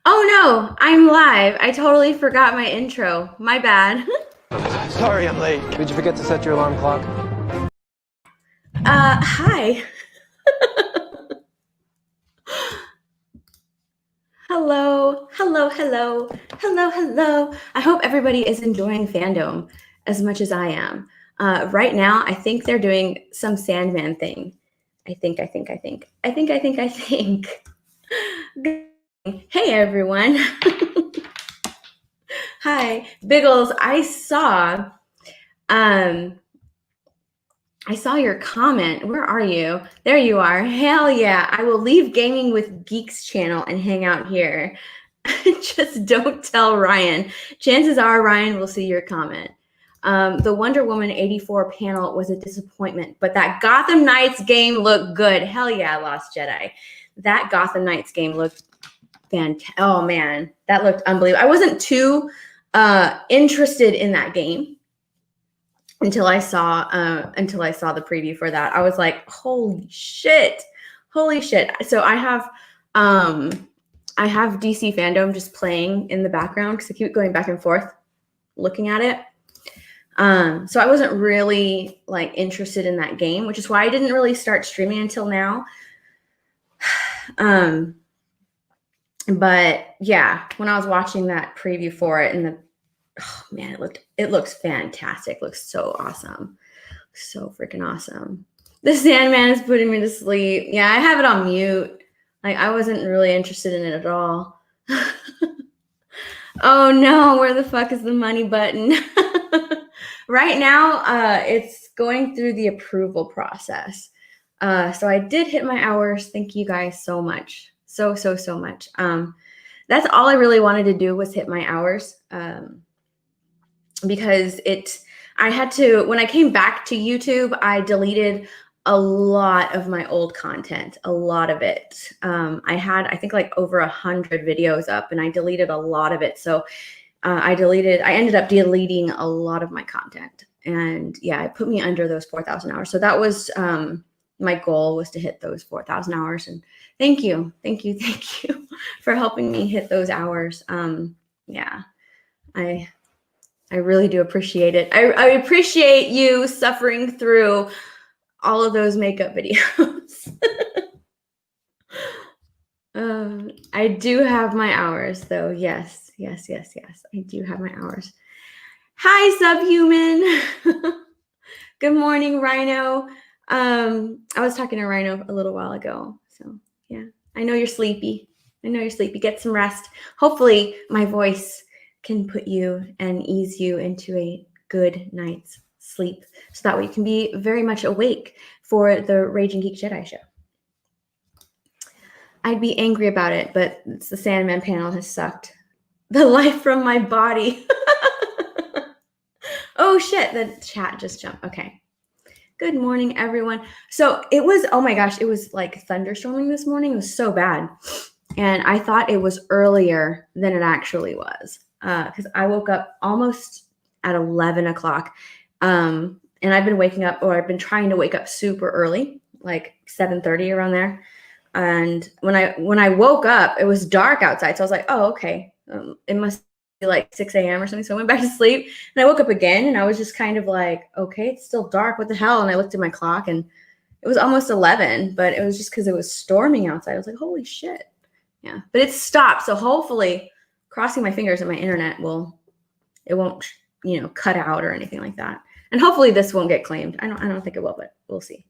Oh no, I'm live. I totally forgot my intro. My bad. Sorry I'm late. Did you forget to set your alarm clock? Hi. Hello. I hope everybody is enjoying Fandom as much as I am. Right now, I think they're doing some Sandman thing. I think. Hey, everyone. Hi. Biggles, I saw your comment. Where are you? There you are. Hell yeah. I will leave Gaming with Geeks channel and hang out here. Just don't tell Ryan. Chances are Ryan will see your comment. The Wonder Woman 84 panel was a disappointment, but that Gotham Knights game looked good. Hell yeah, Lost Jedi. That Gotham Knights game looked fantastic. Oh man, that looked unbelievable. I wasn't too interested in that game until I saw the preview for that. I was like, holy shit. So I have DC Fandome just playing in the background because I keep going back and forth looking at it. So I wasn't really like interested in that game, which is why I didn't really start streaming until now. But yeah, when I was watching that preview for it, and oh man, it looks fantastic. It looks so awesome. So freaking awesome. The Sandman is putting me to sleep. Yeah, I have it on mute. Like I wasn't really interested in it at all. Oh no, where the fuck is the money button? Right now, it's going through the approval process. So I did hit my hours. Thank you guys so much. So much. That's all I really wanted to do was hit my hours. Because I had to, when I came back to YouTube, I deleted a lot of my old content, a lot of it. I had, I think like over 100 videos up and I deleted a lot of it. So I ended up deleting a lot of my content. And yeah, it put me under those 4,000 hours. So that was, my goal was to hit those 4,000 hours. And thank you for helping me hit those hours. Yeah, I really do appreciate it. I appreciate you suffering through all of those makeup videos. I do have my hours though. Yes. I do have my hours. Hi, Subhuman. Good morning, Rhino. I was talking to Rhino a little while ago. So yeah, I know you're sleepy. Get some rest. Hopefully my voice can put you and ease you into a good night's sleep so that way you can be very much awake for the Raging Geek Jedi show. I'd be angry about it, but the Sandman panel has sucked the life from my body. Oh shit, the chat just jumped. Okay. Good morning, everyone. So it was, oh my gosh, it was like thunderstorming this morning. It was so bad. And I thought it was earlier than it actually was. Because I woke up almost at 11 o'clock. And I've been trying to wake up super early, like 7:30 around there. And when I woke up, it was dark outside. So I was like, oh, okay. It must be like 6 a.m. or something. So I went back to sleep and I woke up again and I was just kind of like, okay, it's still dark. What the hell? And I looked at my clock and it was almost 11, but it was just because it was storming outside. I was like, holy shit. Yeah, but it stopped. So hopefully, crossing my fingers that my internet won't, cut out or anything like that. And hopefully this won't get claimed. I don't think it will, but we'll see.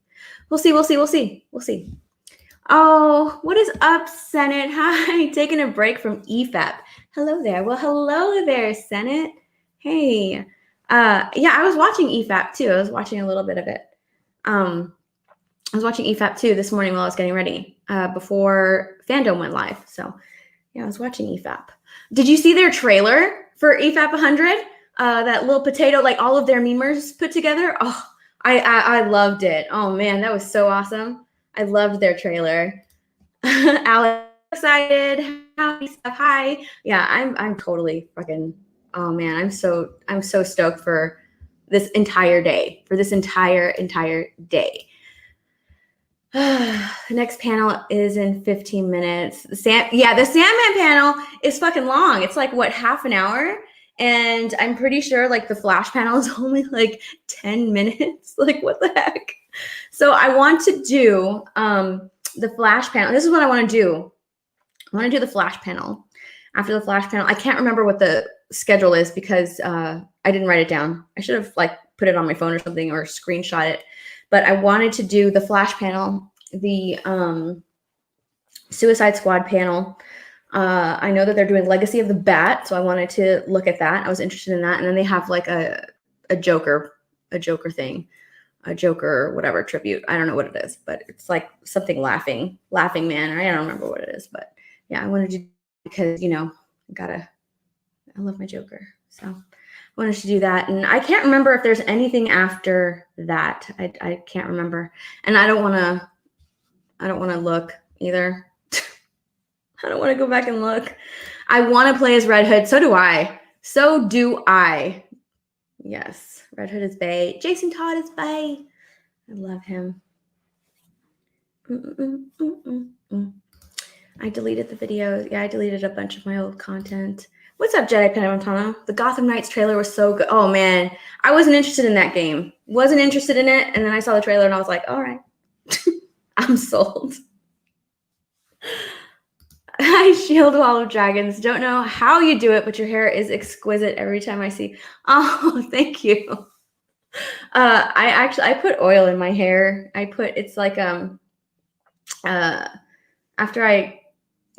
We'll see. Oh, what is up, Senate? Hi, taking a break from EFAP. Hello there. Well, hello there, Senate. Hey. Yeah, I was watching EFAP too. I was watching a little bit of it. I was watching EFAP too this morning while I was getting ready before Fandom went live. So yeah, I was watching EFAP. Did you see their trailer for EFAP 100? That little potato, like all of their memers put together. Oh, I loved it. Oh man, that was so awesome. I loved their trailer. Alex, excited. Hi. Yeah, I'm totally fucking. Oh man, I'm so stoked for this entire day. For this entire day. The next panel is in 15 minutes. The Sandman panel is fucking long. It's like, what, half an hour? And I'm pretty sure like the Flash panel is only like 10 minutes. Like, what the heck? So I want to do the Flash panel. This is what I want to do. I want to do the Flash panel. After the Flash panel, I can't remember what the schedule is because I didn't write it down. I should have like put it on my phone or something or screenshot it. But I wanted to do the Flash panel, the Suicide Squad panel. I know that they're doing Legacy of the Bat, so I wanted to look at that. I was interested in that. And then they have like a Joker thing, a Joker whatever tribute. I don't know what it is, but it's like something laughing man. I don't remember what it is, but yeah, I wanted to, because, you know, I love my Joker. So I wanted to do that. And I can't remember if there's anything after that. I can't remember. And I don't want to look either. I don't want to go back and look. I want to play as Red Hood. So do I. Yes. Red Hood is bae. Jason Todd is bae. I love him. I deleted the videos. Yeah, I deleted a bunch of my old content. What's up, Jedi Panamontano? The Gotham Knights trailer was so good. Oh, man. I wasn't interested in that game. Wasn't interested in it. And then I saw the trailer and I was like, all right. I'm sold. I shield Wall of Dragons. Don't know how you do it, but your hair is exquisite every time I see. Oh, thank you. I put oil in my hair. It's like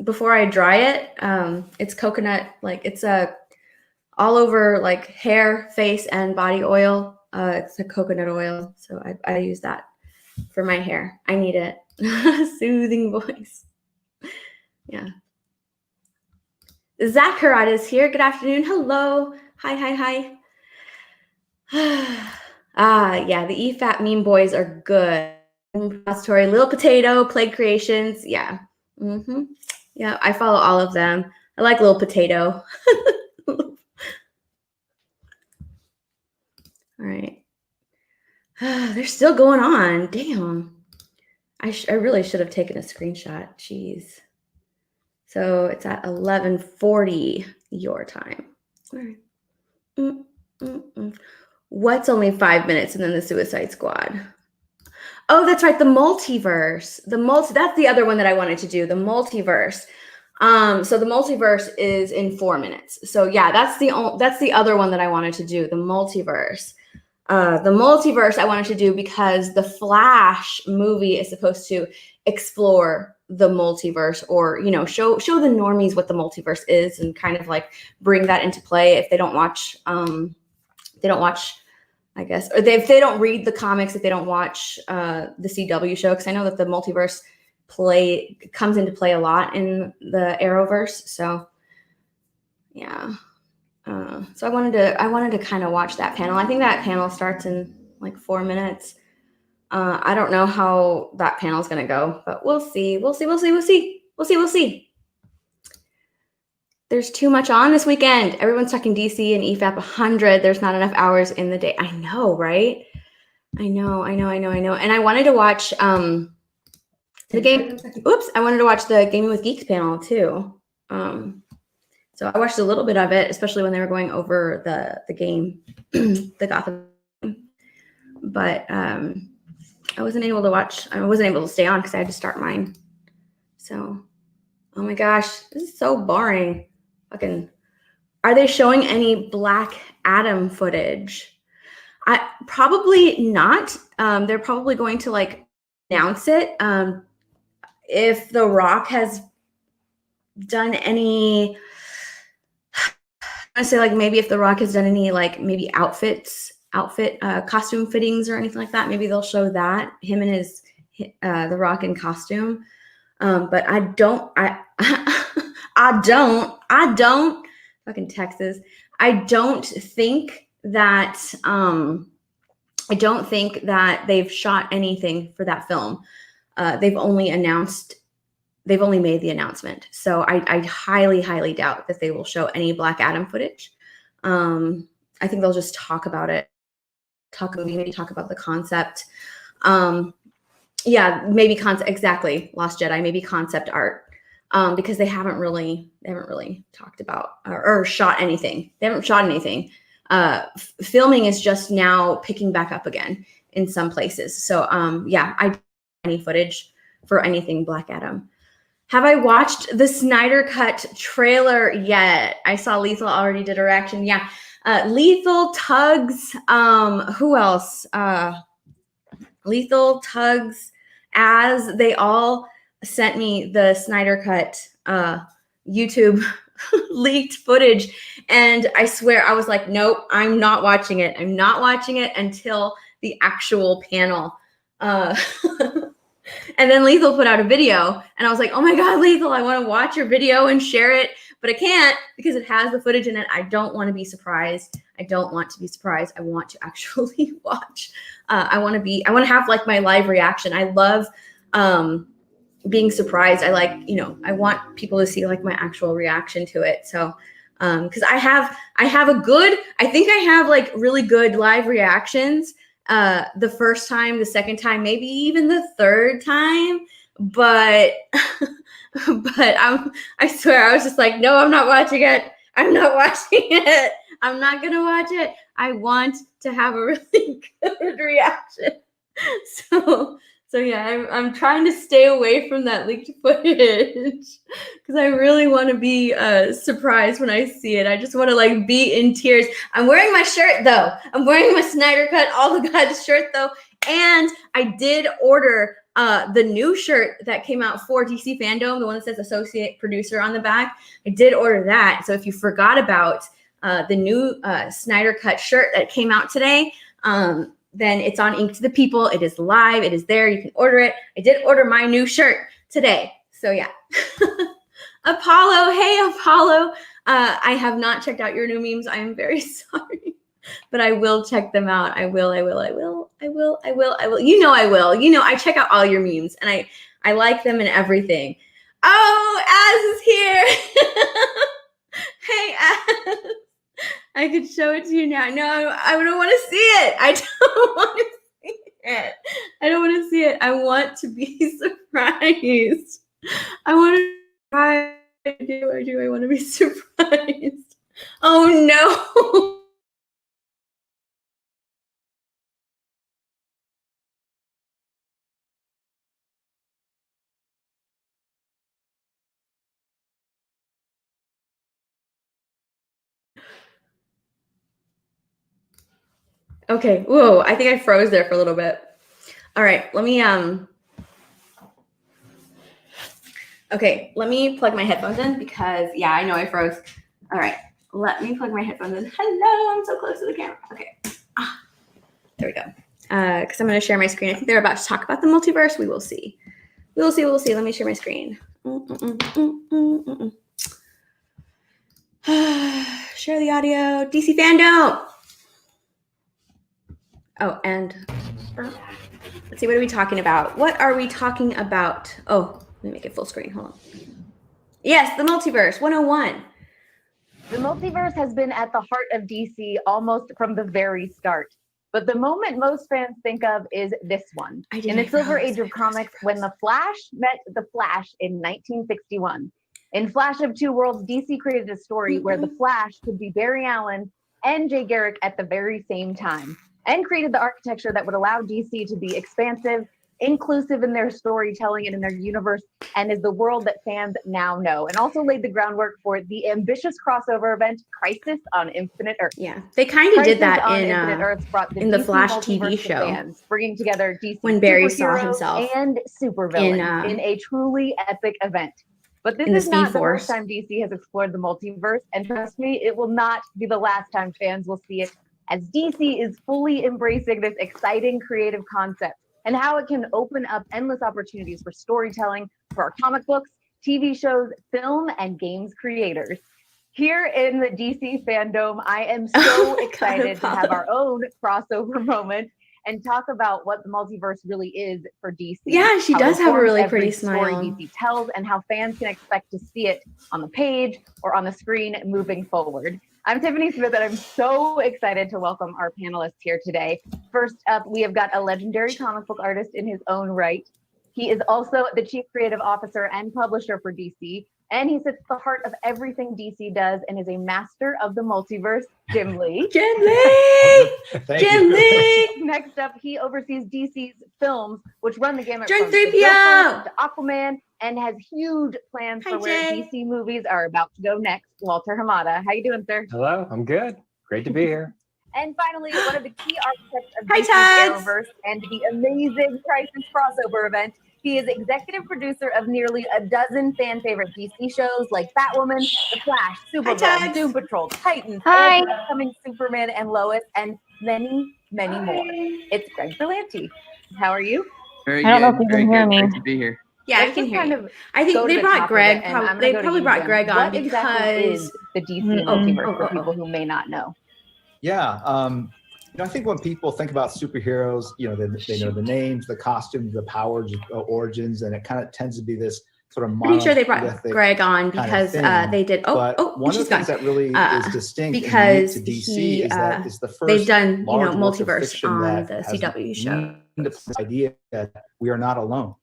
before I dry it, it's coconut, like it's all over like hair, face, and body oil. It's a coconut oil, so I use that for my hair. I need it. Soothing voice. Yeah. Zachariah is here. Good afternoon. Hello. Hi. Yeah, the EFAP meme boys are good. Repository, Lil Potato, Plague Creations. Yeah. Yeah, I follow all of them. I like Lil Potato. All right. They're still going on. Damn. I really should have taken a screenshot. Jeez. So it's at 11:40 your time. All right. What's only 5 minutes and then the Suicide Squad? Oh, that's right. The multiverse. That's the other one that I wanted to do. The multiverse. So the multiverse is in 4 minutes. So yeah, that's the other one that I wanted to do. The multiverse. The multiverse I wanted to do because the Flash movie is supposed to explore the multiverse, or, you know, show the normies what the multiverse is and kind of like bring that into play if they don't watch, I guess, or if they don't read the comics, if they don't watch the CW show, because I know that the multiverse comes into play a lot in the Arrowverse. So yeah. So I wanted to kind of watch that panel. I think that panel starts in like 4 minutes. I don't know how that panel is going to go, but we'll see. We'll see. There's too much on this weekend. Everyone's talking DC and EFAP 100. There's not enough hours in the day. I know, right? I know. And I wanted to watch the game. Oops. I wanted to watch the Gaming with Geeks panel too. So I watched a little bit of it, especially when they were going over the game, the Gotham. But I wasn't able to stay on because I had to start mine. So, oh my gosh, this is so boring. Fucking, are they showing any Black Adam footage? Probably not. They're probably going to like announce it. If The Rock has done any, I say like maybe if The Rock has done any like maybe outfit costume fittings or anything like that, maybe they'll show that, him and The Rock in costume. But I don't fucking Texas. I don't think that they've shot anything for that film. They've only made the announcement. So I highly doubt that they will show any Black Adam footage. I think they'll just talk about it, maybe talk about the concept. Yeah, maybe concept, exactly. Lost Jedi, maybe concept art. Because they haven't really talked about or shot anything. They haven't shot anything. Filming is just now picking back up again in some places. So yeah, I don't have any footage for anything Black Adam. Have I watched the Snyder Cut trailer yet? I saw Lethal already did a reaction. Yeah. Lethal, Tugs, who else? Lethal, Tugs, as they all sent me the Snyder Cut YouTube leaked footage. And I swear I was like, nope, I'm not watching it. I'm not watching it until the actual panel. And then Lethal put out a video and I was like, oh my God, Lethal, I want to watch your video and share it, but I can't because it has the footage in it. I don't want to be surprised. I don't want to be surprised. I want to actually watch. I want to have like my live reaction. I love being surprised. I like, I want people to see like my actual reaction to it. So, cause I think I have like really good live reactions. The first time, the second time, maybe even the third time, but I swear I was just like, no, I'm not watching it. I'm not watching it. I'm not going to watch it. I want to have a really good reaction. So yeah, I'm trying to stay away from that leaked footage because I really want to be surprised when I see it. I just want to like be in tears. I'm wearing my shirt though. I'm wearing my Snyder Cut All the Gods shirt though. And I did order the new shirt that came out for DC Fandome, the one that says associate producer on the back. I did order that. So if you forgot about the new Snyder Cut shirt that came out today, then it's on Ink to the People. It is live. It is there. You can order it. I did order my new shirt today. So yeah. Apollo. Hey, Apollo. I have not checked out your new memes. I am very sorry, but I will check them out. I will. You know I will. I check out all your memes and I like them and everything. Oh, Az is here. Hey, Az. I could show it to you now. No, I don't want to see it. I don't want to see it. I don't want to see it. I want to be surprised. I want to try. I do. I want to be surprised. Oh no. Okay. Whoa. I think I froze there for a little bit. All right. Let me Okay, let me plug my headphones in because yeah, I know I froze. All right. Let me plug my headphones in. Hello, I'm so close to the camera. Okay. There we go. Because I'm going to share my screen. I think they're about to talk about the multiverse. We will see. Let me share my screen. Share the audio. DC Fandome. Oh, and let's see. What are we talking about? Oh, let me make it full screen. Hold on. Yes, the multiverse 101. The multiverse has been at the heart of DC almost from the very start. But the moment most fans think of is this one. In the Silver Age of comics, when the Flash met the Flash in 1961. In Flash of Two Worlds, DC created a story where the Flash could be Barry Allen and Jay Garrick at the very same time, and created the architecture that would allow DC to be expansive, inclusive in their storytelling and in their universe, and is the world that fans now know, and also laid the groundwork for the ambitious crossover event Crisis on Infinite Earths. Yeah, they kind of did that in the Flash TV show, fans, bringing together DC when Barry saw himself and supervillains in a truly epic event. But this is not the first time DC has explored the multiverse, and trust me, it will not be the last time fans will see it, as DC is fully embracing this exciting creative concept and how it can open up endless opportunities for storytelling for our comic books, TV shows, film, and games creators. Here in the DC Fandome, I am so excited to have our own crossover moment and talk about what the multiverse really is for DC. Yeah, she does have a really pretty smile. Story DC tells and how fans can expect to see it on the page or on the screen moving forward. I'm Tiffany Smith, and I'm so excited to welcome our panelists here today. First up, we have got a legendary comic book artist in his own right. He is also the chief creative officer and publisher for DC, and he sits at the heart of everything DC does and is a master of the multiverse, Jim Lee. Jim Lee! Jim Lee! Next up, he oversees DC's films, which run the gamut Drink from 3PO! to Aquaman, and has huge plans for where Jay. DC movies are about to go next. Walter Hamada, how you doing, sir? Hello, I'm good. Great to be here. And finally, one of the key architects of Hi, DC's Tugs. Arrowverse and the amazing Crisis crossover event. He is executive producer of nearly a dozen fan favorite DC shows like Batwoman, The Flash, Supergirl, Tugs. Doom Patrol, Titans, Hi. and the upcoming Superman and Lois, and many, many more. It's Greg Berlanti. How are you? Very I don't know good. if you Very can hear good. me. Great to be here. Yeah, I Let's can just hear kind you. of I go think to they the brought top of Greg. it, and I'm gonna They go to probably you, brought Jim. Greg on What because exactly is the DC multiverse for people who may not know? Yeah, I think when people think about superheroes, they know the names, the costumes, the powers, origins, and it kind of tends to be this sort of pretty sure they brought monolithic Greg on kind of because thing. they did. But one of the she's things gone. that really is distinct because and unique to DC he, is that it's the first They've done large work of multiverse fiction on that the has CW show. leaned into this idea that we are not alone.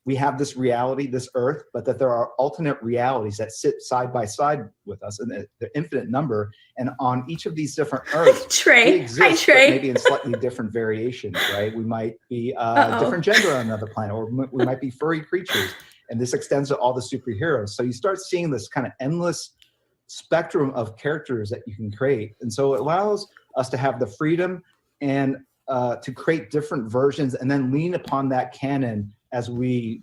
We have this reality, this Earth, but that there are alternate realities that sit side by side with us, and the infinite number. And on each of these different Earths, Trey. we exist, but Trey. maybe in slightly different variations, right? We might be a different gender on another planet, or we might be furry creatures. And this extends to all the superheroes. So you start seeing this kind of endless spectrum of characters that you can create. And so it allows us to have the freedom and to create different versions and then lean upon that canon as we,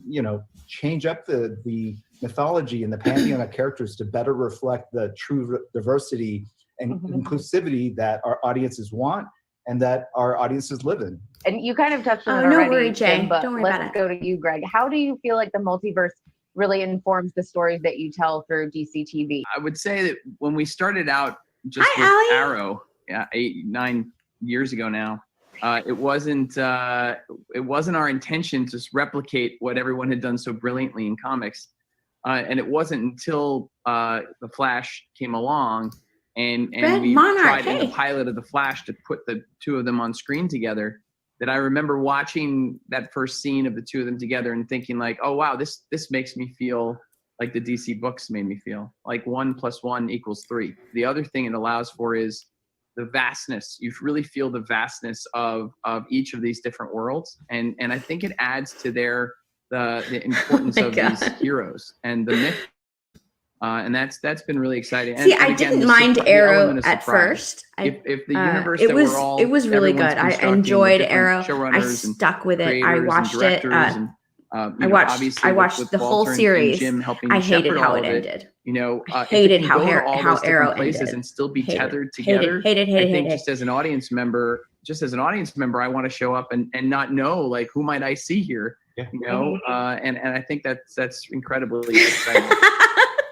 change up the mythology and the pantheon of characters to better reflect the true diversity and inclusivity that our audiences want and that our audiences live in. And you kind of touched on it no already, worry, Jay. Jim, but Don't worry about let's it. go to you, Greg. How do you feel like the multiverse really informs the stories that you tell through DC TV? I would say that when we started out just with Allie. Arrow, 8-9 years ago now, it wasn't our intention to replicate what everyone had done so brilliantly in comics, and it wasn't until the Flash came along and we tried in the pilot of the Flash to put the two of them on screen together, that I remember watching that first scene of the two of them together and thinking like, oh wow, this makes me feel like the DC books made me feel, like 1 + 1 = 3. The other thing it allows for is the vastness. You really feel the vastness of each of these different worlds, and I think it adds to the importance of these heroes and the myth. And that's been really exciting. See, and I again, didn't the mind the Arrow element of at surprise. first. If the universe it that was we're all, it was really everyone's good. I constructing, enjoyed the different Arrow. I showrunners and stuck with it. I creators and watched it. directors and, obviously I watched with the whole Walter and series. Jim helping I hated shepherd how all it of ended. I hated if it how can go to all how those different Arrow places ended. and still be Hated it. tethered together. Hated I think it. just as an audience member, I want to show up and not know like who might I see here, and I think that's incredibly exciting.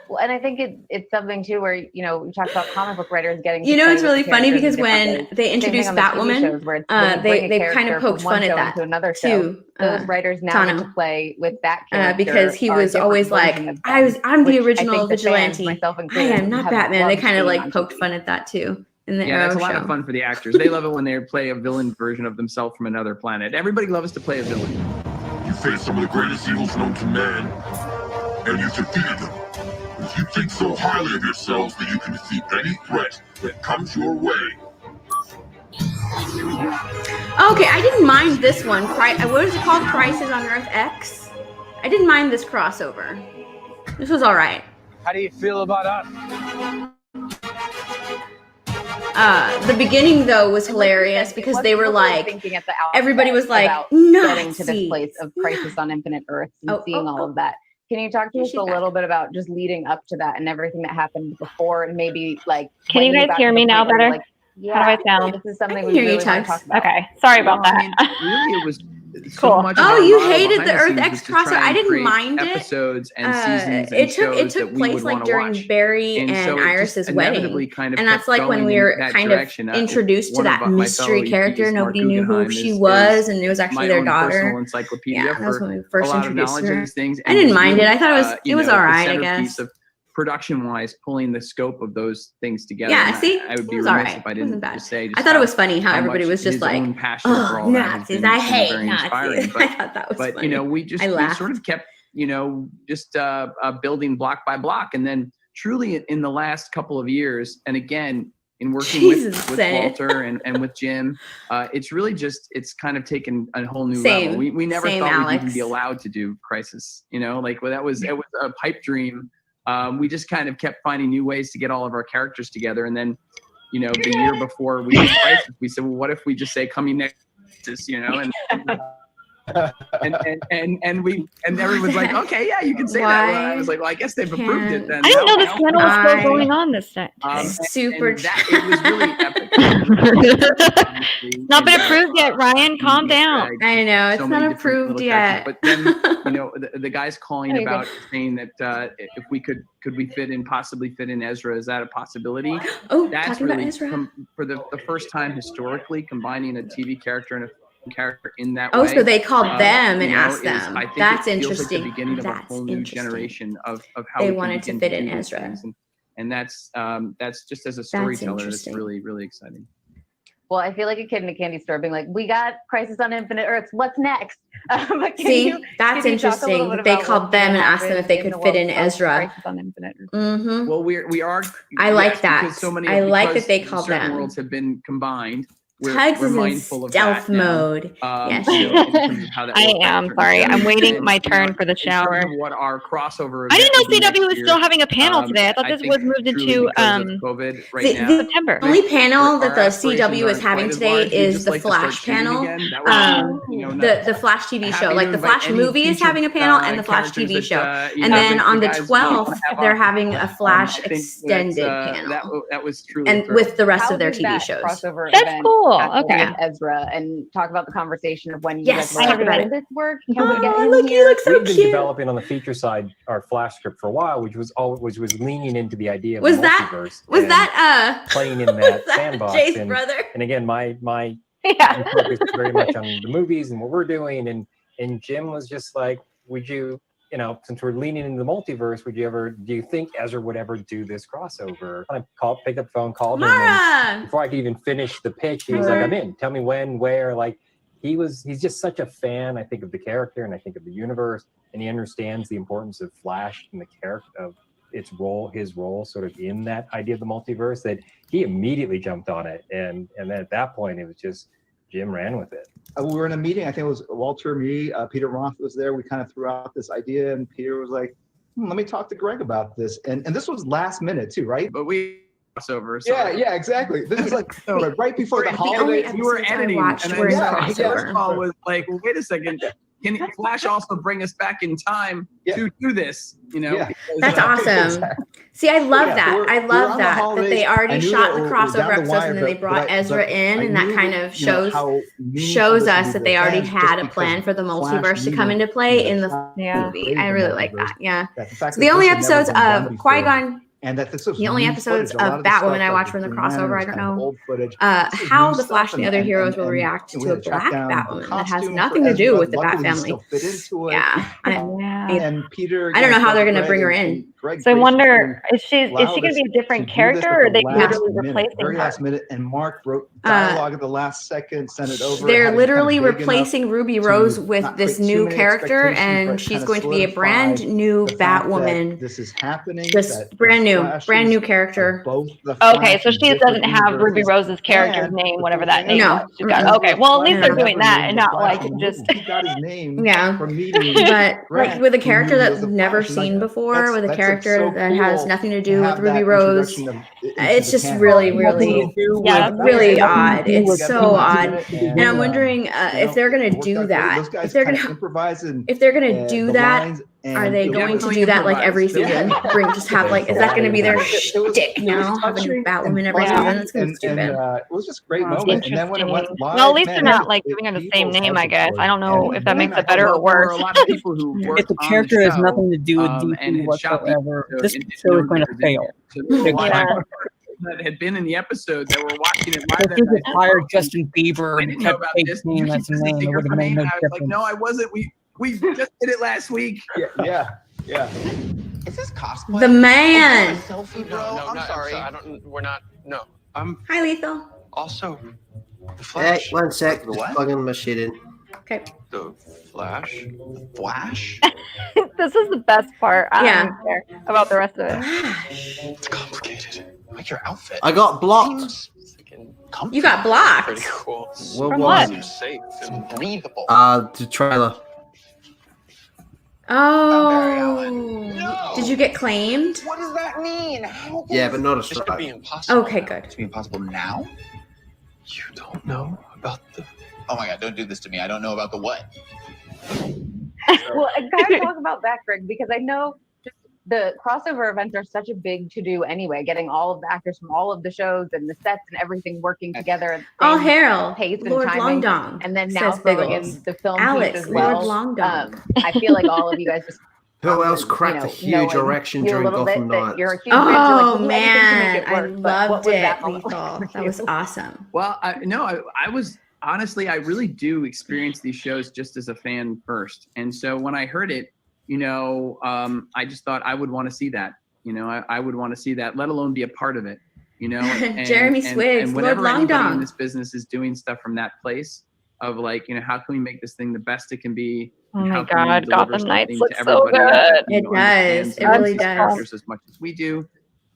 Well, and I think it's something too where, we talk about comic book writers getting to You know, play it's with really the funny characters because in different when ways. they Same thing introduced on the TV Batwoman, shows where it's when you bring a they've kind character of poked from one fun at show that into another show. too. Those writers now get to play with that character because he or a was different always like, version of them, I'm the which I original think the fans, vigilante. myself I included, am not have Batman. They loved kind of seeing like on poked TV. fun at that too in the Yeah, Arrow that's a lot show. of fun for the actors. They love it when they play a villain version of themselves from another planet. Everybody loves to play a villain. You face some of the greatest evils known to man, and you defeated them. If you think so highly of yourselves that you can defeat any threat that comes your way. Okay, I didn't mind this one. What is it called? Crisis on Earth X? I didn't mind this crossover. This was all right. How do you feel about us? The beginning though was hilarious because they were like, thinking at the outset everybody was like, about getting to this Nazis. place of Crisis on Infinite Earths and seeing all of that. Can you talk to Yeah, us she's a back. little bit about just leading up to that and everything that happened before, and maybe like Can when you guys got hear to me the now point where you're better? like, yeah, How do I sound? this is something I we can hear you, really want to Tugs. talk about. Okay, sorry about Well, that. I mean, really, it was so Cool. much. Oh, of our you model hated behind the Earth scenes X was to try crossover. I and didn't create mind it. episodes and seasons and It shows took that we place would like want to during watch. Barry and so it Iris's just wedding. inevitably kind of And that's kept like when going we in were that kind direction. of introduced to One of that my mystery fellow character. EPs, Mark Nobody knew who Guggenheim, she is was, and it was actually my their own personal daughter. encyclopedia Yeah, that's for when we a first lot of introduced knowledge of her. these things. I didn't was mind really, it. I thought it was all the right, I centerpiece guess. of production-wise, pulling the scope of those things together. Yeah, see, I would be it was remiss all right. if I It didn't wasn't bad. just say. I thought it was funny how everybody much was just his like, own passion for "Oh, all that has Nazis! been I hate very Nazis." inspiring. I thought that was But funny. you know, we sort of kept, you know, just building block by block, and then truly in the last couple of years, and again in working with Walter and with Jim, it's really it's kind of taken a whole new level. We never thought we'd even be allowed to do Crisis, you know, like it was a pipe dream. We just kind of kept finding new ways to get all of our characters together, and then, you know, the year before we did Crisis, we said, well, what if we just say coming next, you know, and everyone's like, okay, yeah, you can say that. Well, I was like, well, I guess they've approved it then. I didn't know this panel was still going on this set. Super. It was really epic. Not been approved yet, Ryan. Calm down. I know it's not approved yet. But then, you know, the guys calling about saying that if we could we possibly fit in Ezra? Is that a possibility? Oh, that's really for the first time historically combining a TV character and a character in that way. Oh, so they called them and asked them. I think that's it feels interesting. like the beginning of a whole new generation of how they wanted to fit in Ezra. And that's just as a storyteller, it's really, really exciting. Well, I feel like a kid in a candy store being like, we got Crisis on Infinite Earths. What's next? But that's interesting. They called them and asked them if they could fit in Ezra. Crisis on Infinite Earths. Mm-hmm. Well, we are. I like that. I like that they called certain them. Worlds have been combined. Tugs is in stealth mode. Yes. I am sorry. I'm waiting my turn for the shower. What our crossover? I didn't know CW was still having a panel today. I thought this was moved into COVID right now. September. The only panel that the CW is having today is the Flash panel. The Flash TV show. Like the Flash movie is having a panel and the Flash TV show. And then on the 12th, they're having a Flash extended panel. That was truly. And with the rest of their TV shows. That's cool. Okay. Ezra and talk about the conversation of when you guys talk about this work. Can we get him look, here? he looks so We've been cute. developing on the feature side our Flash script for a while, which was leaning into the idea of was the that multiverse. Was that playing in that sandbox? Jay's and, brother? And again, my Yeah. focus is very much on the movies and what we're doing. And Jim was just like, would you, you know, since we're leaning into the multiverse, do you think Ezra would ever do this crossover? I picked up the phone, called him, and before I could even finish the pitch, he was like, I'm in. Tell me when, where. Like, he's just such a fan, I think, of the character and I think of the universe, and he understands the importance of Flash and the character of his role sort of in that idea of the multiverse, that he immediately jumped on it. And then at that point, it was just Jim ran with it. We were in a meeting. I think it was Walter, me, Peter Roth was there. We kind of threw out this idea, and Peter was like, let me talk to Greg about this. And this was last minute too, right? But we crossover. Yeah, exactly. This is like right before the holiday. We were editing, and the call was like, well, wait a second. Can Flash also bring us back in time to do this? You know, that's awesome. See, I love that. I love that they already shot the crossover episodes and then they brought Ezra in, and that kind of shows us that they already had a plan for the multiverse to come into play in the movie. I really like that. Yeah. So the only episodes of Qui-Gon. And that this was the only episodes of Batwoman I watched from the crossover. I don't know how the Flash and the other heroes will react to a black Batwoman that has nothing to do with the Bat family. Yeah, and Peter. I don't know how they're going to bring her in. So I wonder, is she going to be a different character, or are they literally replacing her? Very last minute, and Mark wrote dialogue at the last second, sent it over. They're literally replacing Ruby Rose with this new character, and she's going to be a brand new Batwoman. This is happening. Just brand new character. Okay, so she doesn't have Ruby Rose's character's name, whatever that name was. Okay, well, at least they're doing that and not like just. He got his name. Yeah, but like with a character that we've never seen before, with a character that has nothing to do with Ruby Rose, it's just really really odd. It's so odd, and I'm wondering if they're gonna do that. If they're gonna do that. Are they going to do that like every season? Is that going to be their shtick now? Having Batwoman every season? It's going to be stupid. It was just a great moment. And then when it went live, well, at least they're not like giving her the same name, I guess. I don't know if that makes it better or worse. A lot of people who if the character has nothing to do with DC whatsoever, this show is going to fail. That had been in the episode that were watching it live. If you could hire Justin Bieber and kept saying that's a name, it would have made no difference. Like, no, I wasn't. We just did it last week. Yeah. Is this cosplay? The man. Selfie, bro. No, I'm sorry. I don't. We're not. No. Hi, Lethal. Also, the Hey, Flash. one sec. The Just what? plugging my shit in. Okay. The Flash. Flash? This is the best part. I Yeah. don't even care about the rest of it. It's complicated. I like your outfit. I got blocked. Comfy. You got blocked. Pretty cool. Well, From what? Seems safe and Breathable. The trailer. Oh. No. Did you get claimed? What does that mean? How can Yeah, but not a this could be strike. impossible. Okay, good. it's impossible now? You don't know about the. Oh my god, don't do this to me. I don't know about the what. Well, I gotta talk about that, Greg, because I know just the crossover events are such a big to-do anyway, getting all of the actors from all of the shows and the sets and everything working together at the Oh, same Harold. pace and Lord timing. Longdong. And then now says throwing Biggles. in the film Alex, piece as well. Lord Longdong. I feel like all of you guys just Who else cracked a huge knowing erection you a during little Gotham bit that Knights? you're a huge fan, so you're like, Oh we'll do anything to make man, it I work, but what loved was it, that moment Lethal. like for That was you? awesome. Well, I was honestly, I really do experience these shows just as a fan first. And so when I heard it, I just thought I would want to see that. I would want to see that, let alone be a part of it. Jeremy Swiggs, and whenever Lord anybody Longdong. in this business is doing stuff from that place of like, how can we make this thing the best it can be? Oh and my how can we God, deliver Gotham Knights something looks to so everybody good. that, It understands does. It really these does. characters as much as we do.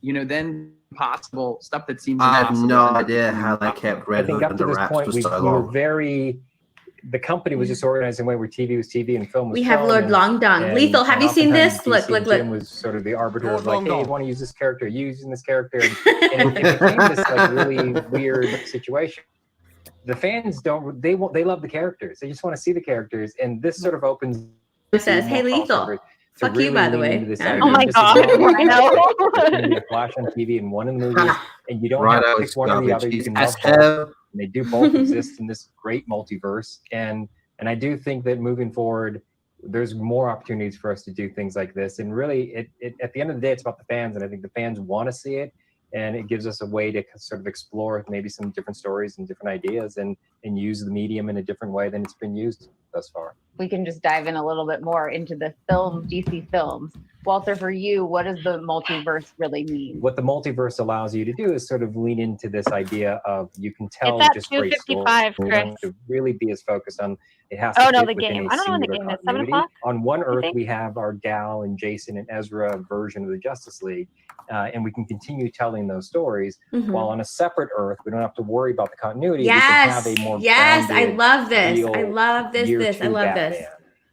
Then possible stuff that seems I have impossible no ends up idea becoming how they possible. kept I Red think Hood up to under this wraps point, for we so were long. the company was just organized in a way where TV was TV and film was We have film, Lord Longdong. Lethal, have you seen oftentimes this? Look, DC look, and look. Jim was sort of the arbiter of Lord like, hey, Longdong. I want to use this character, using this character, and it became this like really weird situation. The fans they love the characters. They just want to see the characters, and this sort of opens. It says, "Hey, Lethal." Fuck you, by the way. Oh my God, Rhino. Flash on TV and one in the movies, and you don't have to pick one or the other. You can love both. And they do both exist in this great multiverse, and I do think that moving forward, there's more opportunities for us to do things like this. And really, it at the end of the day, it's about the fans, and I think the fans want to see it, and it gives us a way to sort of explore maybe some different stories and different ideas, and use the medium in a different way than it's been used thus far. We can just dive in a little bit more into the film, DC films. Walter, for you, what does the multiverse really mean? What the multiverse allows you to do is sort of lean into this idea of you can tell It's at just great stories. 2:55, You don't have to really be as focused on it has to Oh no, fit the within game. a I don't know when the singular game is. 7 continuity. o'clock. On one Earth, think? we have our Gal and Jason and Ezra version of the Justice League, and we can continue telling those stories. While on a separate Earth, we don't have to worry about the continuity. Yes, we can have a more yes, I grounded, love this. real I love this. year I two love Batman, this.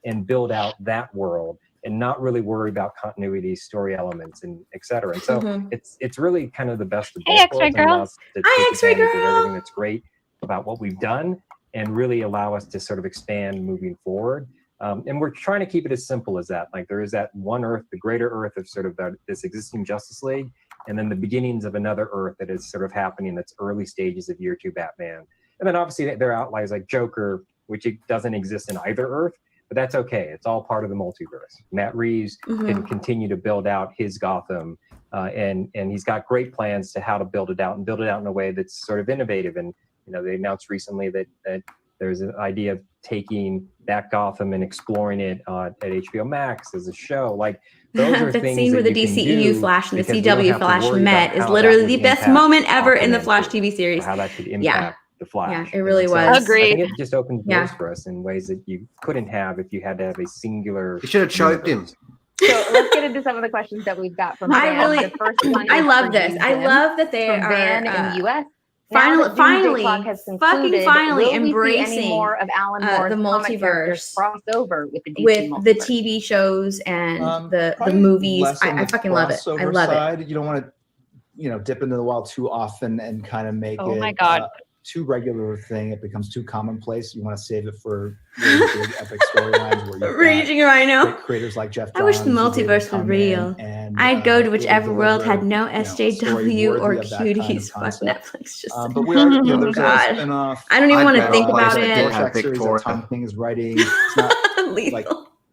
and build out that world, and not really worry about continuity, story elements, and etc. And so it's really kind of the best of both Hey, worlds, X-Ray and girl. allows us to Hi, take X-Ray advantage of girl. everything that's great about what we've done, and really allow us to sort of expand moving forward. And we're trying to keep it as simple as that. Like there is that one Earth, the greater Earth of sort of this existing Justice League, and then the beginnings of another Earth that is sort of happening. That's early stages of year two Batman, and then obviously there are outliers like Joker, which it doesn't exist in either Earth. But that's okay. It's all part of the multiverse. Matt Reeves can continue to build out his Gotham, and he's got great plans to how to build it out in a way that's sort of innovative. And they announced recently that there's an idea of taking that Gotham and exploring it at HBO Max as a show. Like those are That things scene where that the you can DCEU do Flash and the because we don't CW have to Flash worry met about is how literally that the would best impact moment ever in the Aquaman Flash 2, TV series. or how that could impact the Flash. Yeah, it really So was. Agreed. I think it just opens doors Yeah. for us in ways that you couldn't have if you had to have a singular. You should have choked him. universe. So let's get into some of the questions that we've got from I fans. really- The first one I is love for this. you, I Jim, love that they from are Van in the U.S. Finally, Now that Doomsday Clock has concluded, finally will we see embracing any more of Alan Moore's the comic characters multiverse cross over with the DC with the multiverse? TV shows and the Probably movies. less on I the fucking love it. I crossover love it. side. You don't want to, dip into the well too often and kind of make Oh it my God. too regular thing. It becomes too commonplace. You want to save it for really big epic storylines where you've Raging got Rhino. great creators like Jeff Johns. I wish the who really multiverse was come real. in and, I'd go to really whichever world had deliver, no a story SJW or worthy of that kind of cuties. Fuck concept. Netflix. Just But we are, oh there's a God. spin-off. I don't even want to think about Place that it. did have Rorschach series that Victoria. Tom King is writing. It's not Lethal. like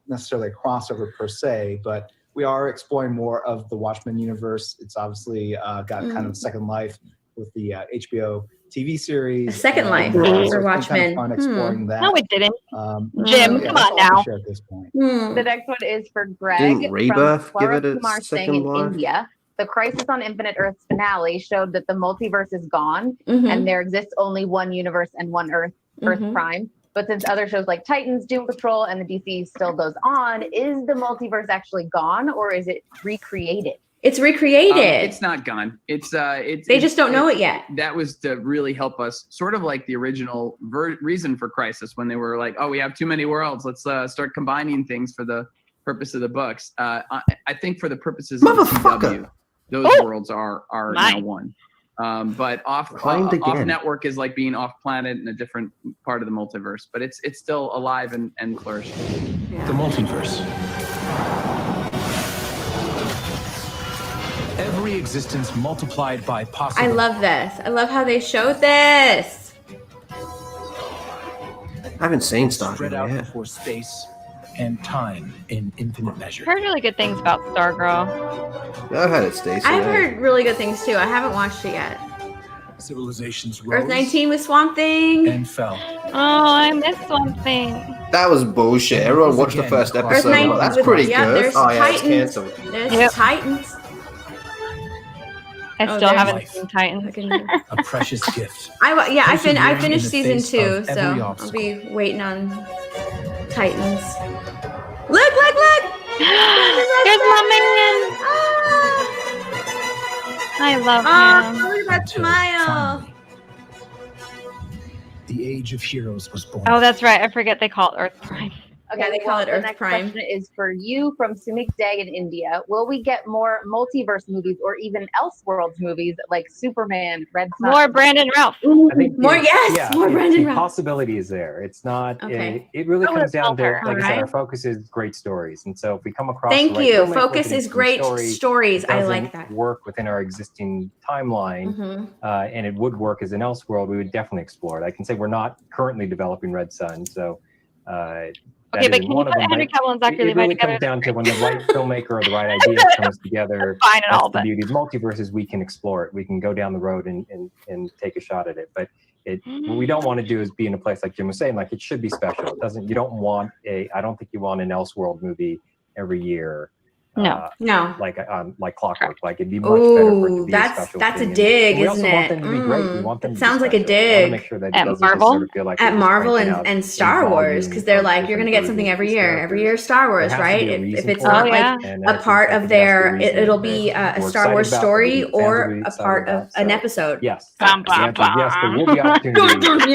necessarily a crossover per se, but we are exploring more of the Watchmen universe. It's obviously got kind of a second life with the HBO TV series. A Second Life so for it's been Watchmen. Kind of fun exploring that. No, it didn't. yeah, Jim, come that's on all I can now. share at this point. The next one is for Greg Didn't from Rebirth give Saurabh it a Kumar Singh second in life? India. The Crisis on Infinite Earths finale showed that the multiverse is gone Mhm. and there exists only one universe and one Earth Mhm. Prime. But since other shows like Titans, Doom Patrol, and the DC still goes on, is the multiverse actually gone or is it recreated? It's recreated. It's not gone. They just don't know it yet. That was to really help us, sort of like the original reason for Crisis, when they were like, "Oh, we have too many worlds. Let's start combining things for the purpose of the books." I think for the purposes of the CW, those worlds are now one. But off network is like being off planet in a different part of the multiverse, but it's still alive and flourishing. The multiverse. Every existence multiplied by possible. I love this. I love how they showed this. I haven't seen Star Spread out yet. before space and time in infinite measure. Heard really good things about Stargirl. Yeah, I've heard it, Stacey. I've heard really good things too. I haven't watched it yet. Civilizations rose Earth 19 with Swamp Thing. and fell. Oh, I missed something. That was bullshit. Everyone watched the first Earth episode. 19 That's with, pretty yeah, good. There's Oh yeah, it's Titans. cancelled. There's Titans. I still there's- haven't seen Titans. A precious gift. I Persevering finished in the season face 2, of so every I'll obstacle. be waiting on Titans. Look, look, look! There's my man. I love him. Look at that smile. Finally, the age of heroes was born. Oh, that's right. I forget they call it Earth Prime. Okay, Yeah, they call it the Earth next Prime. question is for you from Sumik Day in India. Will we get more multiverse movies or even Elseworlds movies like Superman, Red Sun? More Brandon Ralph. Ooh, I think more, it's- yes, yeah, more the Brandon Routh. possibility is there. It's not. Okay. It really Oh, comes that's down to, Walter. like I said, Alright. our focus is great stories, and so if we come across, Thank the right you. filmmaker Focus with an is interesting great stories. I doesn't like that. work within our existing timeline, Mhm. and it would work as an Elseworld, we would definitely explore it. I can say we're not currently developing Red Sun, so. Okay, that but is can you one of put them, Henry but Cavill and Zachary it Levi really together? comes down to when the right filmmaker or the right idea comes together. Fine and That's all, the but beauty of multiverses. We can explore it. We can go down the road and take a shot at it. But what we don't want to do is be in a place like Jim was saying. Like, it should be special. It doesn't. You don't want a. I don't think you want an Elseworld movie every year. No. No. Like Clockwork. Like, it'd be much better for it to Ooh, be that's a special a thing. dig, And we also isn't want it? them to be great. We want them That to be sounds like a special. We wanna dig. make sure that it At doesn't Marvel? just sort of feel like At we're just Marvel cranking and, out and a Star Wars, volume because they're of like, you're gonna get different something every versions of year. these Every year, Star Wars, There has to right? be a If reason it's for not it, like and a I think part that's of the their, reason it'll that be a we're Star Wars excited about, story that the fans will or be a excited part of about. an So, episode. Yes. Bum, The answer is yes, there will be You're opportunities.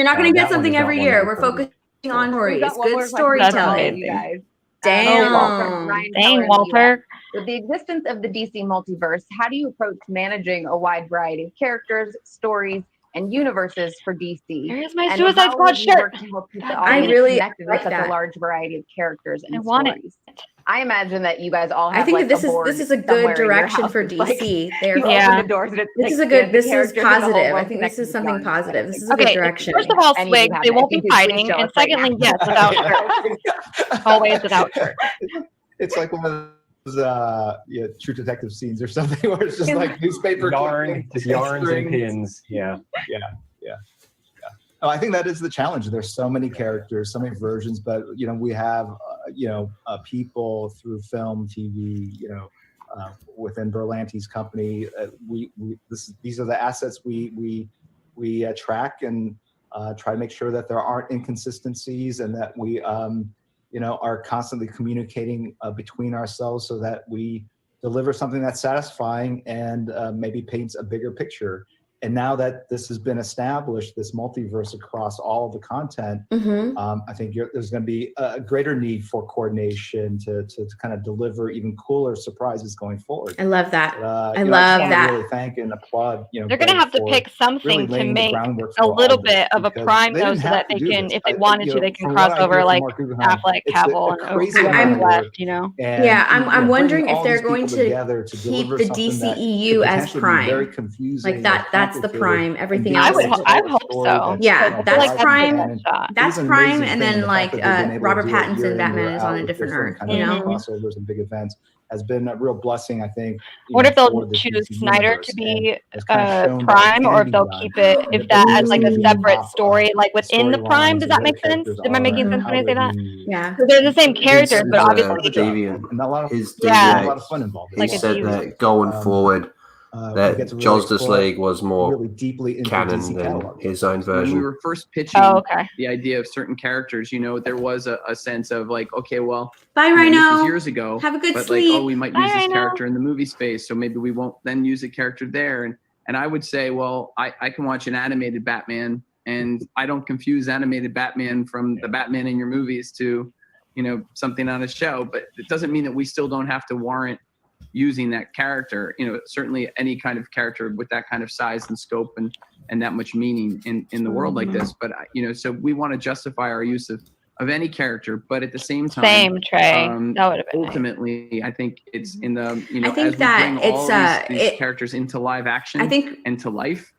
not gonna That get one something is not every one year. of We're the focusing on We've stories, got one good more question storytelling. for you guys. Damn. From Ryan Dang, Keller in the Walter. US. With the existence of the DC multiverse, how do you approach managing a wide variety of characters, stories, and universes for DC? There's my And Suicide how Squad would you shirt. work to help keep the I audience really connected like with such that. a large variety of characters and I want it. stories? I imagine that you guys all have I think like that a board this is a somewhere good in your direction house. for It's like, DC. They're you Yeah. open the doors and it's This like is a good. fancy This is characters and the whole positive. I world think this connected is something beyond each positive. other. This is a good Okay, direction. first of all, Any of you Swigs, have they it. won't If be you do, please fighting. show And us right secondly, now. yes, without shirt. Always without shirt. It's like one of those True Detective scenes or something where it's just like newspaper Yarn, clippings just and yarns and strings. pins. Yeah. Oh, I think that is the challenge. There's so many characters, so many versions, but we have people through film, TV, within Berlanti's company. These are the assets we track and try to make sure that there aren't inconsistencies and that we are constantly communicating between ourselves so that we deliver something that's satisfying and maybe paints a bigger picture. And now that this has been established, this multiverse across all of the content, I think there's going to be a greater need for coordination to kind of deliver even cooler surprises going forward. I love that. But, I just love wanna that. really thank and applaud. They're going to Greg have to for pick something really to laying the make groundwork a for all little of this, bit of a because prime, they though, didn't so have that to they do can, this. if they wanted to, they can from what cross I hear over from like Mark Guggenheim, Affleck, it's Cavill, a and crazy whoever amount of work. left, you know? And, Yeah, I'm wondering bringing if all they're these going people to together to keep deliver the something that DCEU could as potentially be very prime. confusing Like or that's the complicated prime. and Everything be else able is to just I tell a hope story so. that's, yeah, I feel that's like that's prime. a good shot. That's It was an prime, amazing and thing, then the like fact that they've been able to Robert do it Pattinson year in, Batman year is out on a with different different earth. kind You of know. crossovers and big events has been a real blessing, I think. What if they'll choose Snyder to be Prime, or if they'll keep it, if that as like a separate story, like within the Prime? Does that make sense? Am I making sense when I say that? Yeah. Because they're the same characters, but obviously. His Yeah. a lot of fun involved. He said that going forward, that Justice League was more canon than his own When we version. were first pitching okay. the idea of certain characters, you know, there was a sense of like, okay, well, bye, you know, Rhino. this was years ago. Have a good but sleep. like, oh, we might Bye, use this Rhino. character in the movie space, so maybe we won't then use a character there. And I would say, well, I can watch an animated Batman, and I don't confuse animated Batman from the Batman in your movies to, you know, something on a show. But it doesn't mean that we still don't have to warrant using that character. You know, certainly any kind of character with that kind of size and scope and that much meaning in the world like this. But you know, so we want to justify our use of any character, but at the same time, Trey. That would have been ultimately nice. I think it's in the, you know, I think as we that bring all it's these characters into live action and to life,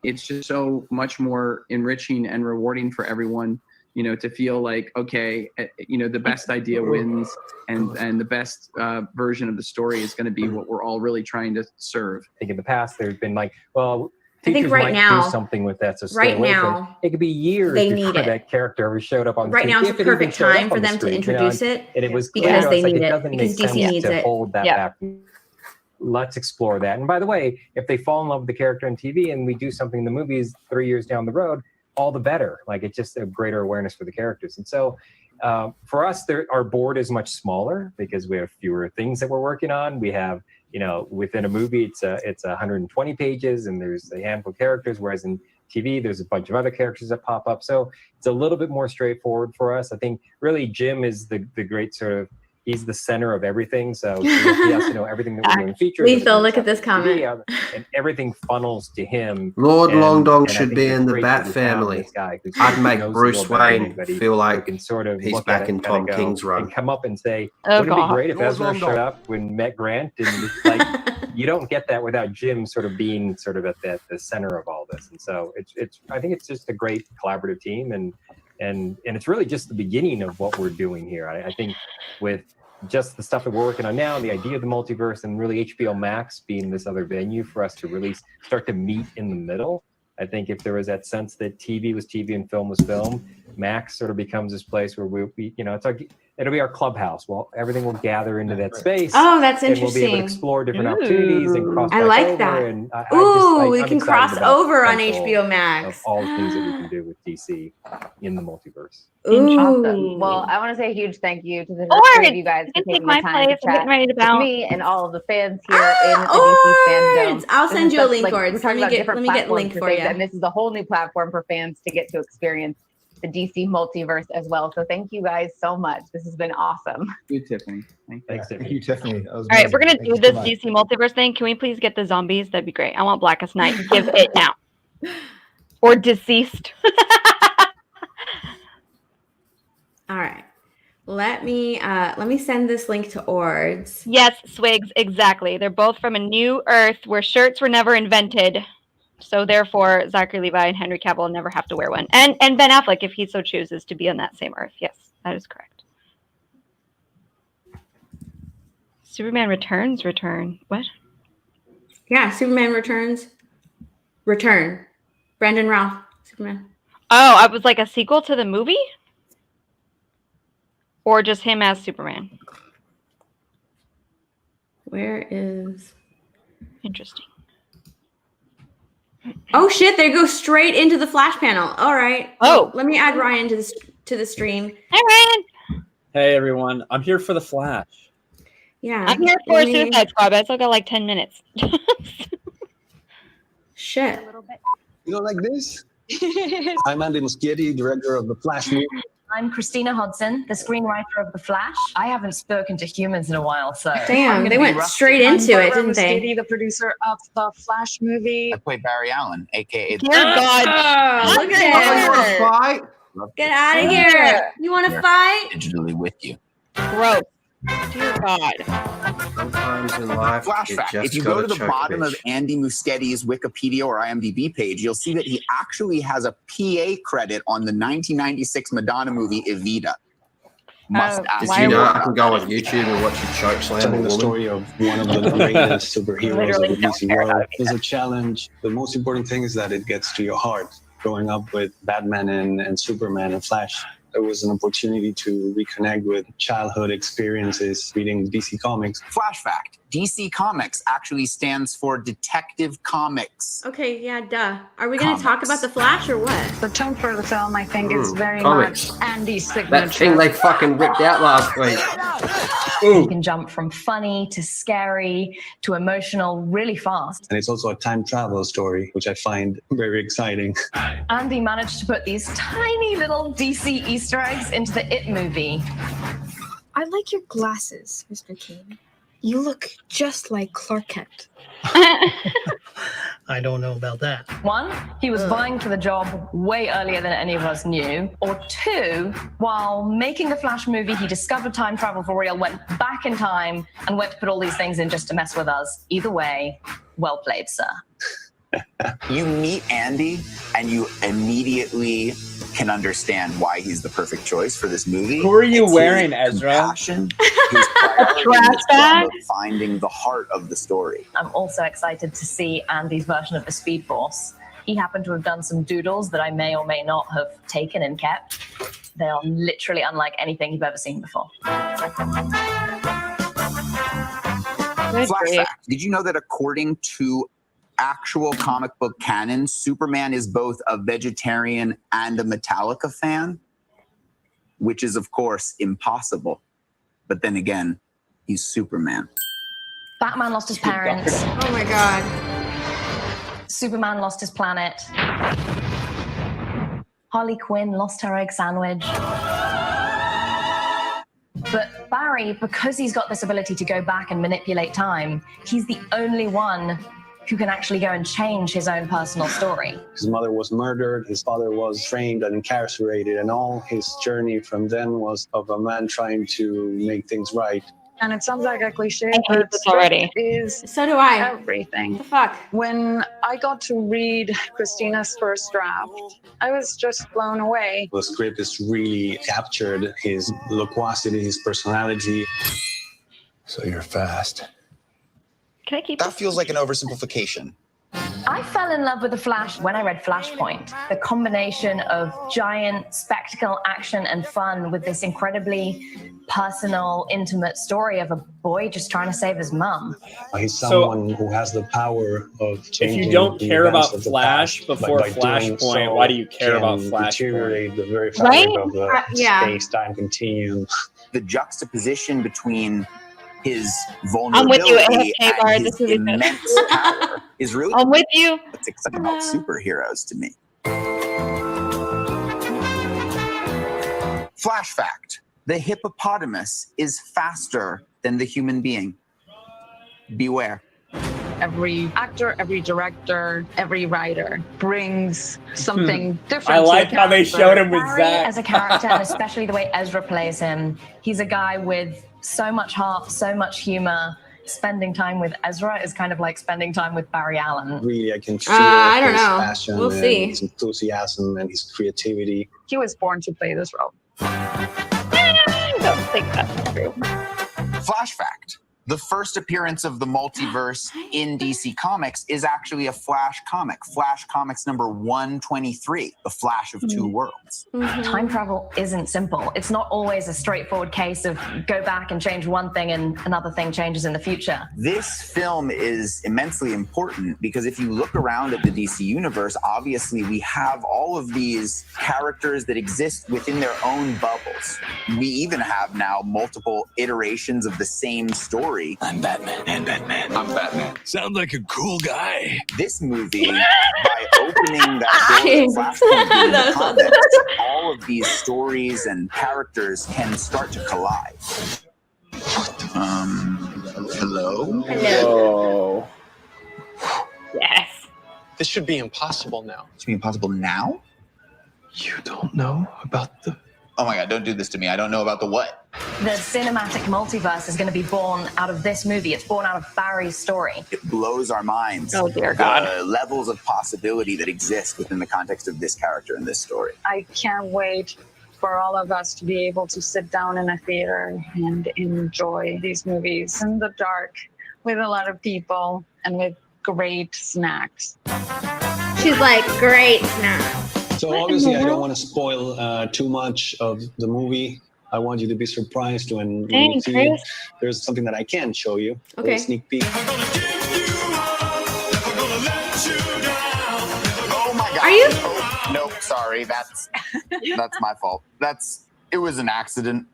it's just so much more enriching and rewarding for everyone, you know, to feel like, okay, you know, the best idea wins, and the best version of the story is going to be what we're all really trying to serve. I think in the past there's been like, well, I think teachers right might now, do something with that. So stay right away from now, it. It could be years they before need it. that character ever showed up on the Right screen. now is If the it even perfect showed up time on for the them to screen, introduce you know, it and it was because clear, they it's like, need it it, doesn't because make DC sense needs to it. hold that back. Let's explore that. And by the way, if they fall in love with the character on TV and we do something in the movies 3 years down the road, all the better. Like, it's just a greater awareness for the characters. And so for us, our board is much smaller because we have fewer things that we're working on. We have, you know, within a movie, it's 120 pages and there's a handful of characters, whereas in TV, there's a bunch of other characters that pop up. So it's a little bit more straightforward for us. I think really Jim is the great sort of, he's the center of everything. So he has to know everything that we're doing features. Lee Phil, look at this comment. And everything funnels to him. Lord Longdong and I should think be it's in the great Bat that we found family. this guy who's I'd make knows the Bruce world better than Wayne anybody, feel who like can sort of he's look back at it in and kinda Tom go King's run. and come up and say, Oh, wouldn't it be God. great if Lord Ezra Longdong. showed up when met Grant? And it's like, you don't get that without Jim sort of being sort of at the center of all this. And so it's I think it's just a great collaborative team, and it's really just the beginning of what we're doing here. I think with just the stuff that we're working on now, the idea of the multiverse, and really HBO Max being this other venue for us to really start to meet in the middle. I think if there was that sense that TV was TV and film was film, Max sort of becomes this place where we you know, it's like, it'll be our clubhouse. Well, everything will gather into that space. Oh, that's and we'll be able to interesting. explore different opportunities and cross I back like over. that. And We I'm can excited cross about the over on potential HBO Max. of all the things that we can do with DC in the multiverse. Awesome. Well, I want to say a huge thank you to the three of you guys for taking the time to chat with me and all of the fans here in the DC fandom. I'll This send is you a such, link, like, Ords. we're talking Let me about different get the platforms link for for things, you. and this is a whole new platform for fans to get to experience the DC multiverse as well. So thank you guys so much. This has been awesome. Thank you, Tiffany. Thanks, Thank you, Tiffany. All right, we're gonna do this DC multiverse thing. Can we please get the zombies? That'd be great. I want Blackest Night. Give it now. Or Deceased. All right. Let me send this link to Ords. Yes, Swigs, exactly. They're both from a new Earth where shirts were never invented. So therefore, Zachary Levi and Henry Cavill never have to wear one. And Ben Affleck, if he so chooses to be on that same Earth. Yes, that is correct. Superman Returns return. What? Yeah, Superman Returns. Return. Brandon Routh. Superman. Oh, I was like a sequel to the movie? Or just him as Superman? Where is... Interesting. Oh shit, they go straight into the Flash panel. All right. Oh. Let me add Ryan to the stream. Hi, Ryan. Hey, everyone. I'm here for the Flash. Yeah. I'm here for Suicide Squad, but I still got like 10 minutes. Shit. You don't like this? I'm Andy Muschietti, director of the Flash movie. I'm Christina Hodson, the screenwriter of The Flash. I haven't spoken to humans in a while, so Damn, I'm gonna they be went rusty. straight into it, didn't they? Muschietti, the producer of the Flash movie. I play Barry Allen, aka Dear God. Oh, look at Fight. Get out of here. You want to fight? digitally with you. Gross. Dear God. Sometimes in life, Flash fact, if you go to the bottom of Andy Muschietti's Wikipedia or IMDb page, you'll see that he actually has a PA credit on the 1996 Madonna movie Evita. must ask Did you know I can go on YouTube and watch you choke slam a Telling the woman? story of one of the greatest superheroes of the DC world is a challenge. The most important thing is that it gets to your heart. Growing up with Batman and Superman and Flash, it was an opportunity to reconnect with childhood experiences reading DC Comics. Flash fact, DC Comics actually stands for Detective Comics. Okay, yeah, duh. Are we going to talk about the Flash or what? The tone for the film, I think, is very comics. much Andy's signature. That thing they fucking ripped out last week. You can jump from funny to scary to emotional really fast. And it's also a time travel story, which I find very exciting. Andy managed to put these tiny little DC Easter eggs into the It movie. I like your glasses, Mr. King. You look just like Clark Kent. I don't know about that. One, he was vying for the job way earlier than any of us knew. Or two, while making the Flash movie, he discovered time travel for real, went back in time, and went to put all these things in just to mess with us. Either way, well played, sir. You meet Andy and you immediately can understand why he's the perfect choice for this movie. Who are you wearing, Ezra? Passion, his priority of finding the heart of the story. I'm also excited to see Andy's version of the Speed Force. He happened to have done some doodles that I may or may not have taken and kept. They are literally unlike anything you've ever seen before. Flash fact, did you know that according to actual comic book canon, Superman is both a vegetarian and a Metallica fan? Which is, of course, impossible. But then again, he's Superman. Batman lost his parents. Oh my god. Superman lost his planet. Harley Quinn lost her egg sandwich. But Barry, because he's got this ability to go back and manipulate time, he's the only one who can actually go and change his own personal story. His mother was murdered, his father was framed and incarcerated, and all his journey from then was of a man trying to make things right. And it sounds like a cliche, I hate but this already. script is So do I. everything. The fuck? When I got to read Christina's first draft, I was just blown away. The script has really captured his loquacity, his personality. So you're fast. Can I keep That feels like an oversimplification. I fell in love with The Flash when I read Flashpoint. The combination of giant spectacle, action, and fun with this incredibly personal, intimate story of a boy just trying to save his mum. He's someone who has the power of changing. If you don't the care events about of the Flash past, before by doing Flashpoint, so why do you care can about Flashpoint? deteriorate the very fabric of the Yeah. space-time continuum. The juxtaposition between his I'm with you, vulnerability AFK bar. and This his movie's good. immense power is really I'm with you. what's exciting about superheroes to me. Flash fact. The hippopotamus is faster than the human being. Beware. Every actor, every director, every writer brings something different. I like to how they character. showed him with Barry Zach. as a character, and especially the way Ezra plays him, he's a guy with so much heart, so much humor. Spending time with Ezra is kind of like spending time with Barry Allen. Really, I can feel I don't his know. passion We'll and see. his enthusiasm and his creativity. He was born to play this role. I don't think that's true. Flash fact. The first appearance of the multiverse in DC Comics is actually a Flash comic. Flash Comics number 123, The Flash of Two Worlds. Time travel isn't simple. It's not always a straightforward case of go back and change one thing and another thing changes in the future. This film is immensely important because if you look around at the DC universe, obviously we have all of these characters that exist within their own bubbles. We even have now multiple iterations of the same story. I'm Batman. And Batman. I'm Batman. Sound like a cool guy. This movie, by opening that door of Flashpoint in the comics, all of these stories and characters can start to collide. Hello? Whoa. Yes. This should be impossible now. It should be impossible now? You don't know about the... Oh my God, don't do this to me. I don't know about the what. The cinematic multiverse is going to be born out of this movie. It's born out of Barry's story. It blows our minds. Oh, dear God. The levels of possibility that exist within the context of this character in this story. I can't wait for all of us to be able to sit down in a theater and enjoy these movies in the dark with a lot of people and with great snacks. She's like, great snacks. So obviously, I don't want to spoil too much of the movie. I want you to be surprised when you see it. There's something that I can show you. Okay. A sneak peek. Oh my God. Are you? Oh, nope, sorry. That's my fault. It was an accident.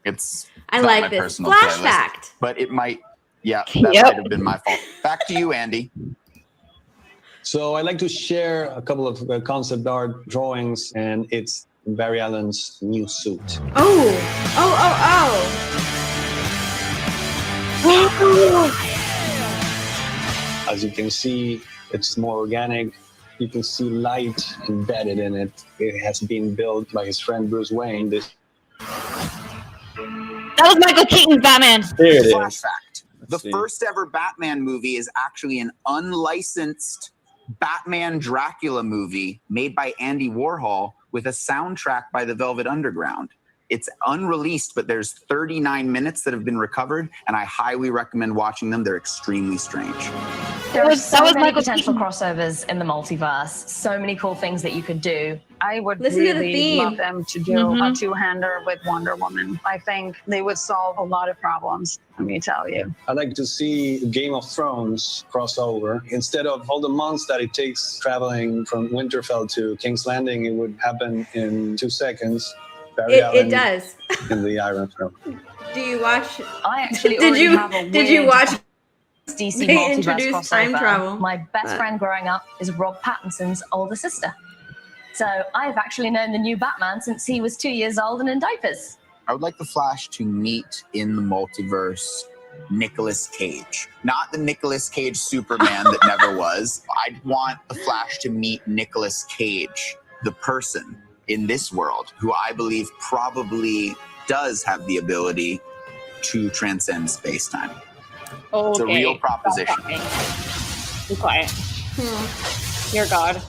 It's I not like my this. personal Flash playlist, fact. but it might, that might have been my fault. Back to you, Andy. So I'd like to share a couple of concept art drawings, and it's Barry Allen's new suit. Oh. As you can see, it's more organic. You can see light embedded in it. It has been built by his friend Bruce Wayne. That was Michael Keaton's Batman. There it Flash is. fact. The first ever Batman movie is actually an unlicensed Batman Dracula movie made by Andy Warhol with a soundtrack by the Velvet Underground. It's unreleased, but there's 39 minutes that have been recovered, and I highly recommend watching them. They're extremely strange. There are so many potential crossovers in the multiverse. So many cool things that you could do. I would Listen to the really theme. love them to do a two-hander with Wonder Woman. I think they would solve a lot of problems, let me tell you. I'd like to see Game of Thrones crossover. Instead of all the months that it takes traveling from Winterfell to King's Landing, it would happen in 2 seconds. It does. In the Iron Throne. Do you watch? I actually Did already you have a did you weird watch? DC They multiverse introduced time crossover. travel. My best friend growing up is Rob Pattinson's older sister. So I've actually known the new Batman since he was 2 years old and in diapers. I would like the Flash to meet in the multiverse Nicolas Cage. Not the Nicolas Cage Superman that never was. I'd want the Flash to meet Nicolas Cage, the person in this world, who I believe probably does have the ability to transcend space-time. Okay. It's a real proposition. Be quiet. You're God.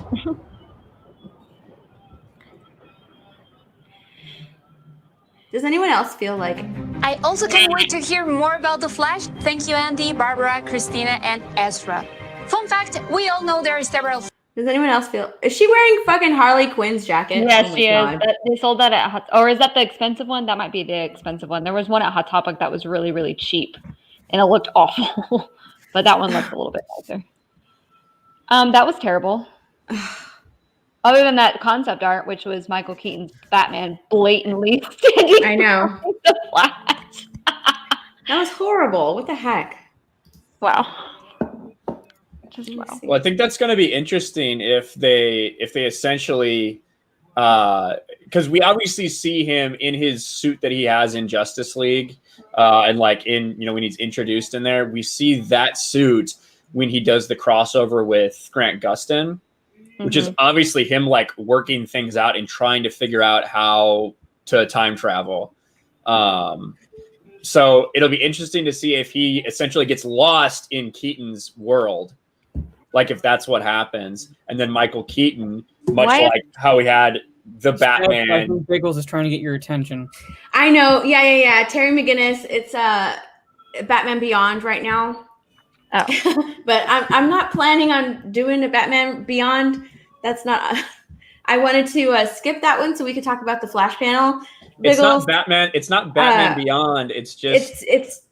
Does anyone else feel like? I also can't wait to hear more about The Flash. Thank you, Andy, Barbara, Christina, and Ezra. Fun fact, we all know there are several... Does anyone else feel? Is she wearing fucking Harley Quinn's jacket? Yes, Oh my she God. is. They sold that at Hot, or is that the expensive one? That might be the expensive one. There was one at Hot Topic that was really, really cheap, and it looked awful. But that one looked a little bit nicer. That was terrible. Other than that concept art, which was Michael Keaton's Batman blatantly standing. I know. The Flash. That was horrible. What the heck? Wow. Just wow. Well, I think that's going to be interesting if they essentially, because we obviously see him in his suit that he has in Justice League, and like in when he's introduced in there, we see that suit when he does the crossover with Grant Gustin, which is obviously him like working things out and trying to figure out how to time travel. So it'll be interesting to see if he essentially gets lost in Keaton's world. Like if that's what happens, and then Michael Keaton, much like how we had the Batman. Biggles is trying to get your attention. I know. Yeah. Terry McGinnis. It's Batman Beyond right now. Oh. But I'm not planning on doing a Batman Beyond. That's not. I wanted to skip that one so we could talk about the Flash panel. Biggles, it's not Batman. It's not Batman Beyond. It's just. It's.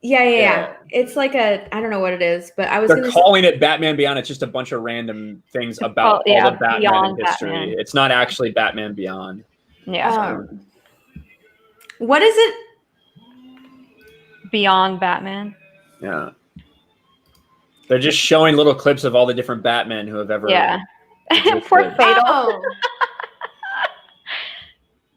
Yeah. It's like I don't know what it is, but I was. They're calling it Batman Beyond. It's just a bunch of random things about all the Batman in history. Batman. It's not actually Batman Beyond. Yeah. What is it? Beyond Batman. Yeah. They're just showing little clips of all the different Batmen who have ever. Yeah. Poor Fatal. Oh.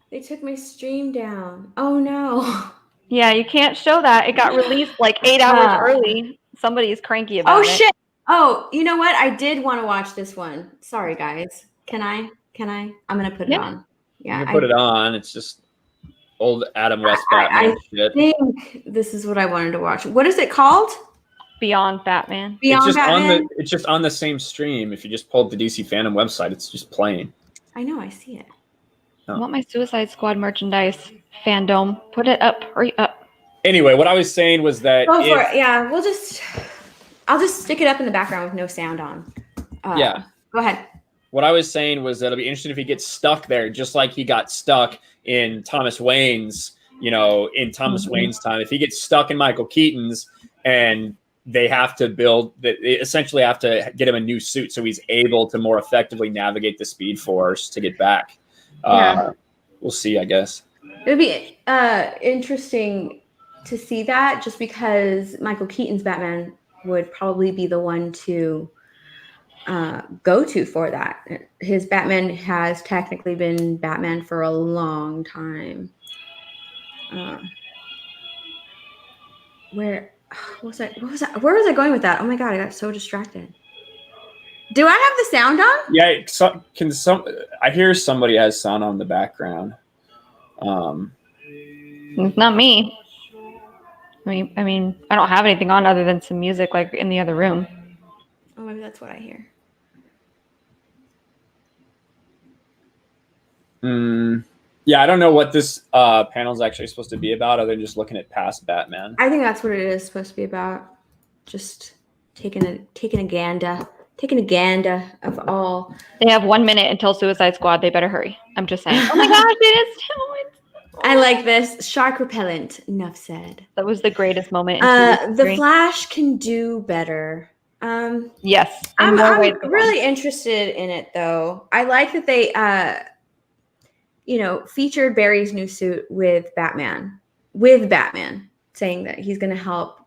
They took my stream down. Oh no. Yeah, you can't show that. It got released like 8 hours early. Somebody's cranky about it. Oh shit. Oh, you know what? I did want to watch this one. Sorry, guys. Can I? I'm gonna put it on. Yeah. You can put it on. It's just old Adam West Batman shit. I think this is what I wanted to watch. What is it called? Beyond Batman. Beyond Batman. It's just on the same stream. If you just pull up the DC Fandom website, it's just playing. I know. I see it. I want my Suicide Squad merchandise. Fandom, put it up. Hurry up. Anyway, what I was saying was that Go for it. Yeah, I'll just stick it up in the background with no sound on. Yeah. Go ahead. What I was saying was that it'll be interesting if he gets stuck there, just like he got stuck in Thomas Wayne's, in Thomas Wayne's time. If he gets stuck in Michael Keaton's and they have to they essentially have to get him a new suit so he's able to more effectively navigate the Speed Force to get back. We'll see, I guess. It would be interesting to see that, just because Michael Keaton's Batman would probably be the one to go to for that. His Batman has technically been Batman for a long time. Where was I? What was that? Where was I going with that? Oh my god, I got so distracted. Do I have the sound on? Yeah, I hear somebody has sound on the background. It's not me. I mean, I don't have anything on other than some music like in the other room. Oh, maybe that's what I hear. Yeah, I don't know what this panel is actually supposed to be about, other than just looking at past Batman. I think that's what it is supposed to be about. Just taking a gander of all. They have 1 minute until Suicide Squad. They better hurry. I'm just saying. Oh my gosh, it is. I like this. Shark repellent. Enough said. That was the greatest moment. The Flash can do better. Yes. I'm really interested in it, though. I like that they, featured Barry's new suit with Batman, saying that he's going to help,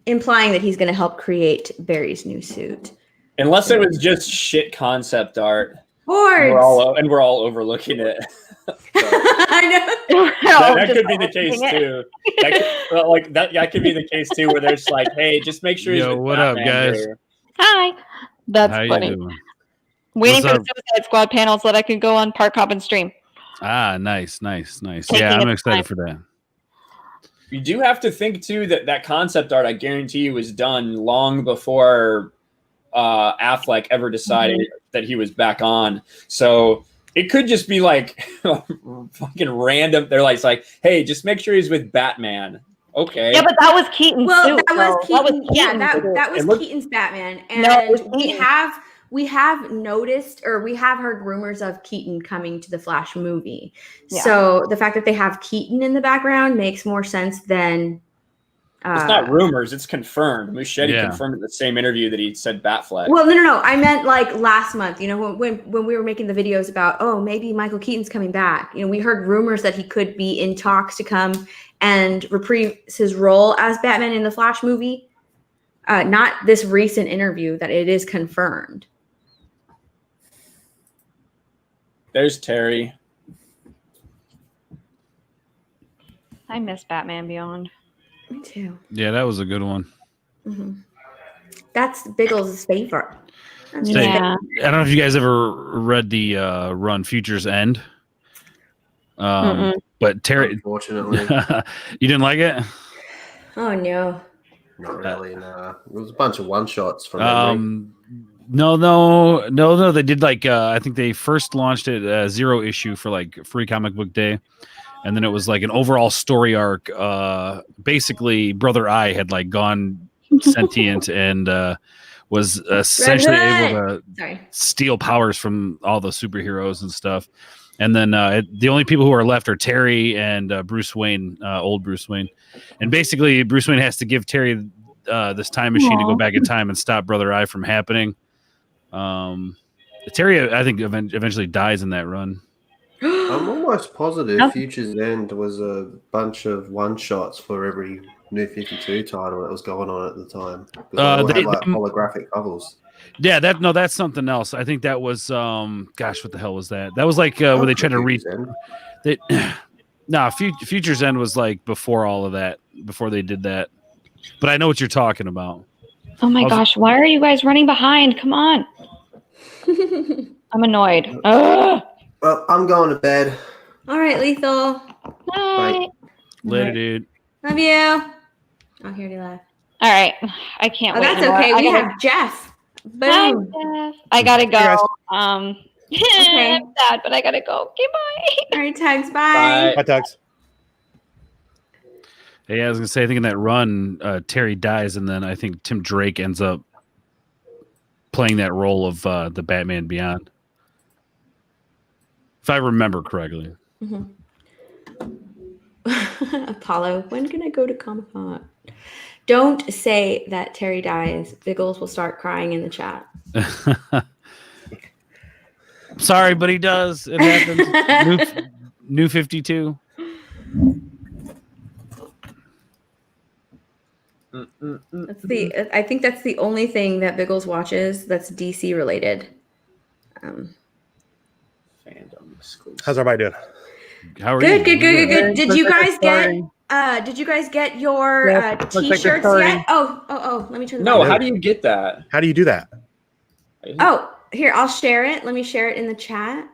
implying that he's going to help create Barry's new suit. Unless it was just shit concept art. Boards. We're all overlooking it. I know. That could be the case too. That could be the case too, where there's like, hey, just make sure. Yo, what up, guys? Here. Hi. That's How funny. you doing? Waiting What's for the Suicide Squad panel so that I can go on Park Hop and stream. Nice. Taking Yeah, I'm its excited time. for that. You do have to think too that concept art, I guarantee you, was done long before Affleck ever decided that he was back on. So it could just be like fucking random. They're like, hey, just make sure he's with Batman. Okay. Yeah, but that was Keaton's suit. That was Keaton's Batman, and we have noticed, or we have heard rumors of Keaton coming to the Flash movie. Yeah. So the fact that they have Keaton in the background makes more sense than. It's not rumors; it's confirmed. Muschietti confirmed in the same interview that he said Batfleck. Well, no. I meant like last month. When we were making the videos about, maybe Michael Keaton's coming back. We heard rumors that he could be in talks to come and reprise his role as Batman in the Flash movie. Not this recent interview that it is confirmed. There's Terry. I miss Batman Beyond. Me too. Yeah, that was a good one. Mm-hmm. That's Biggles' favorite. I don't know if you guys ever read the run Future's End. But Terry, unfortunately, you didn't like it? Oh no. Not really. No, it was a bunch of one shots from memory. No. They did I think they first launched it 0 issue for Free Comic Book Day, and then it was an overall story arc. Basically, Brother Eye had gone sentient and was essentially able to steal powers from all the superheroes and stuff. And then the only people who are left are Terry and Bruce Wayne, old Bruce Wayne. And basically, Bruce Wayne has to give Terry this time machine to go back in time and stop Brother Eye from happening. Terry, I think, eventually dies in that run. I'm almost positive Future's End was a bunch of one-shots for every New 52 title that was going on at the time. They had holographic covers. Yeah, that's something else. I think that was gosh, what the hell was that? That was when they tried to read Future's End was before all of that, before they did that. But I know what you're talking about. Oh my gosh, why are you guys running behind? Come on. I'm annoyed. Ugh. Well, I'm going to bed. All right, Lethal. Bye. Later, dude. Love you. Oh, here he left. All right. I can't wait. That's anymore. okay. We have Jeff. Boom. Hi, Jeff. I gotta go. Okay. I'm sad, but I gotta go. Okay, bye. All right, Tugs, bye. Bye, Tugs. Hey, I was gonna say, I think in that run, Terry dies, and then I think Tim Drake ends up playing that role of the Batman Beyond, if I remember correctly. Mm-hmm. Apollo, when can I go to Comic-Con? Don't say that Terry dies. Biggles will start crying in the chat. Sorry, but he does. It happens. New 52. I think that's the only thing that Biggles watches that's DC related. Fandom exclusive. How's everybody doing? How are Good. Did you guys starting. get your Yes, looks like they're t-shirts starting. yet? Oh, let me turn the No, volume how do you get that? How do you do that? Oh, here, I'll share it. Let me share it in the chat.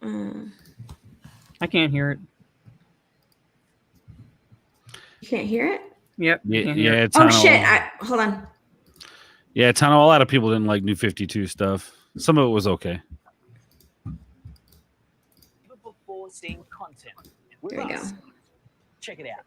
I can't hear it. You can't hear it? Yep. Yeah, it's Oh shit! Hold on. Yeah, a lot of people didn't like New 52 stuff. Some of it was okay. Before seeing content. There we go. Check it out.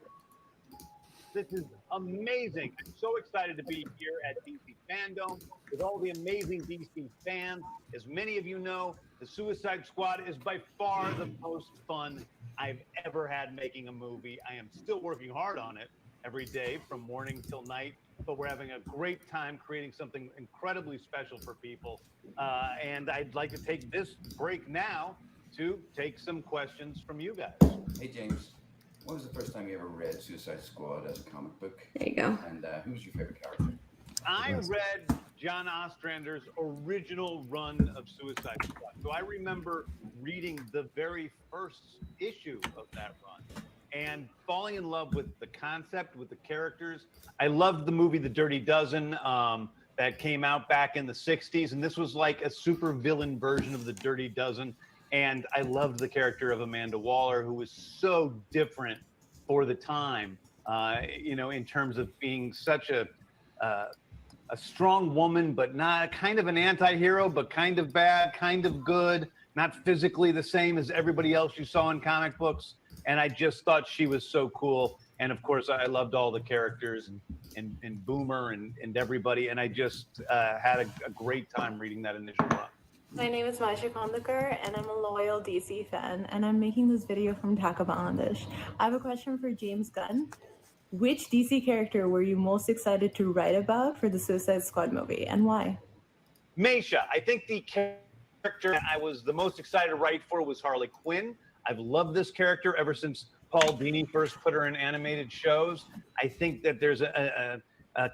This is amazing. I'm so excited to be here at DC FANDOME with all the amazing DC fans. As many of you know, the Suicide Squad is by far the most fun I've ever had making a movie. I am still working hard on it every day from morning till night, but we're having a great time creating something incredibly special for people. And I'd like to take this break now to take some questions from you guys. Hey, James. When was the first time you ever read Suicide Squad as a comic book? There you go. And who's your favorite character? I read John Ostrander's original run of Suicide Squad. So I remember reading the very first issue of that run and falling in love with the concept, with the characters. I loved the movie The Dirty Dozen that came out back in the 60s. And this was like a super villain version of The Dirty Dozen. And I loved the character of Amanda Waller, who was so different for the time, in terms of being such a strong woman, but not kind of an anti-hero, but kind of bad, kind of good, not physically the same as everybody else you saw in comic books. And I just thought she was so cool. And of course, I loved all the characters and Boomer and everybody. And I just had a great time reading that initial run. My name is Maisha Kondakar, and I'm a loyal DC fan, and I'm making this video from Dhaka, Bangladesh. I have a question for James Gunn. Which DC character were you most excited to write about for the Suicide Squad movie, and why? Maisha, I think the character I was the most excited to write for was Harley Quinn. I've loved this character ever since Paul Dini first put her in animated shows. I think that there's a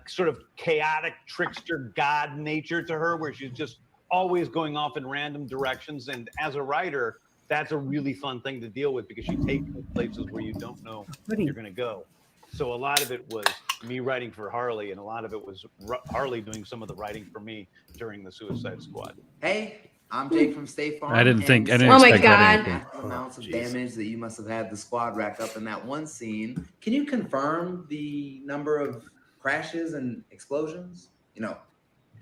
sort of chaotic trickster god nature to her, where she's just always going off in random directions. And as a writer, that's a really fun thing to deal with because she takes you places where you don't know you're going to go. So a lot of it was me writing for Harley, and a lot of it was Harley doing some of the writing for me during the Suicide Squad. Hey, I'm Jake from State Farm. I didn't expect that. Amounts of damage that you must have had the squad rack up in that one scene. Can you confirm the number of crashes and explosions?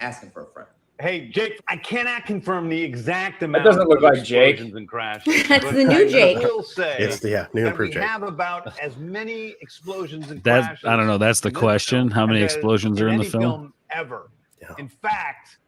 Asking for a friend. Hey, Jake, I cannot confirm the exact amount doesn't look of like Jake. explosions and crashes. That's but the new Jake. I will say It's the new that improved we Jake. have about as many explosions and That crashes I don't know. That's the in this question. film How many as explosions are in the any film? ever. In fact,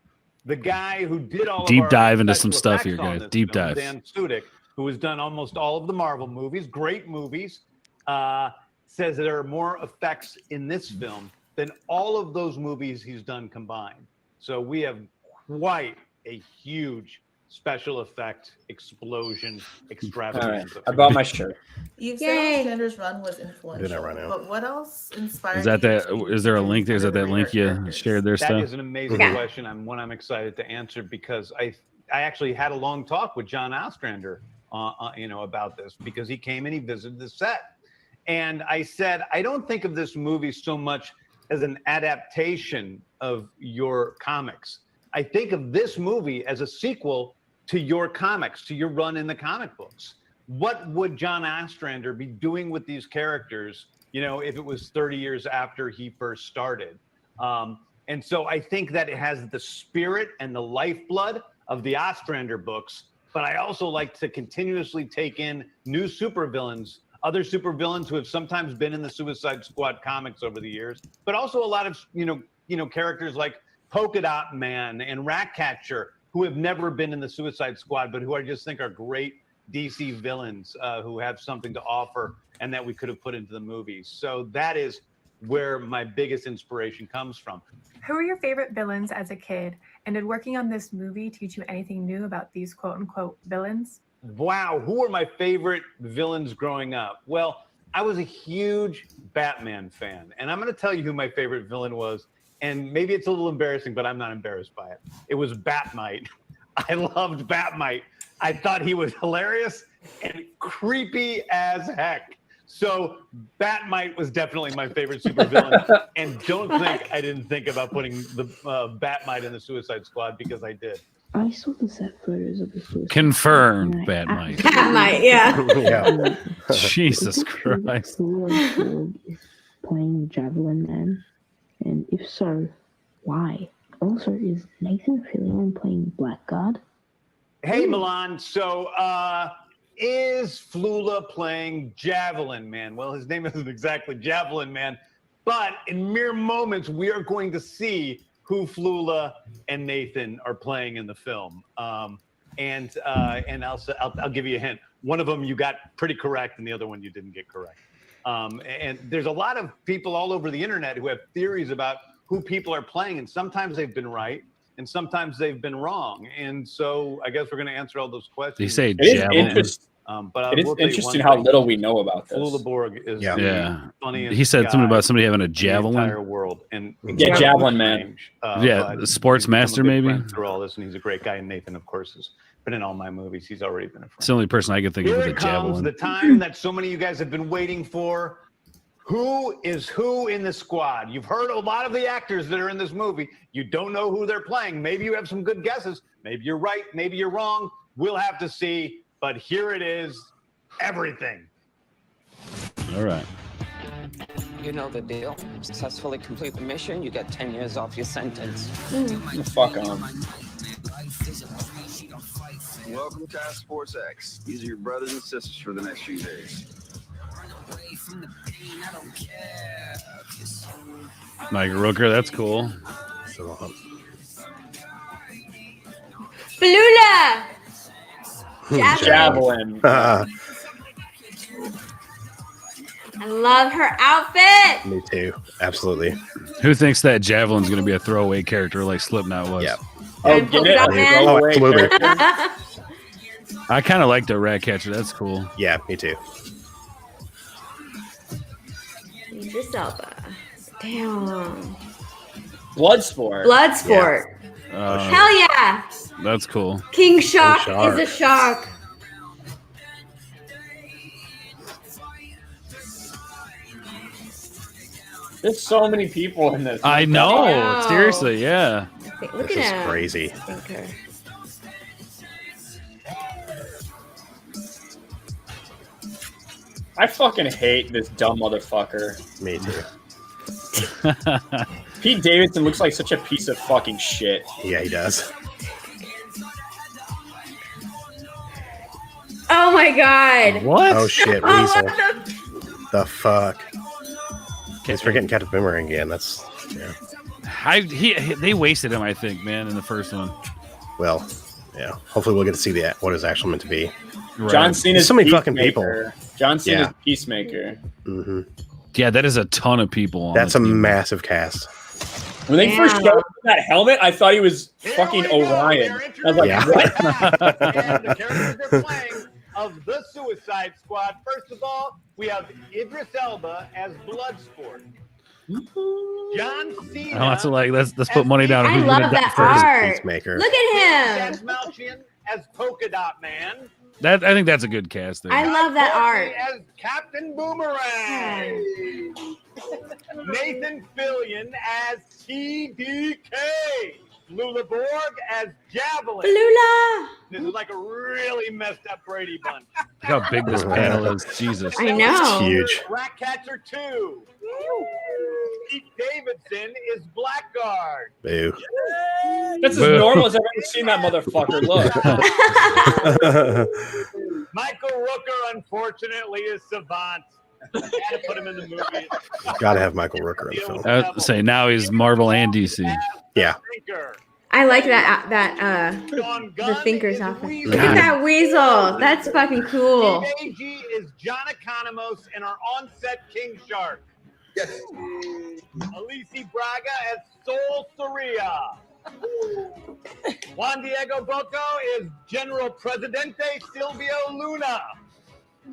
the guy who did all Deep of our dive into special some stuff effects here, on guys. this Deep film, dive. Dan Sudik, who has done almost all of the Marvel movies, great movies, says there are more effects in this film than all of those movies he's done combined. So we have quite a huge special effect explosion extravaganza. All right. I bought my shirt. You've said Alexander's run was influential, that right now. but what else inspired Is that you that? to Is there a link there? Is that that link you shared there, That stuff? is an amazing question. One I'm excited to answer because I actually had a long talk with John Ostrander, about this, because he came and he visited the set, and I said I don't think of this movie so much as an adaptation of your comics. I think of this movie as a sequel to your comics, to your run in the comic books. What would John Ostrander be doing with these characters, if it was 30 years after he first started? And so I think that it has the spirit and the lifeblood of the Ostrander books, but I also like to continuously take in new supervillains, other supervillains who have sometimes been in the Suicide Squad comics over the years, but also a lot of characters like Polka Dot Man and Ratcatcher who have never been in the Suicide Squad, but who I just think are great DC villains who have something to offer and that we could have put into the movies. So that is where my biggest inspiration comes from. Who were your favorite villains as a kid? And did working on this movie teach you anything new about these quote-unquote villains? Wow, who were my favorite villains growing up? Well, I was a huge Batman fan, and I'm going to tell you who my favorite villain was, and maybe it's a little embarrassing, but I'm not embarrassed by it. It was Batmite. I loved Batmite. I thought he was hilarious and creepy as heck. So Batmite was definitely my favorite supervillain, and don't think I didn't think about putting the Batmite in the Suicide Squad, because I did. I saw the set photos of the Suicide Confirmed Batmite. Batmite, yeah. Yeah. Jesus Christ. Is playing Javelin Man, and if so, why? Also, is Nathan Fillion playing Blackguard? Hey, Milan. So, is Flula playing Javelin Man? Well, his name isn't exactly Javelin Man, but in mere moments, we are going to see who Flula and Nathan are playing in the film. And I'll give you a hint. One of them you got pretty correct, and the other one you didn't get correct. And there's a lot of people all over the internet who have theories about who people are playing, and sometimes they've been right, and sometimes they've been wrong. And so I guess we're going to answer all those questions. You say Javelin. But it is interesting how little we know about this. Flula Borg is Yeah. funniest He said something guy about somebody having a in the javelin. entire world. And Yeah, Javelin Man. Yeah, the sports master maybe. Through all this, and he's a great guy. And Nathan, of course, has been in all my movies. He's already been a friend. It's the only person I could think of Here with a it comes, javelin. the time that so many of you guys have been waiting for. Who is who in the squad? You've heard a lot of the actors that are in this movie. You don't know who they're playing. Maybe you have some good guesses. Maybe you're right. Maybe you're wrong. We'll have to see. But here it is. Everything. All right. You know the deal. Successfully complete the mission, you get 10 years off your sentence. Fuck on. Welcome to Task Force X. These are your brothers and sisters for the next few days. Mike Rooker, that's cool. Flula! Javelin. I love her outfit. Me too. Absolutely. Who thinks that Javelin's going to be a throwaway character like Slipknot was? Yeah. Oh, give it. Oh, absolutely. I kind of liked a Ratcatcher. That's cool. Yeah, me too. Idris Elba. Damn. Bloodsport. Bloodsport. Hell yeah. That's cool. King Shark is a shark. There's so many people in this. I know. Seriously, yeah. Look This at is him. crazy. I fucking hate this dumb motherfucker. Me too. Pete Davidson looks like such a piece of fucking shit. Yeah, he does. Oh my god. What? Oh shit, Oh, Weasel. what The fuck? He's forgetting Captain Boomerang again. That's yeah. They wasted him, I think, man, in the first one. Well, yeah. Hopefully, we'll get to see what is actually meant to be. Right. John Cena's so many fucking people. John Cena's Yeah. Peacemaker. Mm-hmm. Yeah, that is a ton of people. On That's a this team. massive cast. When they first showed him that helmet, I thought he was fucking Orion. I was like, Yeah. what? And the characters they're playing of the Suicide Squad. First of all, we have Idris Elba as Bloodsport. John Cena. Oh, that's like let's put money down. on I who's love gonna die that first. art. Peacemaker. Look at him. Malchian as Polka Dot Man. I think that's a good cast there. I love that art. As Captain Boomerang. Nathan Fillion as TDK. Flula Borg as Javelin. Flula! This is like a really messed up Brady bunch. Look how big this panel is. Jesus. I know. It's huge. Ratcatcher 2. Pete Davidson is Blackguard. Boo. That's as normal as I've ever seen that motherfucker look. Michael Rooker, unfortunately, is Savant. I had to put him in the movie. Gotta have Michael Rooker in the film. I would say now he's Marvel and DC. Yeah. I like the Thinker's outfit. Look at that weasel. That's fucking cool. Steve Agee is John Economos and our on-set King Shark. Yes. Alicia Braga as Sol Soria. Juan Diego Bocco is General Presidente Silvio Luna.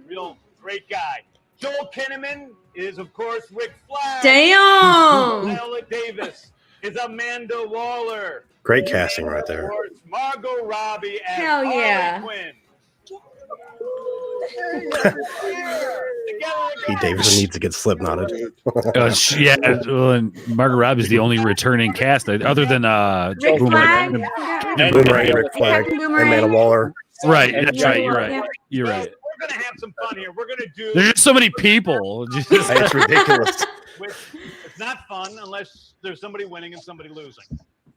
Real great guy. Joel Kinnaman is, of course, Rick Flag. Damn! Viola Davis is Amanda Waller. Great casting right there. Of course, Margot Robbie as Hell yeah. Harley Quinn. Pete Davidson needs to get slip knotted. Yeah, well, and Margot Robbie's the only returning cast other than Rick Flag. Boomerang, Rick Flag, and Amanda Waller. Right, that's right. You're right. You're right. We're going to have some fun here. We're going to do... There's just so many people. It's ridiculous. It's not fun unless there's somebody winning and somebody losing.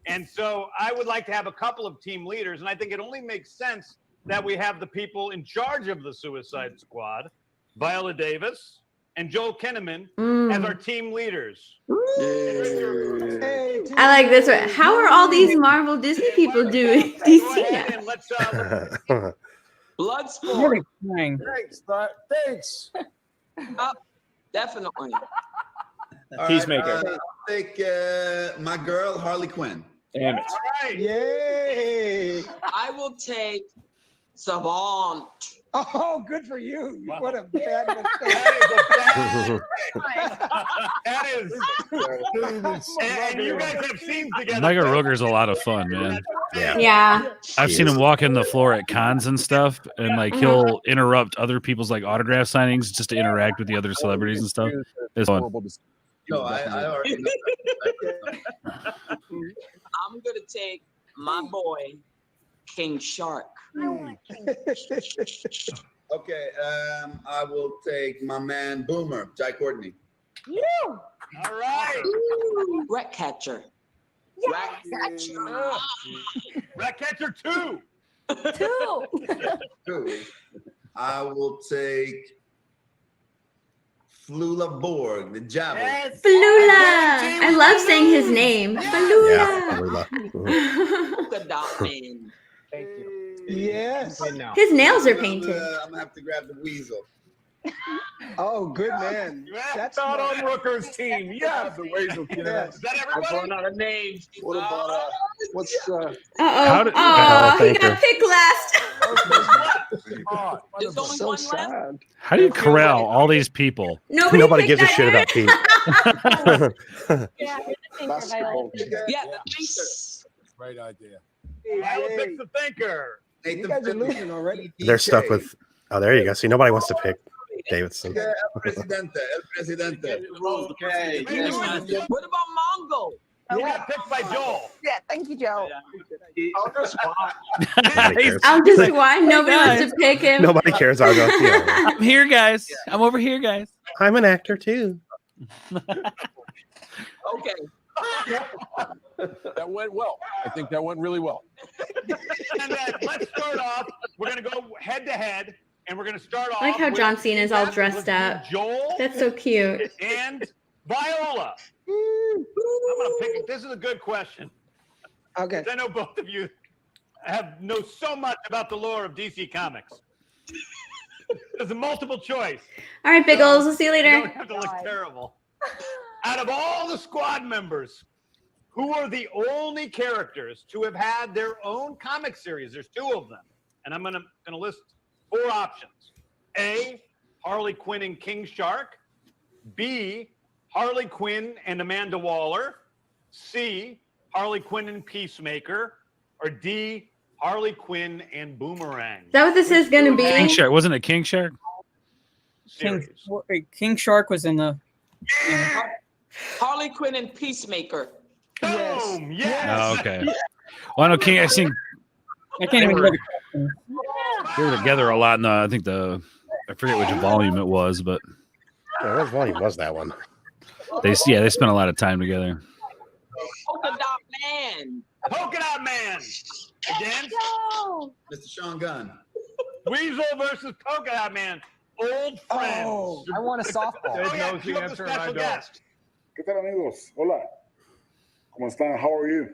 And so I would like to have a couple of team leaders, and I think it only makes sense that we have the people in charge of the Suicide Squad, Viola Davis and Joel Kinnaman, as our team leaders. I like this one. How are all these Marvel Disney people doing? DC now. And let's Bloodsport. Thanks. Definitely. Peacemaker. I'll take my girl, Harley Quinn. Damn it. All right. Yay! I will take Savant. Oh, good for you. Wow. What a bad That is. And you guys have scenes together. Michael Rooker's a lot of fun, man. Yeah. I've seen him walk in the floor at cons and stuff, and like he'll interrupt other people's like autograph signings just to interact with the other celebrities and stuff. It's fun. No, I already know. I'm going to take my boy, King Shark. Okay, I will take my man Boomer, Jai Courtney. All right. Ratcatcher. Ratcatcher 2. Two. I will take Flula Borg, the Javelin. Yes. Flula. I love saying his name. Flula. Yeah, Polka dot man. Thank you. Yes. His nails are painted. I'm gonna have to grab the weasel. Oh, good man. That's not on Rooker's team. Yeah. The weasel. Yes. Is that everybody? Out of names. What about what's How did- he got picked last. There's only so one left. sad. How do you corral all these people? Nobody gives a shit about Pete. Yeah, the thinker. Right idea. Viola picks the Thinker. You guys are losing already. They're stuck with. Oh, there you go. See, nobody wants to pick Davidson. El Presidente. Okay. What about Mongo? You got picked by Joel. Yeah, thank you, Joe. Nobody cares. I'm just why nobody wants to pick him. Nobody cares. I'll go. Yeah. I'm here, guys. I'm over here, guys. I'm an actor too. Okay. That went well. I think that went really well. And let's start off. We're going to go head to head, and we're going to start off. I like how with John Cena's all dressed up. Joel. That's so cute. And Viola. I'm going to pick. This is a good question. Okay. I know both of you know so much about the lore of DC Comics. There's a multiple choice. All right, Biggles. We'll see you You later. don't have to look terrible. Out of all the squad members, who are the only characters to have had their own comic series? There's two of them, and I'm gonna list four options: A, Harley Quinn and King Shark; B, Harley Quinn and Amanda Waller; C, Harley Quinn and Peacemaker; or D, Harley Quinn and Boomerang. Is that what this is going to be? King Shark. Wasn't it King Shark? King Shark was in the. Harley Quinn and Peacemaker. Boom! Yes. Oh, okay. Well, I know King. I can't even remember. They were together a lot in the. I think I forget which volume it was, but Yeah, what volume was that one? they spent a lot of time together. Polka Dot Man. Polka Dot Man. Again. Mr. Sean Gunn. Weasel versus Polka Dot Man. Old friends. Oh, I want a softball. Oh, yeah, cue up the special guest. ¿Qué tal, amigos? Hola. ¿Cómo están? How are you?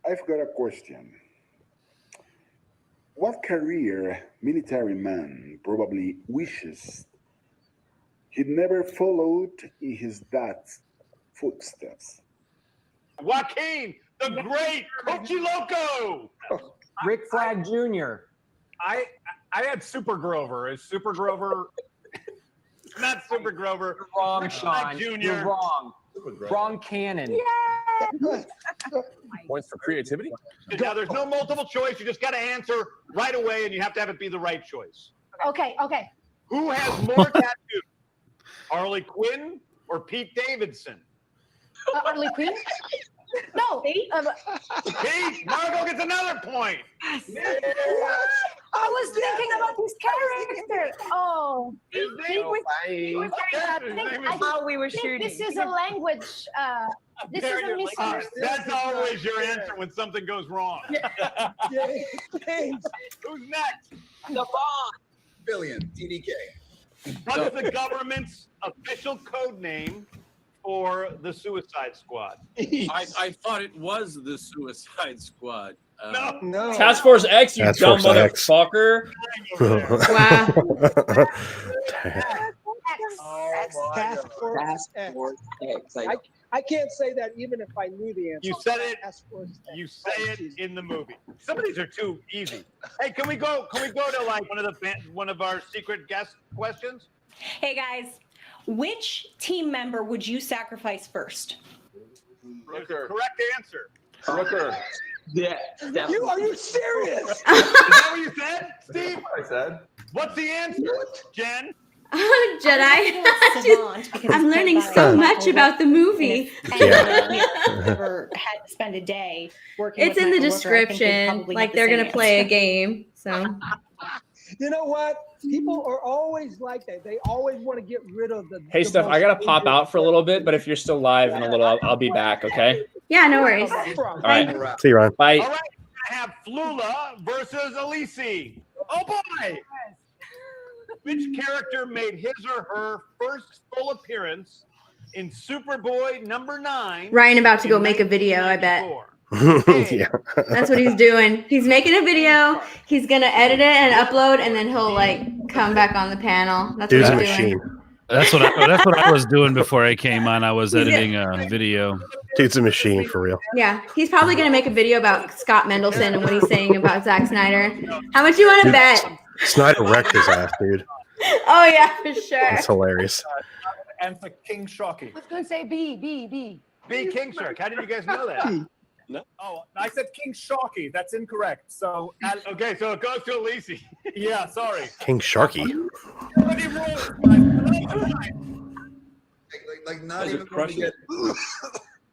I've got a question. What career military man probably wishes he'd never followed in his dad's footsteps? Joaquin, the great Coachy Loco. Rick Flag Jr. I had Super Grover. Is Super Grover not Super Grover? You're wrong, Rick Sean. Flag Jr. You're wrong. Wrong canon. Points for creativity. Now, there's no multiple choice. You just got to answer right away, and you have to have it be the right choice. Okay. Who has more tattoos, Harley Quinn or Pete Davidson? Harley Quinn? No. Pete, Margot gets another point. I was thinking about his character. Oh. How we were shooting. This is a language. This is a misunderstanding. That's always your answer when something goes wrong. Who's next? The Bond. Billion. TDK. What's the government's official code name for the Suicide Squad? I thought it was the Suicide Squad. No. Task Force X, you Task dumb Force X. motherfucker. Task Force X. I can't say that even if I knew the answer. You said it. You say it in the movie. Some of these are too easy. Hey, can we go to like one of our secret guest questions? Hey guys, which team member would you sacrifice first? Correct answer. Rooker. Yeah. Are you serious? Is that what you said, Steve? I said. What's the answer, Jen? Jedi. I'm learning so much about the movie. Ever had to spend a day working. It's in the description. Like they're gonna play a game. So. You know what? People are always like that. They always want to get rid of the. Hey, Steph, I gotta pop out for a little bit, but if you're still live in a little, I'll be back. Okay. Yeah, no worries. All right. See you, Ron. Bye. All right, we're gonna have Flula versus Elise. Oh boy! Which character made his or her first full appearance in Superboy #9? Ryan about to go make a video, I bet. Yeah. That's what he's doing. He's making a video. He's gonna edit it and upload, and then he'll like come back on the panel. That's Dude's what a he's machine. doing. That's what I was doing before I came on. I was editing a video. Dude's a machine for real. Yeah, he's probably gonna make a video about Scott Mendelson and what he's saying about Zack Snyder. How much you want to bet? Snyder wrecked his ass, dude. Oh yeah, for sure. That's hilarious. And for King Shocky. I was gonna say B. B King Shark. How did you guys know that? No. Oh, I said King Shocky. That's incorrect. So okay, so it goes to Elise. Yeah, sorry. King Sharky. Like not Those are even crushing it.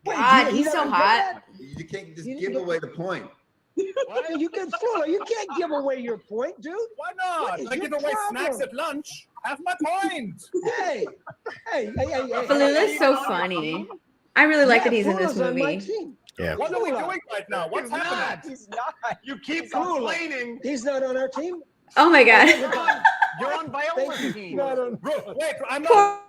God, he's so hot. You can't just give away the point. What? You can fool. You can't give away your point, dude. Why not? I give away snacks at lunch. Have my point. Hey. Falula's so funny. I really like that he's in this movie. Yeah. What are we doing right now? What's happening? He's not. You keep complaining. He's not on our team. Oh my God. You're on Viola's team. Wait, I'm not.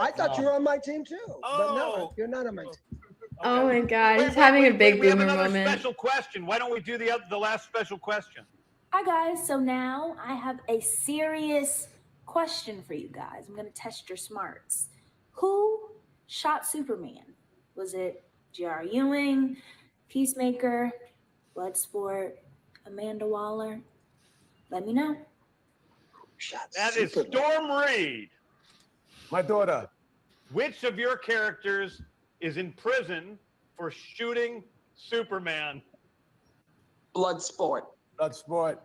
I thought you were on my team too. But no, you're not on my team. Oh my God, he's having a big we have boomer another moment. special question. Why don't we do the last special question? Hi guys, so now I have a serious question for you guys. I'm gonna test your smarts. Who shot Superman? Was it J.R. Ewing, Peacemaker, Bloodsport, Amanda Waller? Let me know. That is Storm Reed. My daughter. Which of your characters is in prison for shooting Superman? Bloodsport. Bloodsport.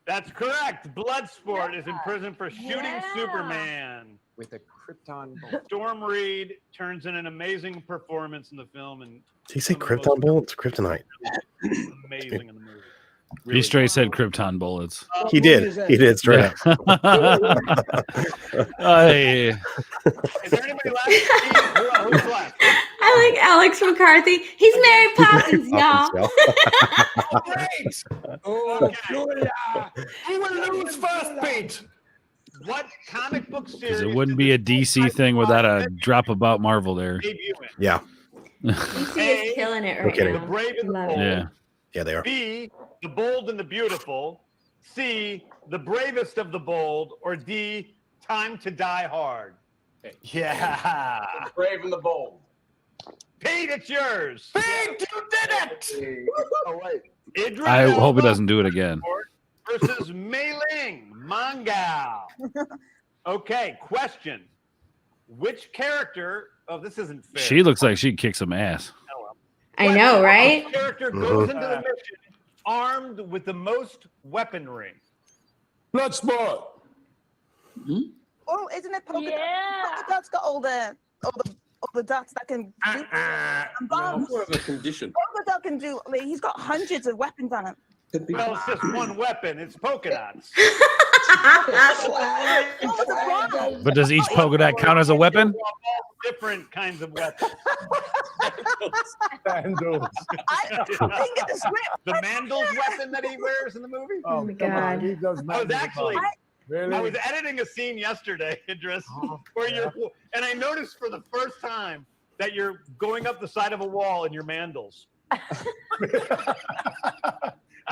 That's correct. Bloodsport is in prison for shooting Superman with a Krypton bolt. Storm Reed turns in an amazing performance in the film, and Did he say Krypton bullets? Kryptonite. amazing in the movie. He straight said Krypton bullets. He did. He did straight up. Is there anybody left? Who's left? I like Alex McCarthy. He's Mary Poppins, y'all. Great. Oh, Julia. He will lose first, Pete. What comic book Because series? it wouldn't be a DC thing without a drop about Marvel there. Yeah. DC is killing it right The now. Brave and the Love Bold. it. Yeah. Yeah, they are. B, The Bold and the Beautiful. C, The Bravest of the Bold. Or D, Time to Die Hard. Yeah. The Brave and the Bold. Pete, it's yours. Pete, you did it! All right. Idris I hope Elba it doesn't do it again. versus Mei Ling Mangao. Okay, question. Which character... Oh, this isn't fair. She looks like she'd kick some ass. I know, right? Which character goes into the mission armed with the most weaponry? Bloodsport. Oh, isn't it polka? Yeah. Polka dot's got all the dots that can do and bombs. More of a condition. Polka dot can do. I mean, he's got hundreds of weapons on him. Well, it's just one weapon. It's polka dots. But does each polka dot count as a weapon? Different kinds of weapons. Sandals. The Mandel's weapon that he wears in the movie? Oh my God. I was actually... I was editing a scene yesterday, Idris, where you're, and I noticed for the first time that you're going up the side of a wall in your mandals.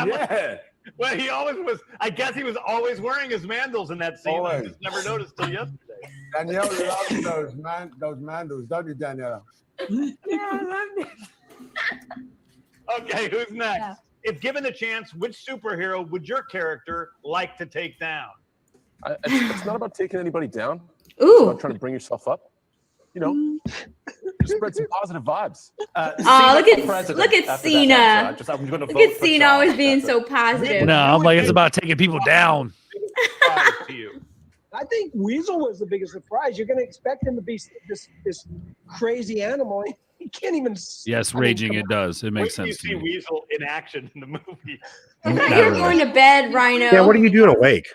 Yeah. Well, he always was. I guess he was always wearing his mandals in that scene. I just never noticed till yesterday. Danielle loves those mandals, don't you, Danielle? Yeah, I love it. Okay, who's next? Yeah. If given the chance, which superhero would your character like to take down? It's not about taking anybody down. Ooh. It's about trying to bring yourself up. You know, spread some positive vibes. Look at Cena. Look at Cena always being so positive. No, I'm like, it's about taking people down. I think Weasel was the biggest surprise. You're going to expect him to be this crazy animal. He can't even. Yes, raging it does. It makes Wait till sense to you me. see Weasel in action in the movie. I thought you were going to bed, Rhino. Yeah, what are you doing awake?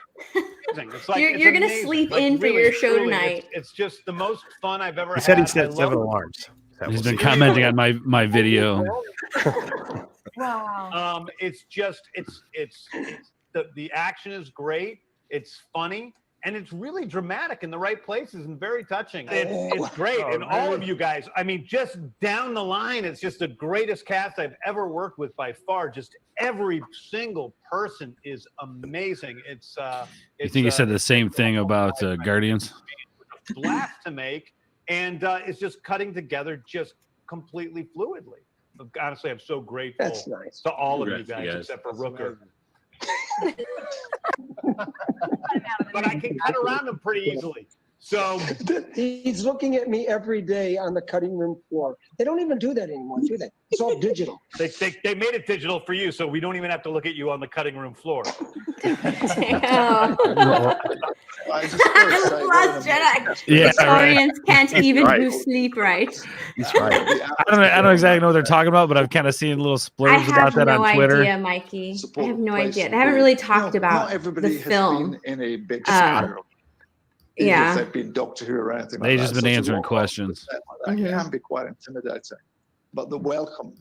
It's like, You're going to sleep in for your show truly, tonight. It's just the most fun I've ever He had. said he set I 7 love it. alarms. He's been commenting on my video. Wow. It's just the action is great. It's funny. And it's really dramatic in the right places and very touching. It's great. And all of you guys, I mean, just down the line, it's just the greatest cast I've ever worked with by far. Just every single person is amazing. You think you said the same thing about Guardians? Blast to make, and it's just cutting together just completely fluidly. Honestly, I'm so grateful That's nice. to all of you guys except for Rooker. But I can cut around them pretty easily. So he's looking at me every day on the cutting room floor. They don't even do that anymore, do they? It's all digital. They made it digital for you, so we don't even have to look at you on the cutting room floor. Last Jedi. Yeah, Historians can't even right. do sleep right. He's right. I don't exactly know what they're talking about, but I've kind of seen little I splurges have about that no on Twitter. idea, Mikey. I have no idea. They haven't really talked about the film. In a big superhero. Yeah. If they've been Doctor Who or anything like They've that. just been So to answering walk off questions. the set like that can be quite intimidating. But the welcome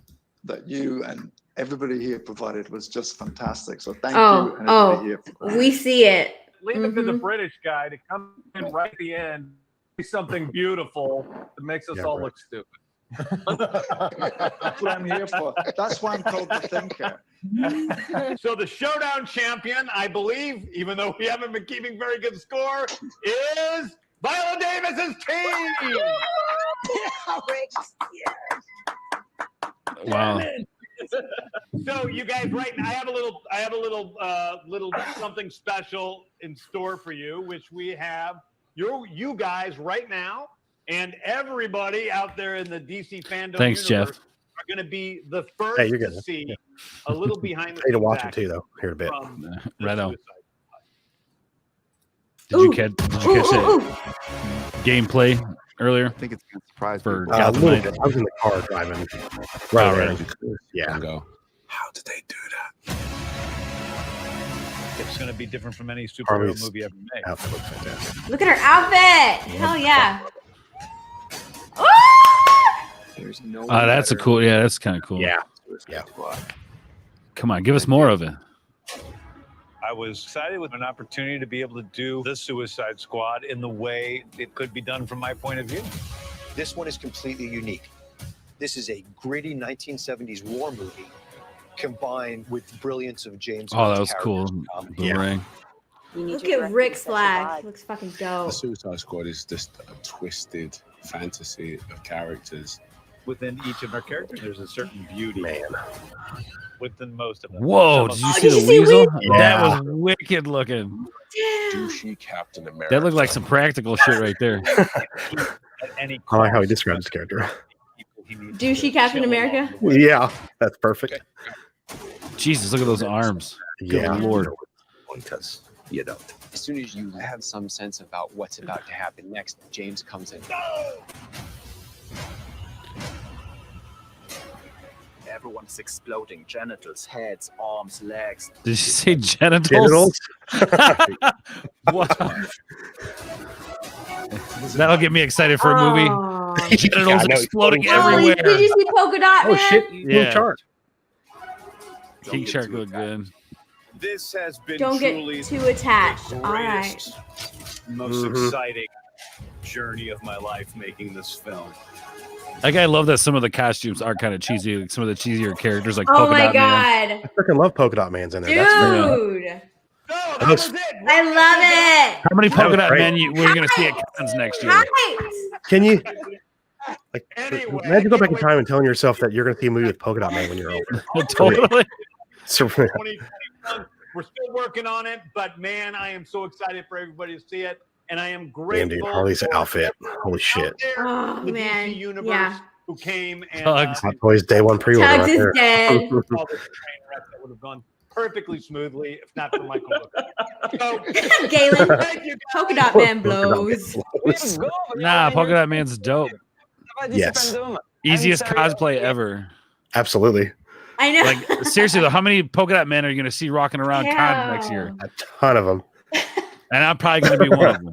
that you and everybody here provided was just fantastic. So thank you and everybody here. For We see it. Leave it to the British guy to come in right at the end, do something beautiful that makes us all look stupid. That's what I'm here for. That's why I'm called the Thinker. So the showdown champion, I believe, even though we haven't been keeping very good score, is Viola Davis's team. Wow. So you guys, right now, I have a little something special in store for you, which we have you guys right now, and everybody out there in the DC fandom. Thanks, universe Jeff. are going to be the first Hey, you're to good. see Yeah. a little behind the I need to scenes watch it action too, though. Here in a bit. from the Right on. Suicide Did you catch that gameplay earlier? I think it's going to surprise for people. A Gotham little Knight? bit. I was in the car driving. Right, right. Yeah. Go. How did they do that? It's going to be different from any superhero Harley's movie ever made. outfit looks fantastic. Look at her outfit. Hell yeah. There's no. That's a cool. Yeah, that's kind of cool. Yeah. Yeah. Come on, give us more of it. I was excited with an opportunity to be able to do the Suicide Squad in the way it could be done from my point of view. This one is completely unique. This is a gritty 1970s war movie combined with the brilliance of James. Oh, that Gunn's was cool. characters and comedy. Boomerang. Look at Rick's flag. Looks fucking dope. The Suicide Squad is just a twisted fantasy of characters. Within each of our characters, there's a certain beauty. Man. Within most of them. Whoa! Some Did you of see them- the weasel? Yeah. That was wicked looking. Douchey Captain America. That looked like some practical shit right there. at any I like how he cost, describes his character. Douchey Captain America. Yeah, that's perfect. Jesus, look at those arms. Yeah. Good Lord. Because you don't. As soon as you have some sense about what's about to happen next, James comes in. Everyone's exploding. Genitals, heads, arms, legs. Did you say genitals? Genitals? What? That'll get me excited for a movie. Oh. Genitals Yeah, I know. exploding Oh, everywhere. did you see Polka Dot Oh Man? shit! Yeah. Chart. King Shark looked good. This has been Don't truly get too attached. the All right. greatest, most exciting journey of my life making this film. Like, I love that some of the costumes are kind of cheesy. Like some of the cheesier characters, like Oh Polka my Dot Man. god. I freaking love Polka Dot Man's in there. That's very Dude. No, that was, I love it. How many Polka Dot great. Men we're going to see at cons next year? Right. Can you like Anyway, imagine go back in time and telling yourself that you're going to see a movie with Polka Dot Man when you're older? Totally. So, 2021, we're still working on it, but man, I am so excited for everybody to see it, and I am damn, grateful. dude, Harley's for outfit. Holy shit. out there Oh, in the man. DC universe Yeah. who came and Tugs. Hot Toys Day One pre-order Tugs right is there. dead. all this train wreck that would have gone perfectly smoothly if not for Michael Rooker. So, Galen. thank you guys. Polka Dot Man blows. Nah, Polka Dot Man's dope. Yes. Easiest cosplay ever. Absolutely. I know. Like, seriously, though, how many Polka Dot Men are you going to see rocking around Yeah. cons next year? A ton of them. And I'm probably going to be one of them.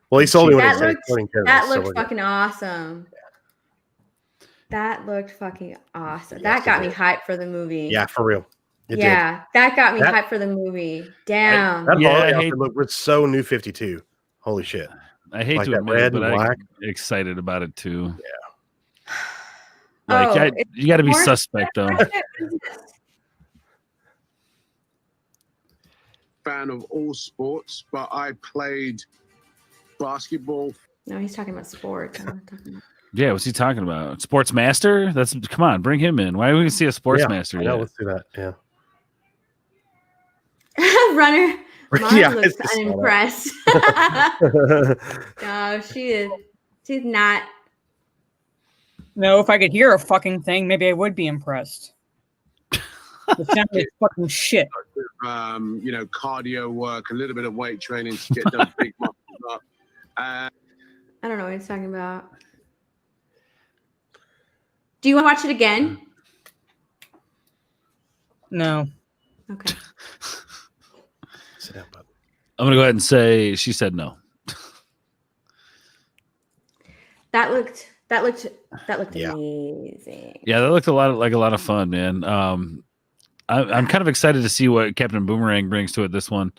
Well, he sold me when he That said looked, exploding characters, that so looked we're good. fucking awesome. That looked fucking awesome. Yes, That got it me did. hyped for the movie. Yeah, for real. It Yeah, that got me That- hyped for the movie. Damn. did. That Yeah, Harley I hate- outfit looked was so New 52. Holy shit. I hate Like to that admit it, red but and I'm black. excited about it too. Yeah. Like, Oh, it's you got to be more- suspect, though. Fan of all sports, but I played basketball. No, he's talking about sports. I'm not talking about... Yeah, what's he talking about? Sports Master? That's come on, bring him in. Why do we see a Sports Yeah, Master? I know, Yet? let's do that. Yeah. Runner. Mom Yeah, I looks just saw that. unimpressed. No, she is. She's not. No, if I could hear a fucking thing, maybe I would be impressed. It sounds like fucking shit. You know, cardio work, a little bit of weight training to get those big muscles up. I don't know what he's talking about. Do you want to watch it again? No. Okay. Sit down, bud. I'm gonna go ahead and say she said no. That looked Yeah. amazing. Yeah, that looked a lot of fun, man. I'm kind of excited to see what Captain Boomerang brings to it this one,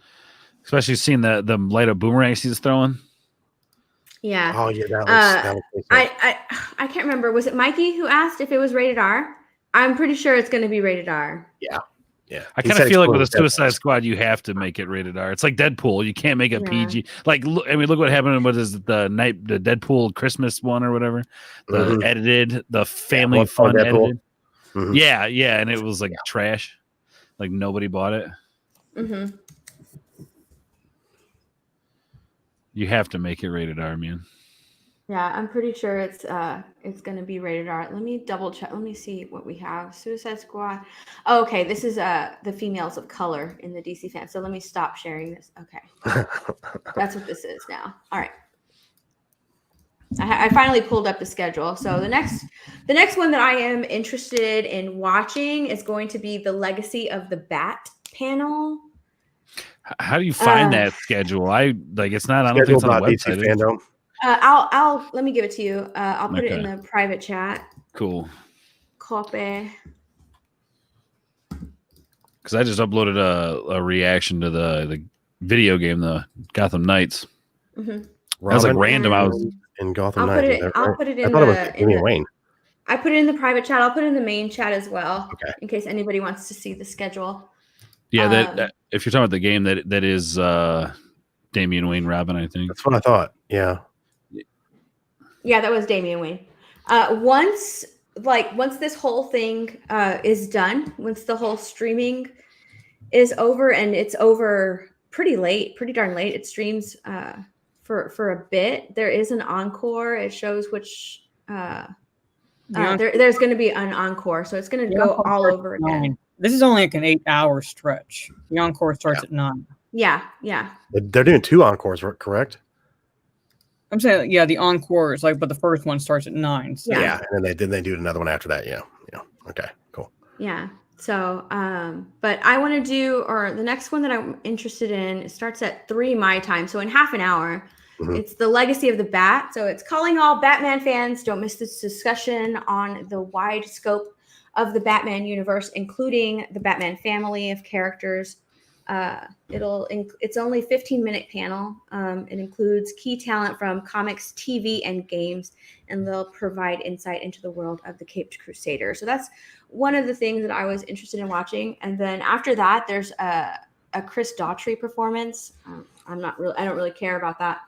especially seeing the light up boomerangs he's throwing. Yeah. Oh yeah, that was I can't remember. Was it Mikey who asked if it was rated R? I'm pretty sure it's going to be rated R. Yeah. Yeah. I He kind said of feel like with a exploding Suicide Squad, you have to make it rated R. It's like Deadpool; you can't make it Yeah. PG. Like, look, I mean, look what happened with the Deadpool Christmas one or whatever, the edited, the family Yeah, fun Deadpool. edited. Mhm. Yeah, and it was like trash. Like nobody bought it. Mm-hmm. You have to make it rated R, man. Yeah, I'm pretty sure it's going to be rated R. Let me double check. Let me see what we have. Suicide Squad. Oh, okay, this is the females of color in the DC fan. So let me stop sharing this. Okay, that's what this is now. All right. I finally pulled up the schedule. So the next one that I am interested in watching is going to be the Legacy of the Bat panel. How do you find that schedule? I like it's not. I don't think it's on the DC website. Fandom. I'll let me give it to you. I'll put it in Okay. the private chat. Cool. Copy. Because I just uploaded a reaction to the video game, the Gotham Knights. Mm-hmm. That was like random. I was in Gotham I'll Knights. put it I in thought it was the Damian Wayne. I put it in the private chat. I'll put it in the main chat as well. Okay. In case anybody wants to see the schedule. Yeah, that if you're talking about the game, that is Damian Wayne Robin, I think. That's what I thought. Yeah. Yeah, that was Damian Wayne. Once this whole thing is done, once the whole streaming is over, and it's over pretty darn late. It streams for a bit. There is an encore. It shows which there's going to be an encore, so it's going to go all over again. This is only like an 8-hour stretch. The encore starts at 9. Yeah. They're doing 2 encores, correct? I'm saying, yeah, the encore is like, but the first one starts at 9. So. Yeah, and then they do another one after that. Yeah. Okay, cool. Yeah. So, but I want to do, or the next one that I'm interested in, it starts at 3 my time. So in half an hour, it's the Legacy of the Bat. So it's calling all Batman fans. Don't miss this discussion on the wide scope of the Batman universe, including the Batman family of characters. It's only 15-minute panel. It includes key talent from comics, TV, and games, and they'll provide insight into the world of the Caped Crusader. So that's one of the things that I was interested in watching. And then after that, there's a Chris Daughtry performance. I don't really care about that.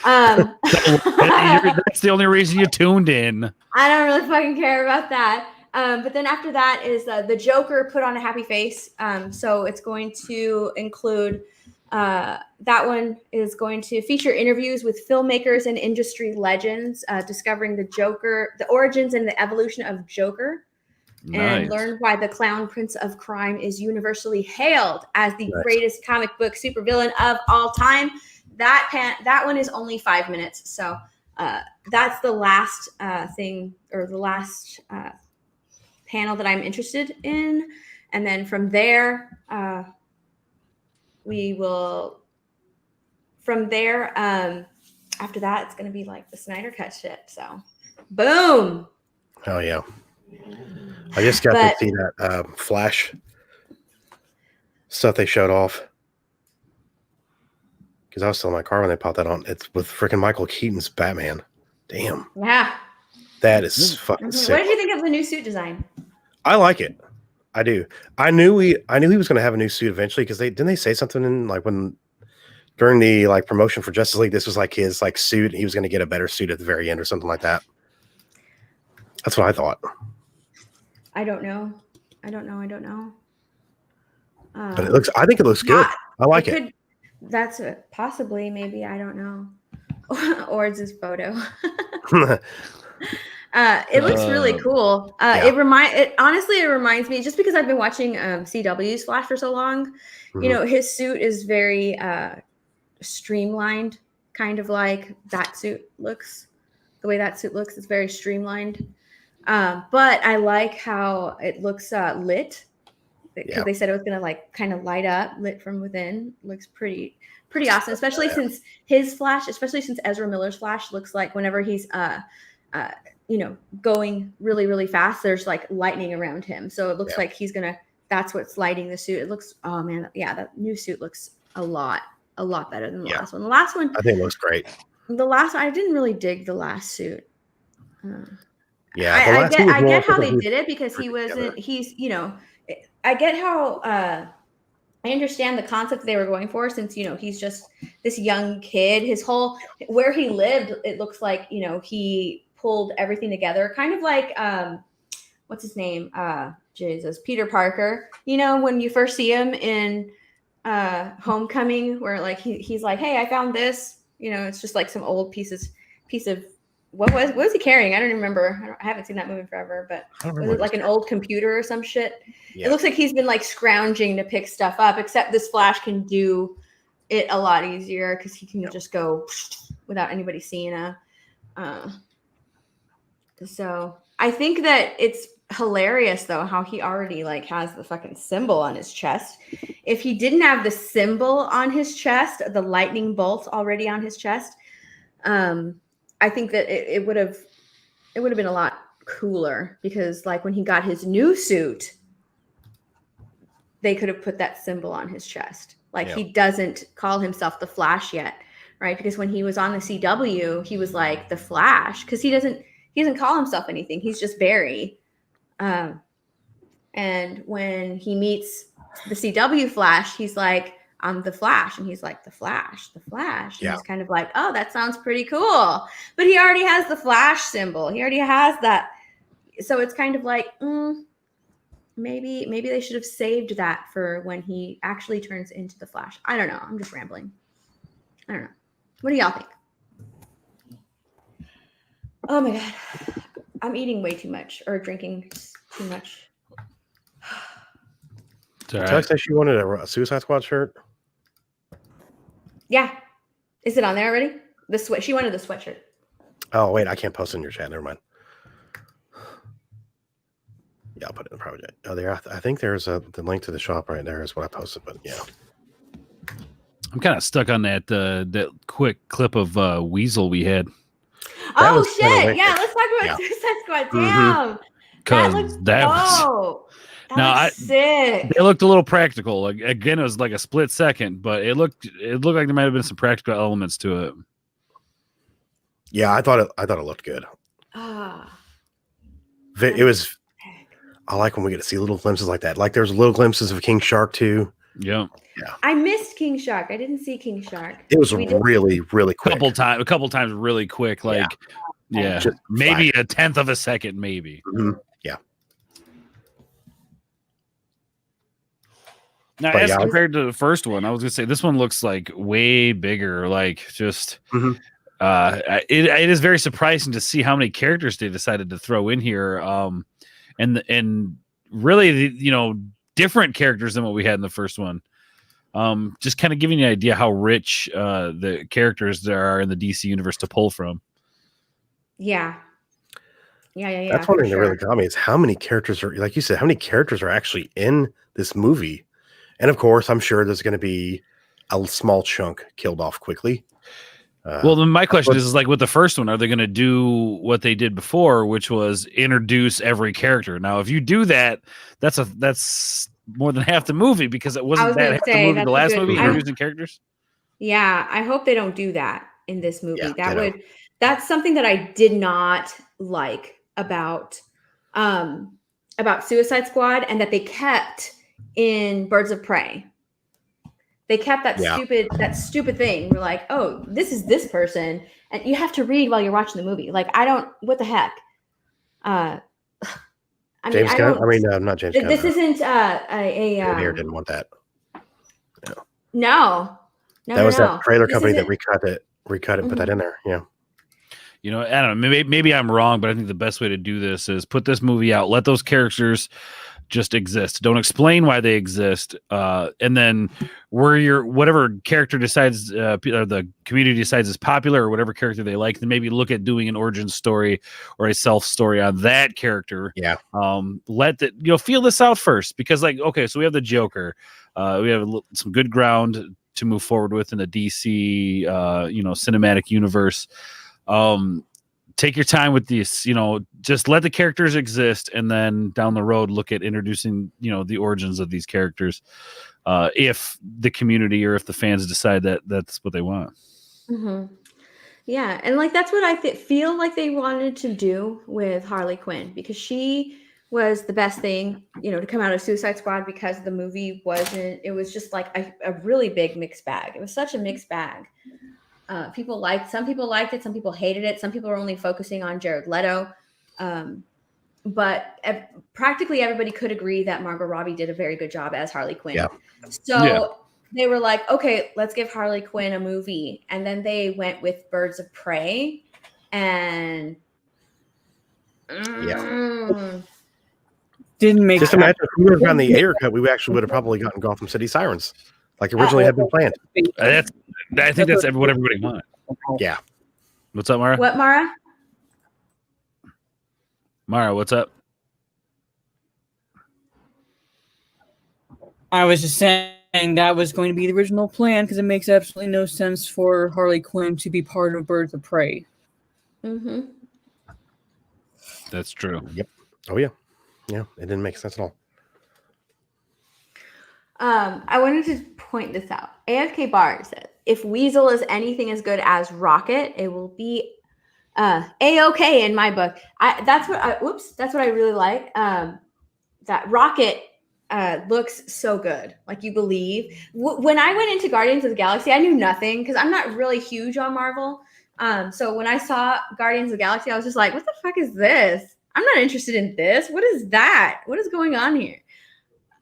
That's the only reason you tuned in. I don't really fucking care about that. But then after that is the Joker put on a happy face. So it's going to include that one is going to feature interviews with filmmakers and industry legends, discovering the Joker, the origins and the evolution of Joker, and learn why the Clown Prince of Crime is universally hailed as the greatest comic book supervillain of all time. That one is only 5 minutes. So that's the last thing, or the last panel that I'm interested in. And then from there, after that, it's going to be like the Snyder Cut shit. So boom. Oh yeah. I just got to see that Flash stuff they showed off. Because I was still in my car when they popped that on. It's with freaking Michael Keaton's Batman. Damn. Yeah. That is fucking sick. What did you think of the new suit design? I like it. I do. I knew he was going to have a new suit eventually, because didn't they say something in like during the like promotion for Justice League, this was like his like suit. He was going to get a better suit at the very end or something like that. That's what I thought. I don't know. But I think it looks good. I like it. That's possibly, maybe, I don't know. Or it's his photo. It looks really cool. It honestly reminds me, just because I've been watching CW's Flash for so long, you know, his suit is very streamlined, kind of like that suit looks. The way that suit looks is very streamlined. But I like how it looks lit, because they said it was gonna like kind of light up, lit from within. Looks pretty awesome, especially since his Flash, especially since Ezra Miller's Flash looks like whenever he's going really, really fast, there's like lightning around him. So it looks like that's what's lighting the suit. It looks, oh man, yeah, that new suit looks a lot better than the last one. The last one, I think it looks great. The last one, I didn't really dig the last suit. Yeah, I get how they did it, because I get how I understand the concept they were going for, since he's just this young kid. His whole, where he lived, it looks like he pulled everything together, kind of like what's his name, Peter Parker. When you first see him in Homecoming, where like he's like, hey, I found this. It's just like some old pieces piece of what was he carrying? I don't remember. I haven't seen that movie in forever, but was it like an old computer or some shit? Yeah. It looks like he's been like scrounging to pick stuff up, except this Flash can do it a lot easier because he can just go without anybody seeing so I think that it's hilarious though how he already like has the fucking symbol on his chest. If he didn't have the symbol on his chest, the lightning bolt already on his chest, I think that it would have been a lot cooler because like when he got his new suit, they could have put that symbol on his chest. Like he doesn't call himself the Flash yet, right? Because when he was on the CW, he was like the Flash because he doesn't call himself anything. He's just Barry. And when he meets the CW Flash, he's like, I'm the Flash. And he's like, the Flash. And he's kind of like, oh, that sounds pretty cool. But he already has the Flash symbol. He already has that. So it's kind of like, maybe they should have saved that for when he actually turns into the Flash. I don't know. I'm just rambling. I don't know. What do y'all think? Oh my God. I'm eating way too much or drinking too much. Tux said she wanted a Suicide Squad shirt. Yeah. Is it on there already? She wanted the sweatshirt. Oh, wait. I can't post it in your chat. Never mind. Yeah, I'll put it in the private chat. Oh, there. I think there's the link to the shop right there is what I posted, but yeah. I'm kind of stuck on that quick clip of Weasel we had. Oh shit! Yeah, let's talk about Suicide Squad. Damn, sick. They looked a little practical. Like, again, it was like a split second, but it looked like there might have been some practical elements to it. Yeah, I thought it looked good. It was. I like when we get to see little glimpses like that. Like there's little glimpses of King Shark too. Yeah. I missed King Shark. I didn't see King Shark. It was really quick. A couple times really quick. Like, just maybe a tenth of a second, maybe. Mm-hmm. Yeah. Now, as compared to the first one, I was gonna say this one looks like way bigger. Like, just it is very surprising to see how many characters they decided to throw in here. And really, different characters than what we had in the first one. Just kind of giving you an idea how rich the characters there are in the DC universe to pull from. Yeah. That's one thing that really got me is how many characters are, like you said, how many characters are actually in this movie. And of course, I'm sure there's going to be a small chunk killed off quickly. Well, then my question is like with the first one, are they going to do what they did before, which was introduce every character? Now, if you do that, that's more than half the movie because it wasn't that half the movie. The last movie introducing characters. Yeah, I hope they don't do that in this movie. That's something that I did not like about Suicide Squad, and that they kept in Birds of Prey. They kept that stupid thing. We're like, oh, this is this person, and you have to read while you're watching the movie. Like, what the heck? Not James Gunn. This isn't Here didn't want that. No. That was that trailer company that recut it, and put that in there. Yeah. I don't know. Maybe I'm wrong, but I think the best way to do this is put this movie out, let those characters just exist. Don't explain why they exist, and then whatever character decides, or the community decides is popular, or whatever character they like, then maybe look at doing an origin story or a self story on that character. Yeah. Let feel this out first, because so we have the Joker, we have some good ground to move forward with in the DC, cinematic universe. Take your time with these, just let the characters exist, and then down the road look at introducing, the origins of these characters, if the community or if the fans decide that that's what they want. Mm-hmm. Yeah, and that's what I feel like they wanted to do with Harley Quinn, because she was the best thing, to come out of Suicide Squad, because the movie it was just like a really big mixed bag. It was such a mixed bag. Some people liked it, some people hated it, some people were only focusing on Jared Leto, but practically everybody could agree that Margot Robbie did a very good job as Harley Quinn. They were like, okay, let's give Harley Quinn a movie, and then they went with Birds of Prey, and Didn't make Just imagine if we would have gotten the Ayer cut, we actually would have probably gotten Gotham City Sirens, like originally had been planned. I think that's what everybody wanted. Yeah. What's up, Mara? What, Mara? Mara, what's up? I was just saying that was going to be the original plan because it makes absolutely no sense for Harley Quinn to be part of Birds of Prey. Mm-hmm. That's true. Yep. Oh yeah. Yeah, it didn't make sense at all. I wanted to point this out. AFK Bar said, if Weasel is anything as good as Rocket, it will be A-okay in my book. That's what I really like. That Rocket looks so good. Like, you believe. When I went into Guardians of the Galaxy, I knew nothing because I'm not really huge on Marvel. So when I saw Guardians of the Galaxy, I was just like, what the fuck is this? I'm not interested in this. What is that? What is going on here?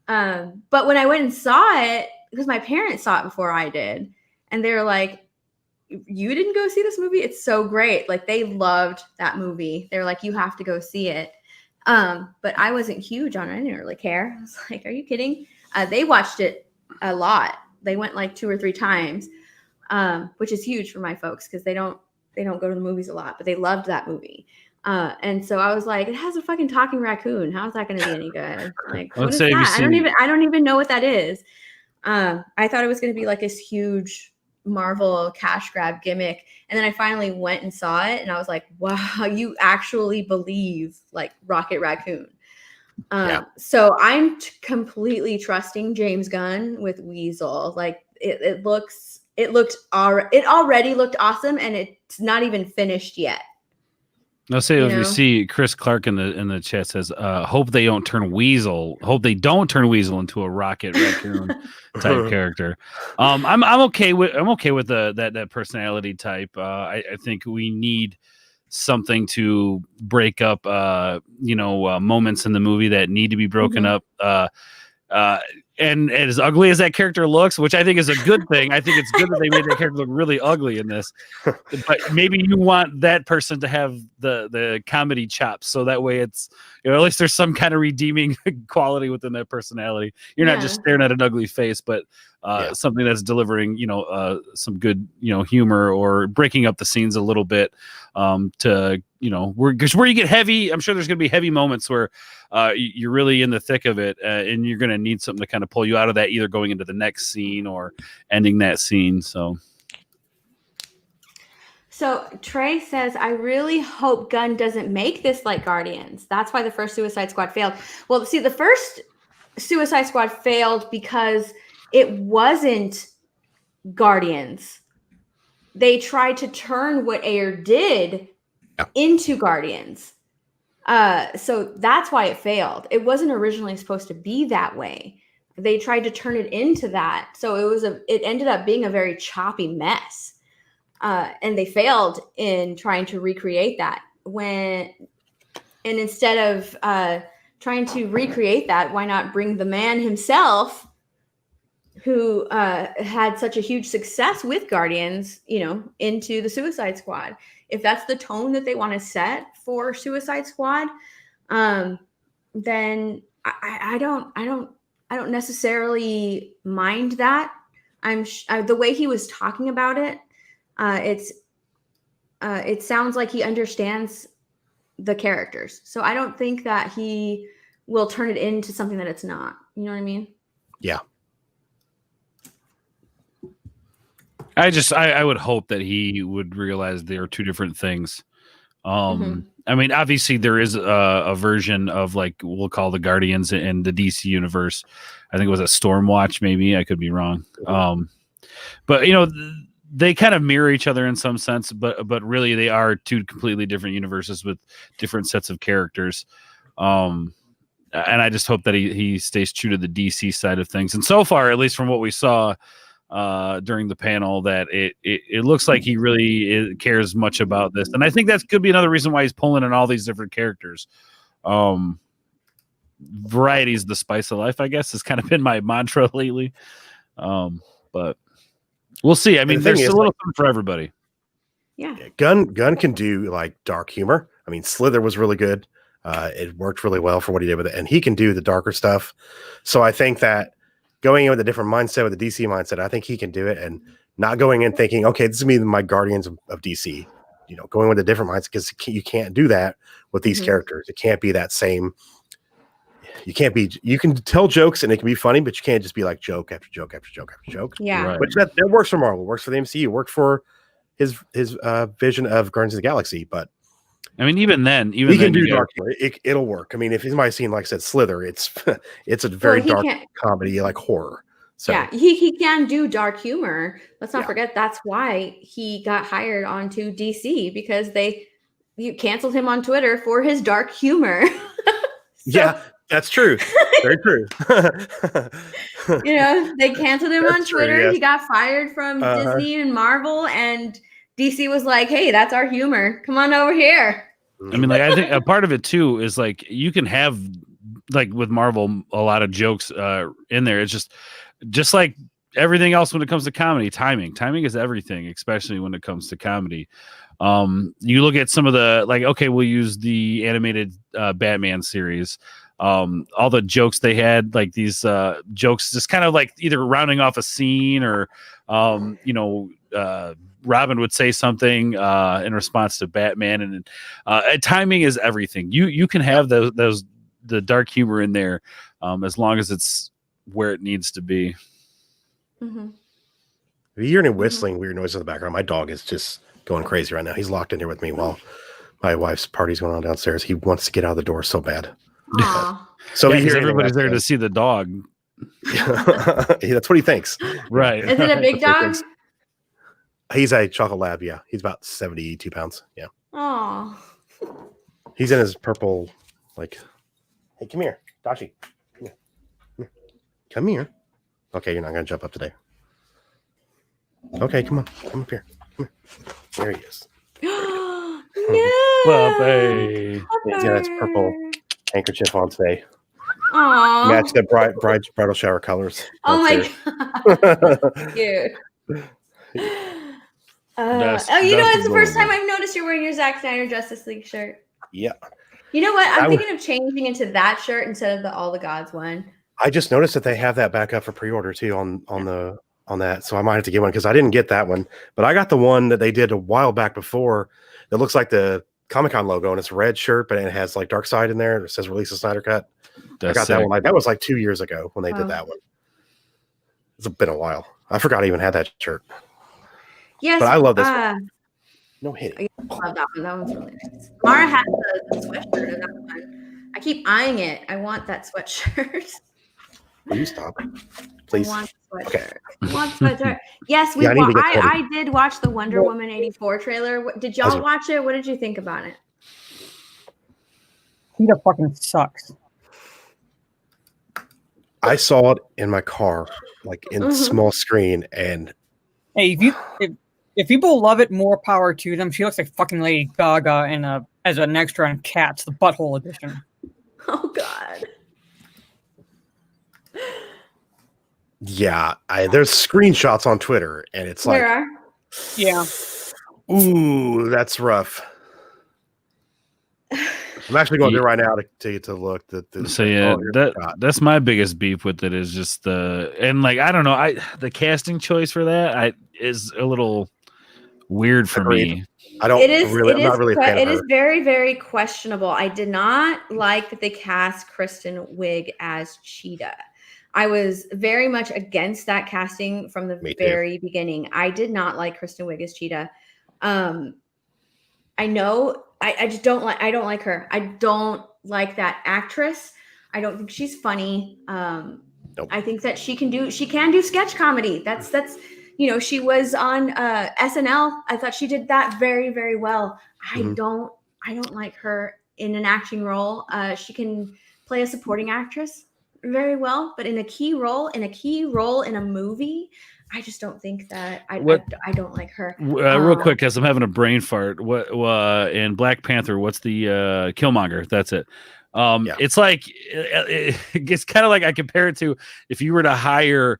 But when I went and saw it, because my parents saw it before I did, and they were like, you didn't go see this movie? It's so great. Like, they loved that movie. They were like, you have to go see it. But I wasn't huge on it. I didn't really care. I was like, are you kidding? They watched it a lot. They went like 2 or 3 times, which is huge for my folks because they don't go to the movies a lot, but they loved that movie. And so I was like, it has a fucking talking raccoon. How is that going to be any good? Like, what is that? I don't even know what that is. I thought it was going to be like this huge Marvel cash grab gimmick. And then I finally went and saw it and I was like, wow, you actually believe like Rocket Raccoon. So I'm completely trusting James Gunn with Weasel. Like, it already looked awesome and it's not even finished yet. I'll say if you see Chris Clark in the chat says, hope they don't turn Weasel into a Rocket Raccoon type character. I'm okay with that personality type. I think we need something to break up moments in the movie that need to be broken up. And as ugly as that character looks, which I think is a good thing, I think it's good that they made that character look really ugly in this. But maybe you want that person to have the comedy chops, so that way it's, at least there's some kind of redeeming quality within that personality. You're not just staring at an ugly face, but something that's delivering, some good, humor or breaking up the scenes a little bit. Where you get heavy, I'm sure there's going to be heavy moments where you're really in the thick of it, and you're going to need something to kind of pull you out of that, either going into the next scene or ending that scene. So Trey says, I really hope Gunn doesn't make this like Guardians. That's why the first Suicide Squad failed. Well, see, the first Suicide Squad failed because it wasn't Guardians. They tried to turn what Ayer did into Guardians. So that's why it failed. It wasn't originally supposed to be that way. They tried to turn it into that. So it ended up being a very choppy mess. And they failed in trying to recreate that. And instead of trying to recreate that, why not bring the man himself, who had such a huge success with Guardians, into the Suicide Squad? If that's the tone that they want to set for Suicide Squad, then I don't necessarily mind that. The way he was talking about it, it sounds like he understands the characters. So I don't think that he will turn it into something that it's not. You know what I mean? Yeah. I would hope that he would realize they are two different things. I mean, obviously there is a version of, like, we'll call the Guardians in the DC universe. I think it was a Stormwatch, maybe. I could be wrong. But they kind of mirror each other in some sense, but really they are two completely different universes with different sets of characters. And I just hope that he stays true to the DC side of things. And so far, at least from what we saw during the panel, that it looks like he really cares much about this. And I think that could be another reason why he's pulling in all these different characters. Variety is the spice of life, I guess, has kind of been my mantra lately. But we'll see. I mean, there's a little something for everybody. Yeah. Gunn can do like dark humor. I mean, Slither was really good. It worked really well for what he did with it, and he can do the darker stuff. So I think that going in with a different mindset, with the DC mindset, I think he can do it, and not going in thinking, okay, this is me, my Guardians of DC. Going with a different mindset, because you can't do that with these characters. It can't be that same. You can tell jokes and it can be funny, but you can't just be like joke after joke after joke after joke. Yeah. Right. Which that works for Marvel, works for the MCU, worked for his vision of Guardians of the Galaxy. But I mean, even then, he can do dark humor. It'll work. I mean, if somebody's seen, like I said, Slither, it's a very dark comedy, like horror. So yeah, he can do dark humor. Let's not forget that's why he got hired onto DC, because you canceled him on Twitter for his dark humor. Yeah, that's true. Very true. They canceled him on Twitter. True, yes. He got fired from Disney and Marvel, and DC was like, "Hey, that's our humor. Come on over here." I mean, like, I think a part of it too is like you can have, like with Marvel, a lot of jokes in there. It's just like everything else when it comes to comedy. Timing is everything, especially when it comes to comedy. You look at some of the, like, okay, we'll use the animated Batman series. All the jokes they had, like these jokes, just kind of like either rounding off a scene or Robin would say something in response to Batman, and timing is everything. You can have the dark humor in there as long as it's where it needs to be. Mm-hmm. If you hear any whistling, weird noise in the background, my dog is just going crazy right now. He's locked in here with me while my wife's party's going on downstairs. He wants to get out of the door so bad. So everybody's there to see the dog. That's what he thinks. Right. Is it a big dog? He's a chocolate lab. Yeah. He's about 72 pounds. Yeah. Oh. He's in his purple, like, hey, come here, Dashi. Come here. Okay, you're not going to jump up today. Okay, come on. Come up here. Come here. There he is. No. Puppy. He's got his purple handkerchief on today. Aww. Match the bride's bridal shower colors. Oh my god. Cute. It's the first time I've noticed you're wearing your Zack Snyder Justice League shirt. Yeah. You know what? I'm thinking of changing into that shirt instead of the All the Gods one. I just noticed that they have that back up for pre-order too on that, so I might have to get one because I didn't get that one, but I got the one that they did a while back before that looks like the Comic-Con logo, and it's a red shirt, but it has like Dark Side in there. It says Release the Snyder Cut. I got that one. That was like 2 years ago when they did that one. It's been a while. I forgot I even had that shirt. Yes, but I love this one. No hitting. I love that one. That one's really nice. Mara has the sweatshirt of that one. I keep eyeing it. I want that sweatshirt. Will you stop, please? I want the sweatshirt. Okay. I want the sweatshirt. Yes, I did watch the Wonder Woman 84 trailer. Did y'all watch it? What did you think about it? Cheetah fucking sucks. I saw it in my car, like in small screen, and hey, if people love it, more power to them. She looks like fucking Lady Gaga as an extra on Cats, the Butthole edition. Oh god. Yeah, there's screenshots on Twitter, and it's like, there are. Yeah. Ooh, that's rough. I'm actually going there right now to look. So yeah, that's my biggest beef with it is just I don't know, the casting choice for that is a little weird for me. I don't. I'm not really a fan of her. It is very, very questionable. I did not like that they cast Kristen Wiig as Cheetah. I was very much against that casting from the very beginning. I did not like Kristen Wiig as Cheetah. I know. I just don't like. I don't like her. I don't like that actress. I don't think she's funny. Nope. I think that she can do sketch comedy. That's she was on SNL. I thought she did that very, very well. I don't like her in an acting role. She can play a supporting actress very well, but in a key role in a movie, I just don't think that I don't like her. Real quick, because I'm having a brain fart. What in Black Panther? What's the Killmonger? That's it. It's like it's kind of like I compare it to if you were to hire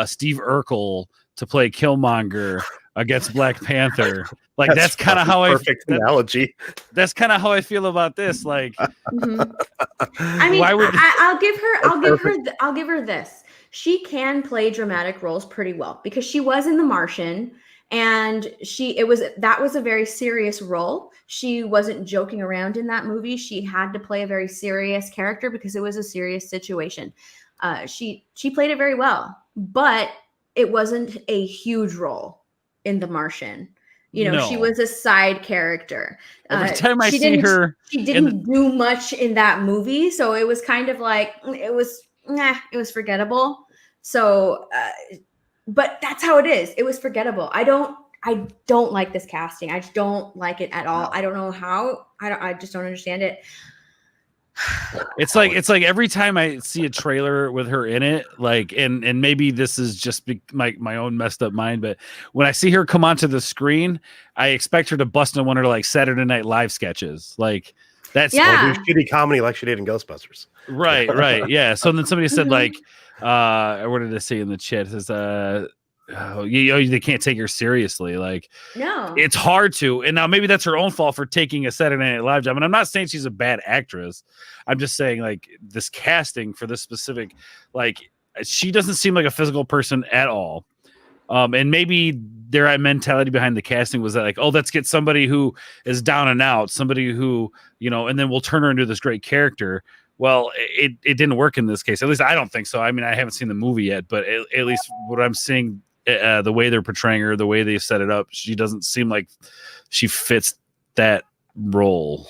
Steve Urkel to play Killmonger against Black Panther. Like that's kind of how perfect analogy. That's kind of how I feel about this. Like, I mean, why would I'll give her this. She can play dramatic roles pretty well because she was in The Martian, and that was a very serious role. She wasn't joking around in that movie. She had to play a very serious character because it was a serious situation. She played it very well, but it wasn't a huge role in The Martian. You know, she was a side character. Every time I see her, she didn't do much in that movie, so it was kind of like it was forgettable. So, but that's how it is. It was forgettable. I don't like this casting. I just don't like it at all. I don't know how. I just don't understand it. It's like every time I see a trailer with her in it, like, and maybe this is just my own messed up mind, but when I see her come onto the screen, I expect her to bust in one of her like Saturday Night Live sketches. Like that's do shitty comedy like she did in Ghostbusters. Right, yeah. So then somebody said like, what did I say in the chat? It says, they can't take her seriously. Like, no, it's hard to. And now maybe that's her own fault for taking a Saturday Night Live job. And I'm not saying she's a bad actress. I'm just saying like this casting for this specific, like she doesn't seem like a physical person at all. And maybe their mentality behind the casting was that like, oh, let's get somebody who is down and out, somebody who, you know, and then we'll turn her into this great character. Well, it didn't work in this case. At least I don't think so. I mean, I haven't seen the movie yet, but at least what I'm seeing, the way they're portraying her, the way they set it up, she doesn't seem like she fits that role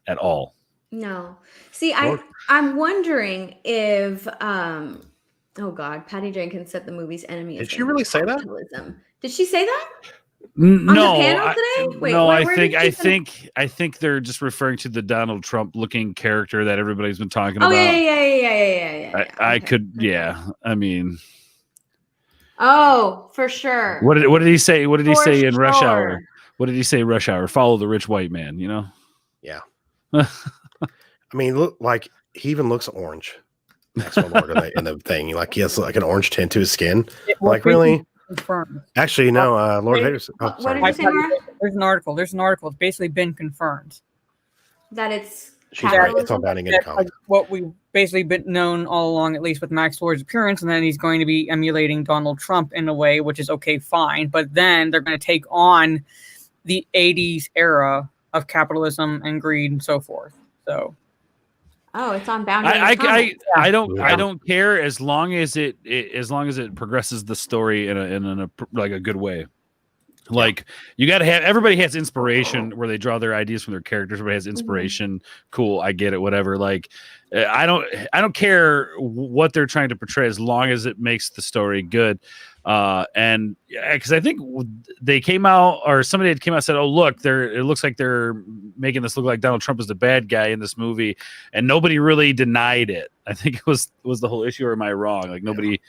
at all. No. See, I'm wondering if oh God, Patty Jenkins said the movie's enemy is Did she really say that? capitalism. Did she say that? No, on the panel today? Wait, no, where did I she think they're just referring to the Donald Trump looking character that everybody's been talking Oh about. yeah. I could, yeah. I mean, Oh, for sure. what did he say? What did he For say in Rush sure. Hour? What did he say? Rush Hour. Follow the rich white man. You know. Yeah. I mean, look, like he even looks orange. Maxwell Lord in the thing, like he has like an orange tint to his skin. Like really? Confirmed. Actually, no. Lord Vader's. Oh, What sorry. did you say, Mara? There's an article. It's basically been confirmed. That it's She's right. It's on Bounding in the That's comic. what we've basically been known all along, at least with Max Lord's appearance, and then he's going to be emulating Donald Trump in a way, which is okay, fine. But then they're going to take on the 80s era of capitalism and greed and so forth. So Oh, it's on Boundary. I don't care as long as it progresses the story in a like a good way. Like you got to have everybody has inspiration where they draw their ideas from their characters. Everybody has inspiration. Cool, I get it. Whatever. Like I don't care what they're trying to portray as long as it makes the story good. And because I think they came out or somebody had came out and said, "Oh, look, it looks like they're making this look like Donald Trump is the bad guy in this movie," and nobody really denied it. I think it was the whole issue. Or am I wrong? Like nobody,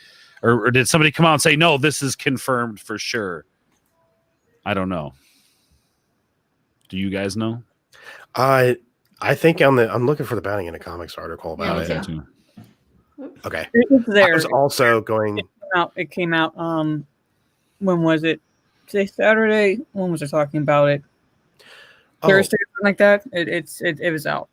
or did somebody come out and say, "No, this is confirmed for sure"? I don't know. Do you guys know? I think I'm looking for the Bounding in the Comics article about it. Okay. it's there. I was also going. It came out. When was it? Today, Saturday. When was I talking about it? Thursday, something like that. It was out.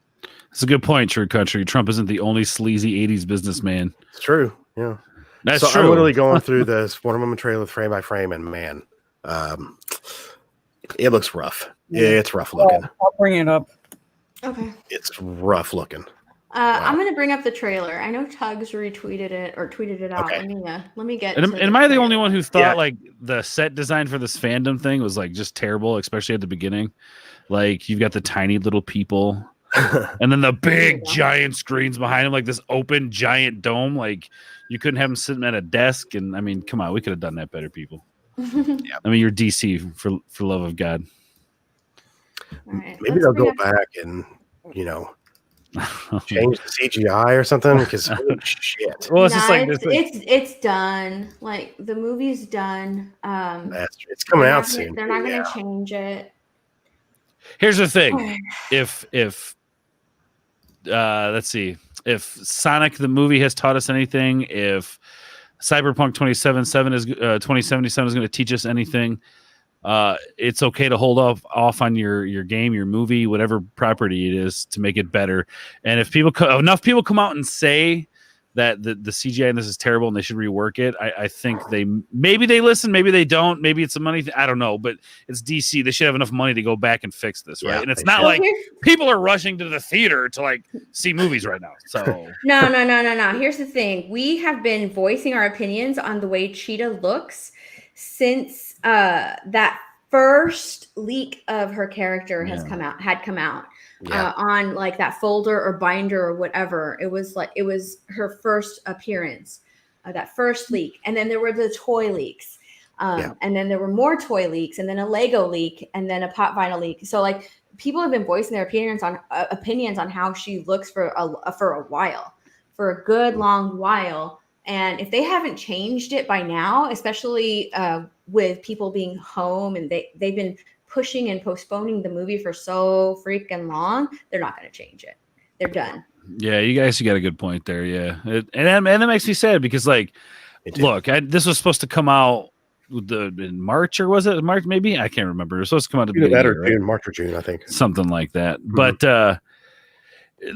It's a good point, True Country. Trump isn't the only sleazy '80s businessman. It's true. Yeah, that's true. I'm literally going through this Wonder Woman trailer frame by frame, and man, it looks rough. It's rough looking. I'll bring it up. Okay. It's rough looking. I'm gonna bring up the trailer. I know Tugs retweeted it or tweeted it out. Okay. Let me get. And am I the only one who thought like the set design for this fandom thing was like just terrible, especially at the beginning? Like you've got the tiny little people, and then the big giant screens behind them, like this open giant dome. Like you couldn't have them sitting at a desk. And I mean, come on, we could have done that better, people. I mean, you're DC for love of God. Right, maybe they'll go back and change the CGI or something because holy shit. Well, it's just like it's done. Like the movie's done. It's coming out soon. They're not going to change it. Here's the thing: if let's see, if Sonic the movie has taught us anything, if Cyberpunk 2077 is going to teach us anything, it's okay to hold off on your game, your movie, whatever property it is, to make it better. And if enough people come out and say that the CGI in this is terrible and they should rework it, I think maybe they listen, maybe they don't, maybe it's a money thing, I don't know, but it's DC. They should have enough money to go back and fix this, right? And it's not like people are rushing to the theater to like see movies right now. So No. Here's the thing. We have been voicing our opinions on the way Cheetah looks since that first leak of her character had come out. On like that folder or binder or whatever. It was her first appearance, that first leak. And then there were the toy leaks. And then there were more toy leaks, and then a Lego leak, and then a pop vinyl leak. So like people have been voicing their opinions on how she looks for a while, for a good long while. And if they haven't changed it by now, especially with people being home and they've been pushing and postponing the movie for so freaking long, they're not going to change it. They're done. Yeah, you got a good point there. Yeah, and that makes me sad because, like, look, this was supposed to come out in March, or was it March? Maybe I can't remember. It was supposed to come out June, March or June, I think, something like that. But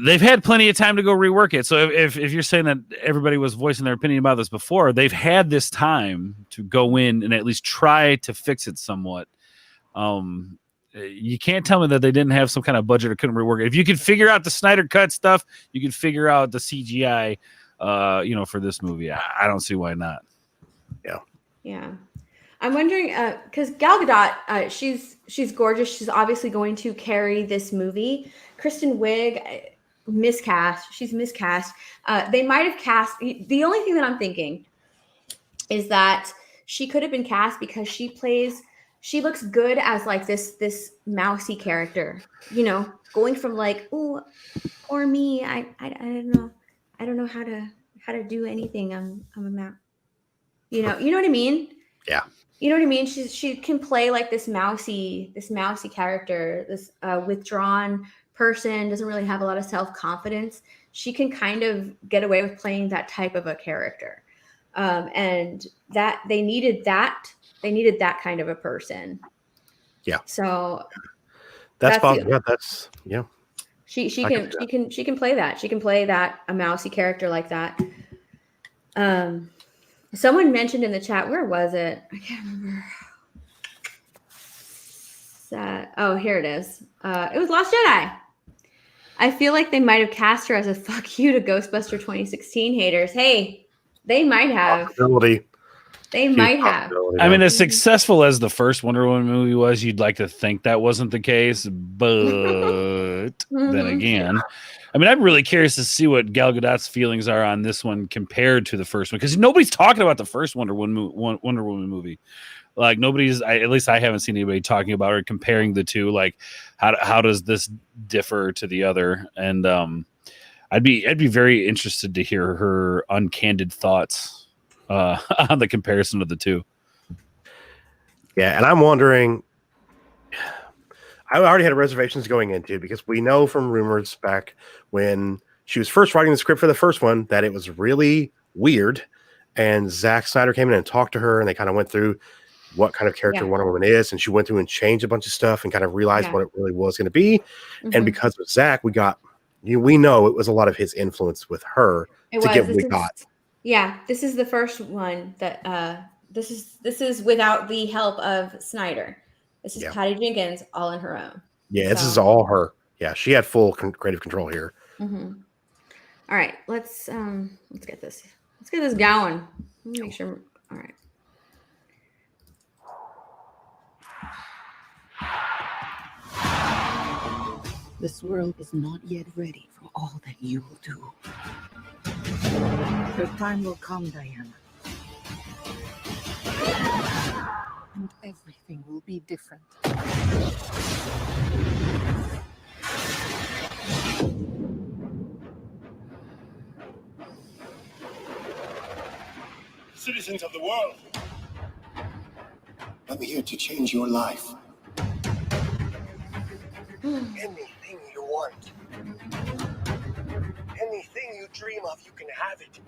they've had plenty of time to go rework it. So if you're saying that everybody was voicing their opinion about this before, they've had this time to go in and at least try to fix it somewhat. You can't tell me that they didn't have some kind of budget or couldn't rework it. If you could figure out the Snyder Cut stuff, you could figure out the CGI, for this movie. I don't see why not. Yeah. I'm wondering, because Gal Gadot, she's gorgeous. She's obviously going to carry this movie. Kristen Wiig, miscast. She's miscast. They might have cast. The only thing that I'm thinking is that she could have been cast because she looks good as like this mousy character, going from like, oh, or me, I don't know how to do anything. I'm a mouse. You know what I mean? Yeah. You know what I mean? She can play like this mousy character, this withdrawn person, doesn't really have a lot of self-confidence. She can kind of get away with playing that type of a character. And that they needed that kind of a person. Yeah. So that's possible. She can play that. She can play that, a mousy character like that. Someone mentioned in the chat, where was it? I can't remember. Oh, here it is. It was Last Jedi. I feel like they might have cast her as a fuck you to Ghostbuster 2016 haters. Hey, they might have. They might have. I mean, as successful as the first Wonder Woman movie was, you'd like to think that wasn't the case, but then again, I mean, I'm really curious to see what Gal Gadot's feelings are on this one compared to the first one, because nobody's talking about the first Wonder Woman movie. Like at least I haven't seen anybody talking about or comparing the two. Like, how does this differ to the other? And I'd be very interested to hear her uncandid thoughts on the comparison of the two. Yeah, and I'm wondering, I already had reservations going into, because we know from rumors back when she was first writing the script for the first one that it was really weird, and Zack Snyder came in and talked to her, and they kind of went through what kind of character Wonder Woman is, and she went through and changed a bunch of stuff and kind of realized what it really was going to be. And because of Zack, we know it was a lot of his influence with her to get what we got. Yeah, this is the first one that this is without the help of Snyder. This is Patty Jenkins all on her own. Yeah, this is all her. Yeah, she had full creative control here. All right, let's get this. Let's get this going. Let me make sure. All right. This world is not yet ready for all that you will do. Your time will come, Diana. And everything will be different. Citizens of the world, I'm here to change your life. Anything you want. Anything you dream of, you can have it.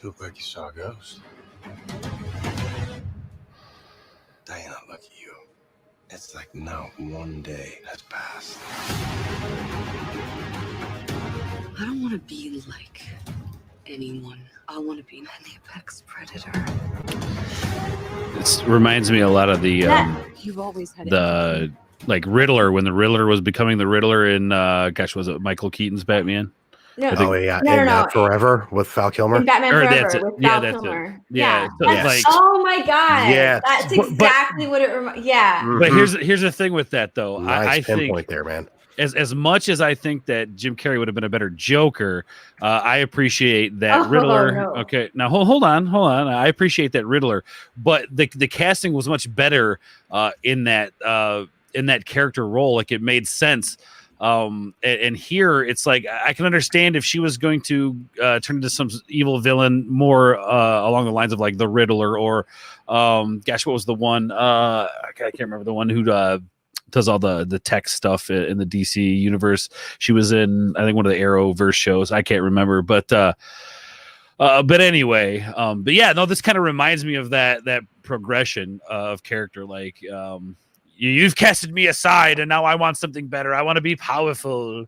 You look like you saw a ghost. Diana, look at you. It's like not one day has passed. I don't want to be like anyone. I want to be an apex predator. It reminds me a lot of the You've always had like Riddler, when the Riddler was becoming the Riddler in was it Michael Keaton's Batman? No. I think- Oh yeah, No. Forever with Val Kilmer. In Batman Or Forever that's it. with Yeah, Val that's it. Kilmer. Yeah, so That's, like- oh my god, Yes. that's But- exactly what it reminds. Yeah. But here's the thing with that though. Nice I pinpoint think there, man. as much as I think that Jim Carrey would have been a better Joker, I appreciate that Oh, Riddler. no. Okay, now hold on. I appreciate that Riddler, but the casting was much better in that character role. Like it made sense. And here it's like I can understand if she was going to turn into some evil villain more along the lines of like the Riddler or what was the one? I can't remember the one who does all the tech stuff in the DC universe. She was in, I think, one of the Arrowverse shows. I can't remember, but anyway, but yeah, no, this kind of reminds me of that progression of character. Like, you've casted me aside, and now I want something better. I want to be powerful,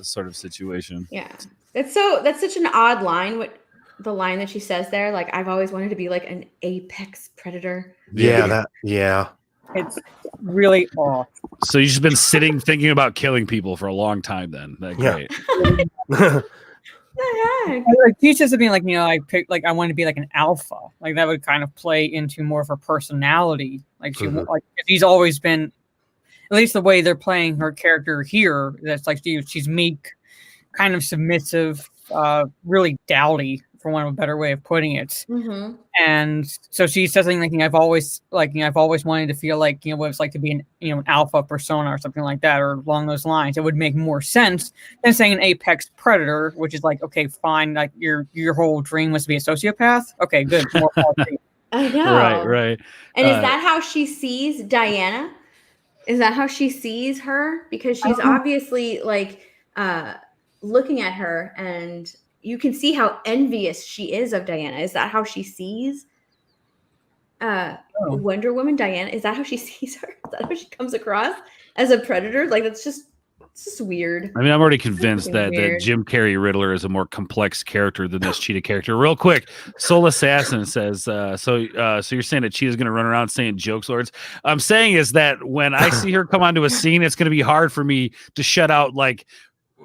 sort of situation. Yeah, that's such an odd line. What the line that she says there? Like, I've always wanted to be like an apex predator. Yeah. It's really off. So you've just been sitting thinking about killing people for a long time then. Great. The heck? Like she says something like, I want to be like an alpha. Like that would kind of play into more of her personality. Like she's always been, at least the way they're playing her character here, that's like she's meek, kind of submissive, really dowdy, for one of a better way of putting it. Mm-hmm. And so she says something like, I've always wanted to feel like, what it's like to be an alpha persona or something like that, or along those lines. It would make more sense than saying an apex predator, which is like, okay, fine. Like your whole dream was to be a sociopath. Okay, good. More I know. Right. And is that how she sees Diana? Is that how she sees her? Because she's obviously like looking at her, and you can see how envious she is of Diana. Is that how she sees Wonder Woman, Diana? Is that how she sees her? Is that how she comes across as a predator? Like, it's just weird. I mean, I'm already convinced that Weird. Jim Carrey Riddler is a more complex character than this Cheetah character. Real quick, Soul Assassin says, so you're saying that Cheetah's going to run around saying jokes, Lords? I'm saying is that when I see her come onto a scene, it's going to be hard for me to shut out like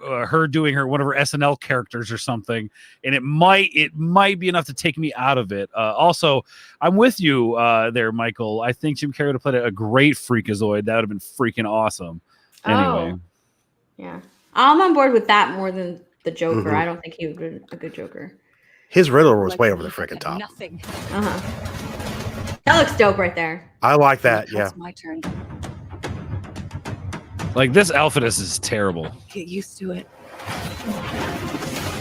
her doing one of her SNL characters or something, and it might be enough to take me out of it. Also, I'm with you there, Michael. I think Jim Carrey would have played a great Freakazoid. That would have been freaking awesome. Anyway, yeah, I'm on board with that more than the Joker. Mhm. I don't think he would be a good Joker. His Riddler was way over the freaking top. Nothing. That looks dope right there. I like that. Yeah. It's my turn. like this outfit is terrible. Get used to it.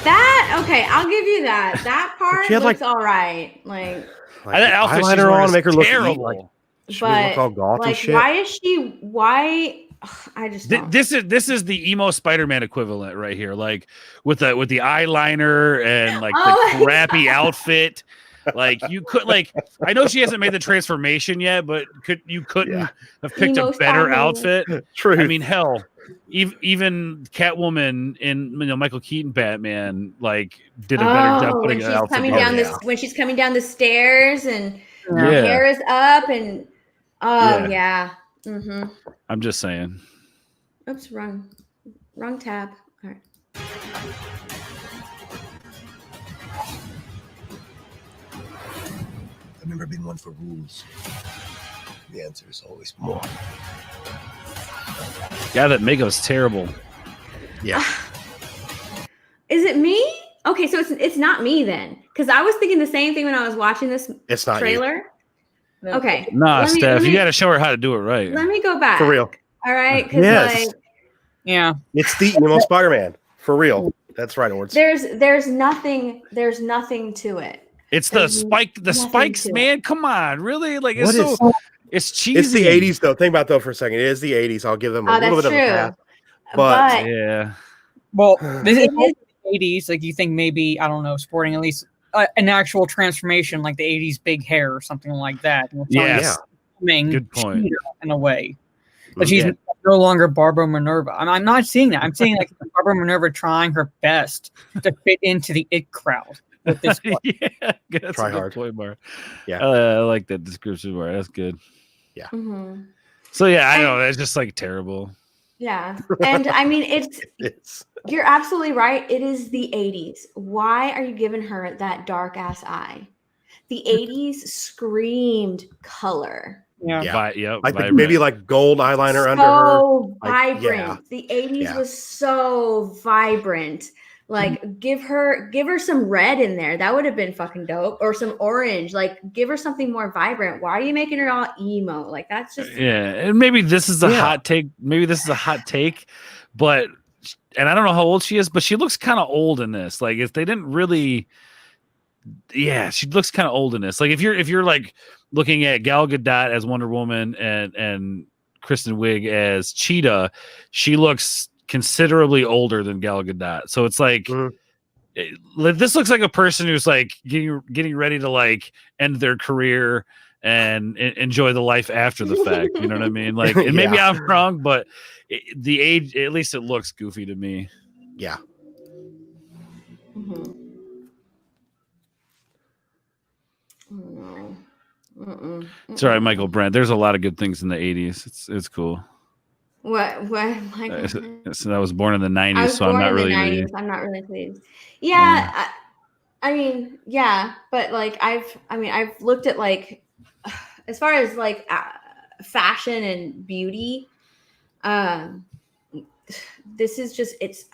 That okay, I'll give you that. That part She had, looks all right. Like, That outfit she's eyeliner wearing on, is make her look terrible. like she look all goth and like, shit. why is she? Why? Ugh, I just don't. This is the emo Spider-Man equivalent right here, like with the eyeliner and like Oh the crappy outfit. Like you could I know she hasn't made the transformation yet, but you couldn't have picked Emo a better Spider-Man. outfit. True. I mean, hell, even Catwoman in Michael Keaton Batman like did a better job when putting an she's outfit coming together. down when she's coming down the stairs and her Yeah. hair is up and yeah. Mm-hmm. I'm just saying. Oops, wrong tab. All right. I've never been one for rules. The answer is always more. Yeah, that Mago's terrible. Yeah. Is it me? Okay, so it's not me then, because I was thinking the same thing when I was watching this It's not you. trailer. Okay. Nah, let me- Steph, let me- you got to show her how to do it right. Let me go back. For real. All right, because Yes. like Yeah. It's the emo Spider-Man. For real. That's right, Ords. there's nothing to it. It's the There's nothing spikes, to it. man. Come on, really? Like it's What is- so it's cheesy. It's the 80s, though. Think about, though, for a second. It is the 80s. I'll give them a little That's bit of a true. pass. But Yeah. Well, this is It is- the 80s. Like you think maybe, I don't know, sporting at least an actual transformation, like the 80s big hair or something like that. And it's Yes. Good point. Cheetah in a way. But she's no longer Barbara Minerva. I'm not seeing that. I'm seeing like Barbara Minerva trying her best to fit into the it crowd with this. Yeah, that's Try a good hard. point, Bar. Yeah. I like that description, Bar. That's good. Yeah. Mhm. So yeah, I know that's just like terrible. Yeah. And I mean, it's you're absolutely right. It is the 80s. Why are you giving her that dark ass eye? The 80s screamed color. Like maybe like gold eyeliner under her. So Like, vibrant. The 80s Yeah. was so vibrant. Like give her some red in there. That would have been fucking dope. Or some orange. Like give her something more vibrant. Why are you making her all emo? Like that's just And maybe this is a hot take. Maybe this is a hot take, but and I don't know how old she is, but she looks kind of old in this. Like if they didn't really, she looks kind of old in this. Like if you're like looking at Gal Gadot as Wonder Woman and Kristen Wiig as Cheetah, she looks considerably older than Gal Gadot. So it's like this looks like a person who's like getting ready to like end their career and enjoy the life after the fact. You know what I mean? Like, and maybe I'm wrong, but the age, at least it looks goofy to me. Yeah. It's all right, Michael Brent. There's a lot of good things in the 80s. It's cool. What So I was born in the 90s, so I'm not really. I'm not really pleased. Yeah. I mean, yeah, but like I've looked at like as far as like fashion and beauty, this is just it's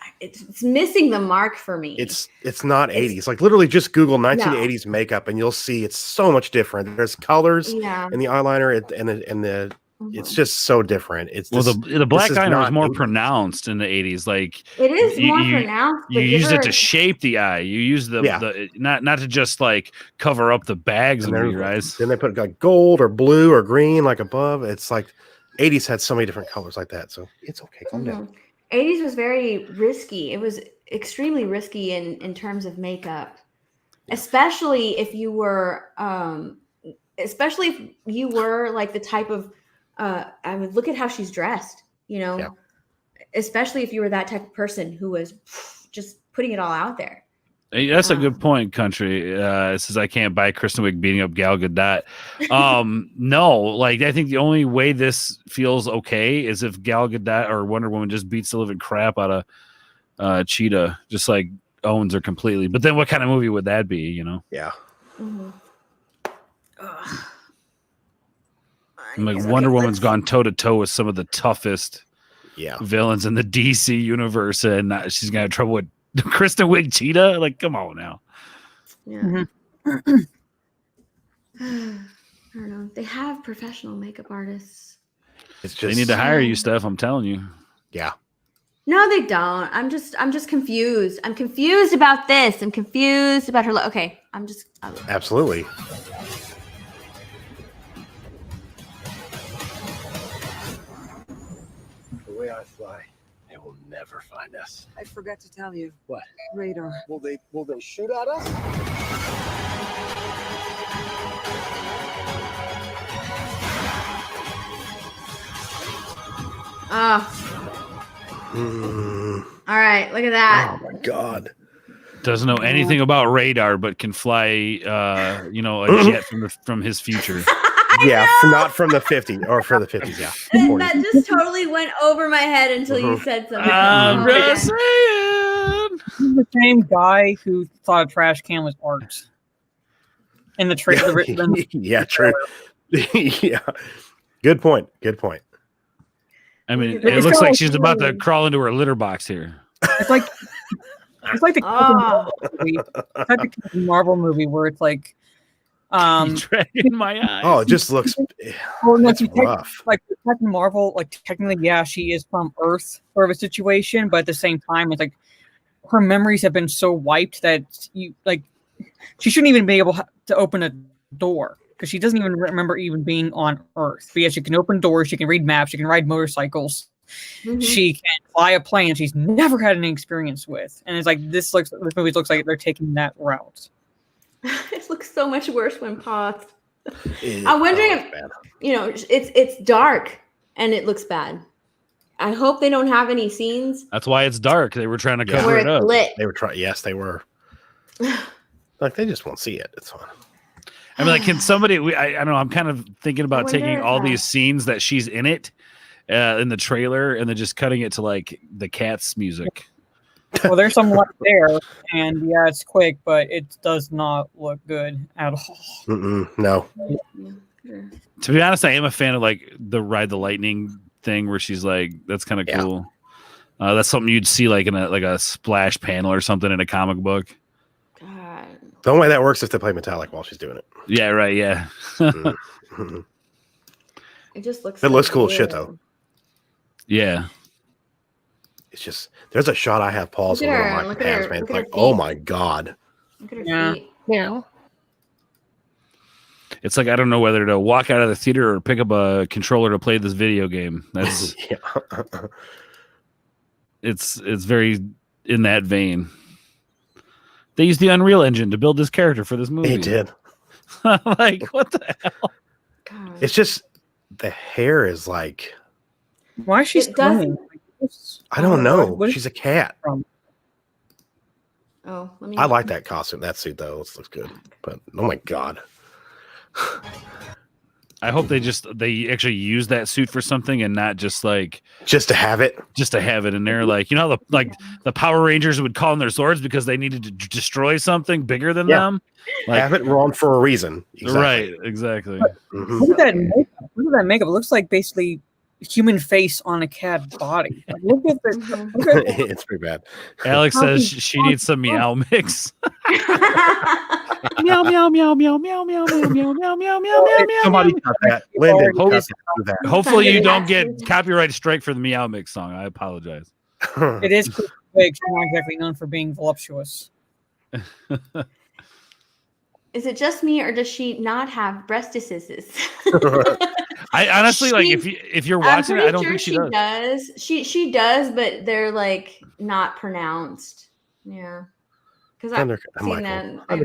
missing the mark for me. It's not 80s. Like literally just Google 1980s makeup and you'll see it's so much different. There's colors in the eyeliner and the it's just so different. It's the black eyeliner is more pronounced in the 80s. Like it is more pronounced. You used it to shape the eye. You use the not to just like cover up the bags under your eyes. Then they put like gold or blue or green like above. It's like 80s had so many different colors like that. So it's okay. Calm down. 80s was very risky. It was extremely risky in terms of makeup, especially if you were like the type of I mean, look at how she's dressed, you know, especially if you were that type of person who was just putting it all out there. Hey, that's a good point, Country. It says I can't buy Kristen Wiig beating up Gal Gadot. No, like I think the only way this feels okay is if Gal Gadot or Wonder Woman just beats the living crap out of Cheetah, just like owns her completely. But then what kind of movie would that be, you know? Yeah. Like Wonder Woman's gone toe to toe with some of the toughest villains in the DC universe, and she's gonna have trouble with Kristen Wiig Cheetah. Like, come on now. Yeah. I don't know. They have professional makeup artists. It's just they need to hire you, Steph. I'm telling you. Yeah. No, they don't. I'm just confused. I'm confused about this. I'm confused about her. Okay. Absolutely. The way I fly, they will never find us. I forgot to tell you. What? Radar. Will they shoot at us? All right, look at that. Oh my God. Doesn't know anything about radar, but can fly, a jet from his future. Not from the 50s or for the 50s. Yeah. That just totally went over my head until you said something. I'm just saying. He's the same guy who thought a trash can was art. In the trailer. Yeah, true. Yeah. Good point. I mean, it looks like she's about to crawl into her litter box here. It's like the Captain Marvel movie where it's like dragging my eyes. Oh, it just looks rough. Like Captain Marvel, like technically, she is from Earth sort of a situation, but at the same time, it's like her memories have been so wiped that she shouldn't even be able to open a door because she doesn't even remember even being on Earth. But yeah, she can open doors, she can read maps, she can ride motorcycles, she can fly a plane she's never had any experience with. And it's like this movie looks like they're taking that route. It looks so much worse when paused. I'm wondering if it's dark and it looks bad. I hope they don't have any scenes. That's why it's dark. They were trying to cover Where it it's up. lit. They were trying. Yes, they were. Like they just won't see it. It's fine. I mean, like, can somebody? I don't know. I'm kind of thinking about taking wonder all if, these scenes that she's in it, in the trailer, and then just cutting it to like the Cats music. Well, there's some light there, and yeah, it's quick, but it does not look good at all. No. To be honest, I am a fan of like the Ride the Lightning thing, where she's like, that's kind of cool. That's something you'd see like in a splash panel or something in a comic book. The only way that works is if they play Metallic while she's doing it. Yeah, right. Yeah. It just looks. It looks cool as shit though. Yeah. It's just there's a shot I have paused Look on at one her, of my look at pants, her, man. look at Like, her oh feet. my god. Look at her Yeah. feet. Yeah. It's like I don't know whether to walk out of the theater or pick up a controller to play this video game. That's it's very in that vein. They used the Unreal Engine to build this character for this movie. They did. Like, what the hell? It's just the hair is like Why is she screaming? I don't know. What is She's a cat. Oh, let me. I like that costume, that suit though. It looks good. But oh my god. I hope they actually use that suit for something and not just like to have it. Just to have it in there. Like, you know, the Power Rangers would call in their swords because they needed to destroy something bigger than them. Like, have it wrong for a reason. Exactly. Right, exactly. Look at that makeup. Look at that makeup. It looks like basically human face on a cat body. Like, look at the. Look at It's pretty bad. Alex says she needs some meow mix. Meow meow meow meow meow meow meow meow meow meow meow meow. Somebody cut that. Lyndon, cut that. Hopefully you don't get copyright strike for the meow mix song. I apologize. It is big. She's not exactly known for being voluptuous. Is it just me, or does she not have breastises? I honestly like if you're watching it, I don't think she does. She does, but they're like not pronounced. Yeah, because I've seen them. I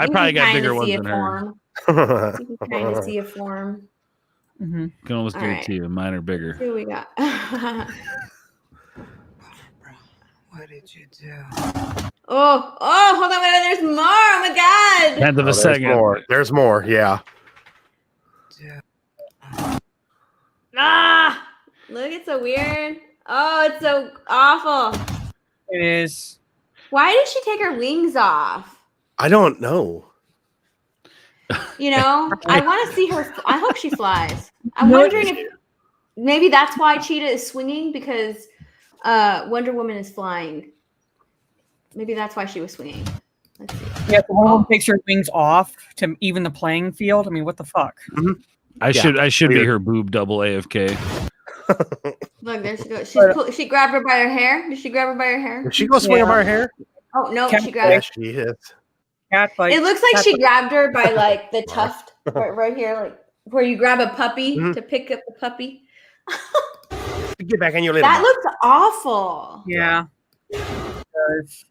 probably got bigger ones than her. You can kind of see a form. Can almost do it to you. Mine are bigger. Here we go. What did you do? Oh, hold on, wait, there's more. Oh my god. End of a second. There's more, yeah. Ah, look, it's so weird. Oh, it's so awful. It is. Why did she take her wings off? I don't know. You know, I want to see her. I hope she flies. I'm wondering if maybe that's why Cheetah is swinging, because Wonder Woman is flying. Maybe that's why she was swinging. Let's see. Yeah, the one takes her wings off to even the playing field. I mean, what the fuck? Mm-hmm. I should be her boob double AFK. Look, there she goes. She grabbed her by her hair. Did she grab her by her hair? Did she go swing her by her hair? Oh no, Cat she grabbed her. She is. It looks like she grabbed her by like the tuft right here, like where you grab a puppy to pick up the puppy. Get back in your little. That looks awful. Yeah.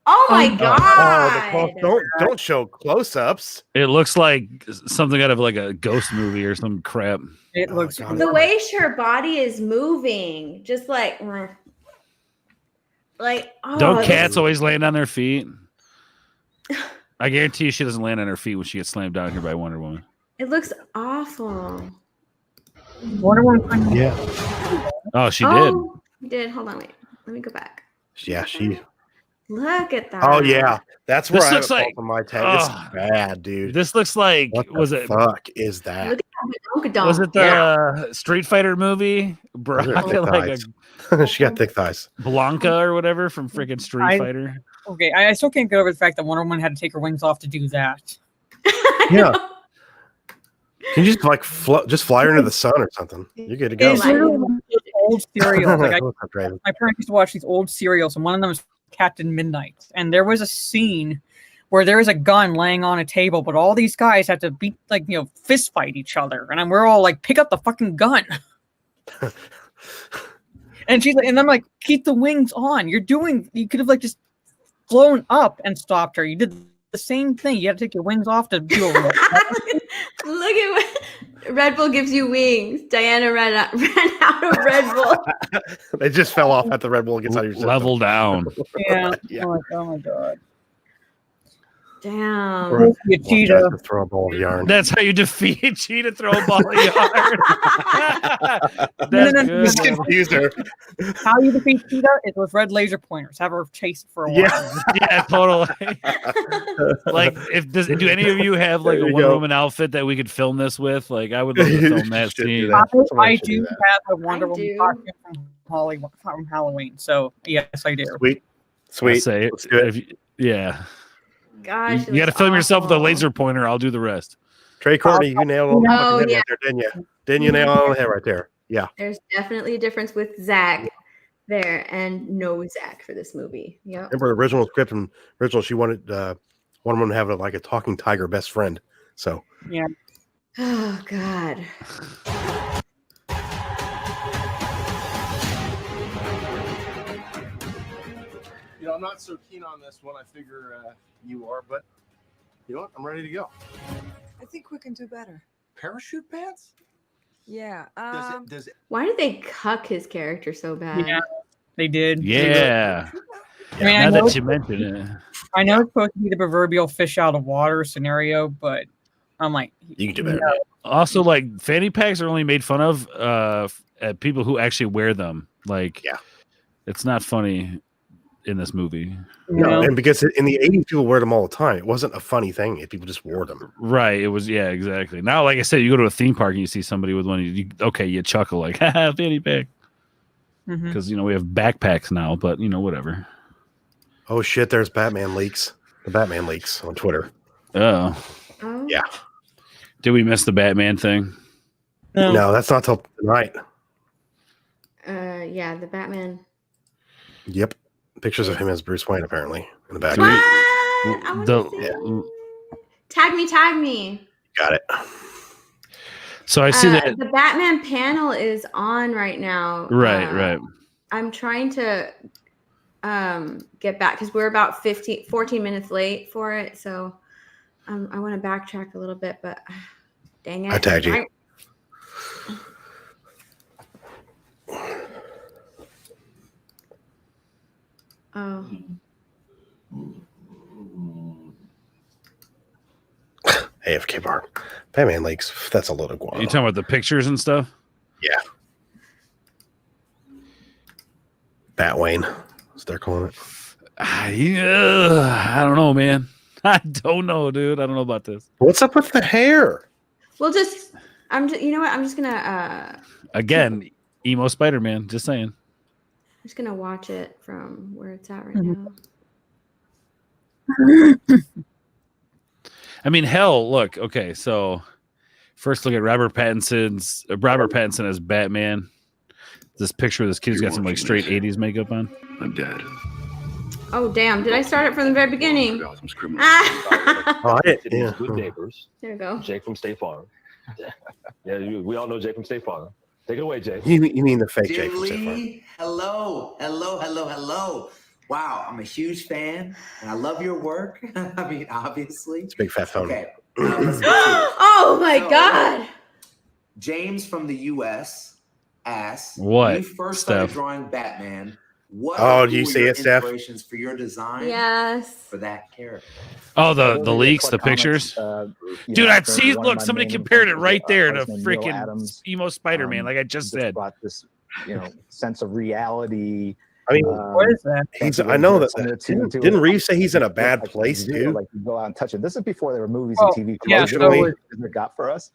Oh my god! Don't show close-ups. It looks like something out of like a ghost movie or some crap. It looks the way her body is moving, just like oh, Don't cats always land on their feet? I guarantee you she doesn't land on her feet when she gets slammed down here by Wonder Woman. It looks awful. Wonder Woman. Yeah. Oh, she did. Hold on, wait. Let me go back. Yeah, she. Look at that. Oh yeah, that's where This I looks have a like fault on my tag. This is bad, dude. This looks like What the fuck is that? Look at that. Was it the Street Fighter movie? Those are thick thighs. She got thick thighs. Blanca or whatever from freaking Street Fighter. Okay, I still can't get over the fact that Wonder Woman had to take her wings off to do that. Yeah. Can you just like fly her into the sun or something? You're good to go. It's literally old serials. Like Right. my parents used to watch these old serials, and one of them was Captain Midnight. And there was a scene where there was a gun laying on a table, but all these guys had to beat, like, you know, fist fight each other. And we're all like, pick up the fucking gun. And she's like, and I'm like, keep the wings on. You could have like just flown up and stopped her. You did the same thing. You got to take your wings off to do a Look at what Red Bull gives you wings. Diana ran out of Red Bull. They just fell off at the Red Bull gets out of your system. Level down. Yeah. Yeah. Oh my god. Damn. Or You cheetah. just throw a ball of yarn. That's how you defeat a cheetah. Throw a ball of yarn. No. Just confuse her. How you defeat cheetah is with red laser pointers. Have her chase it for a while. Yeah, totally. Like, do any of you have like There a you Wonder go. Woman outfit that we could film this with? Like, I would love to film that Should do scene. that. Somebody I should do do that. have a Wonder Woman costume from Halloween. So yes, I do. Sweet. I say, Let's do it. yeah. Gosh, You got to film yourself with a laser pointer. I'll do the rest. Trey Courtney, you nailed it on the Oh, fucking head yeah. right there, didn't you? Didn't you nail it on the head right there? Yeah. There's definitely a difference with Zach there and no Zach for this movie. Yep. Remember the original script and original, she wanted one of them to have like a talking tiger best friend. So Yeah. Oh God. You know, I'm not so keen on this one. I figure you are, but you know what? I'm ready to go. I think we can do better. Parachute pants? Yeah. Does it? Why did they cuck his character so bad? Yeah, they did. Yeah. I mean, I Now know, that you mention it, I know it's supposed to be the proverbial fish out of water scenario, but I'm like, you can do better. no. also like fanny packs are only made fun of at people who actually wear them. Like, yeah, it's not funny in this movie. No, and because in the 80s, people wear them all the time. It wasn't a funny thing if people just wore them. Right. It was, yeah, exactly. Now, like I said, you go to a theme park and you see somebody with one, you chuckle like, haha, fanny pack. Because, you know, we have backpacks now, but, you know, whatever. Oh, shit, there's Batman leaks. The Batman leaks on Twitter. Oh. Yeah. Did we miss the Batman thing? No, that's not till tonight. Yeah, the Batman. Yep. Pictures of him as Bruce Wayne, apparently, in the back. What? I wanna see it. Tag me. Got it. So I see that. The Batman panel is on right now. Right. I'm trying to get back because we're about 14 minutes late for it. So I want to backtrack a little bit, but dang it. I tagged you. Oh. AFK bar. Batman leaks. That's a load of guano. You talking about the pictures and stuff? Yeah. Batwayne, as they're calling it. Yeah, I don't know, man. I don't know, dude. I don't know about this. What's up with the hair? Well, you know what? I'm just gonna Again, emo Spider-Man. Just saying. I'm just gonna watch it from where it's at right now. I mean, hell, look. Okay, so first look at Robert Pattinson as Batman. This picture of this kid who's got some like straight 80s makeup on. I'm dead. Oh damn! Did I start it from the very beginning? Oh, I did. Yeah. Good neighbors. There we go. Jake from State Farm. Yeah, we all know Jake from State Farm. Take it away, Jake. You mean the fake Jim Jake from State Farm? Lee, hello. Wow, I'm a huge fan, and I love your work. I mean, obviously. It's a big fat phone. Okay. Oh my god! James from the U.S. asks, What, when you first started Steph? drawing Batman, what Oh, do you were see your it, Steph? inspirations for your design Yes. for that character? Oh, the leaks, the pictures. Dude, I'd see. Look, somebody compared it right there to freaking emo Spider-Man. Like I just said. Brought this, sense of reality. I mean, what is that? I know that. Didn't Reeves say he's in a bad place too? Like you go out and touch it. This is before there were movies Oh, and TV yeah, commercials that got for us.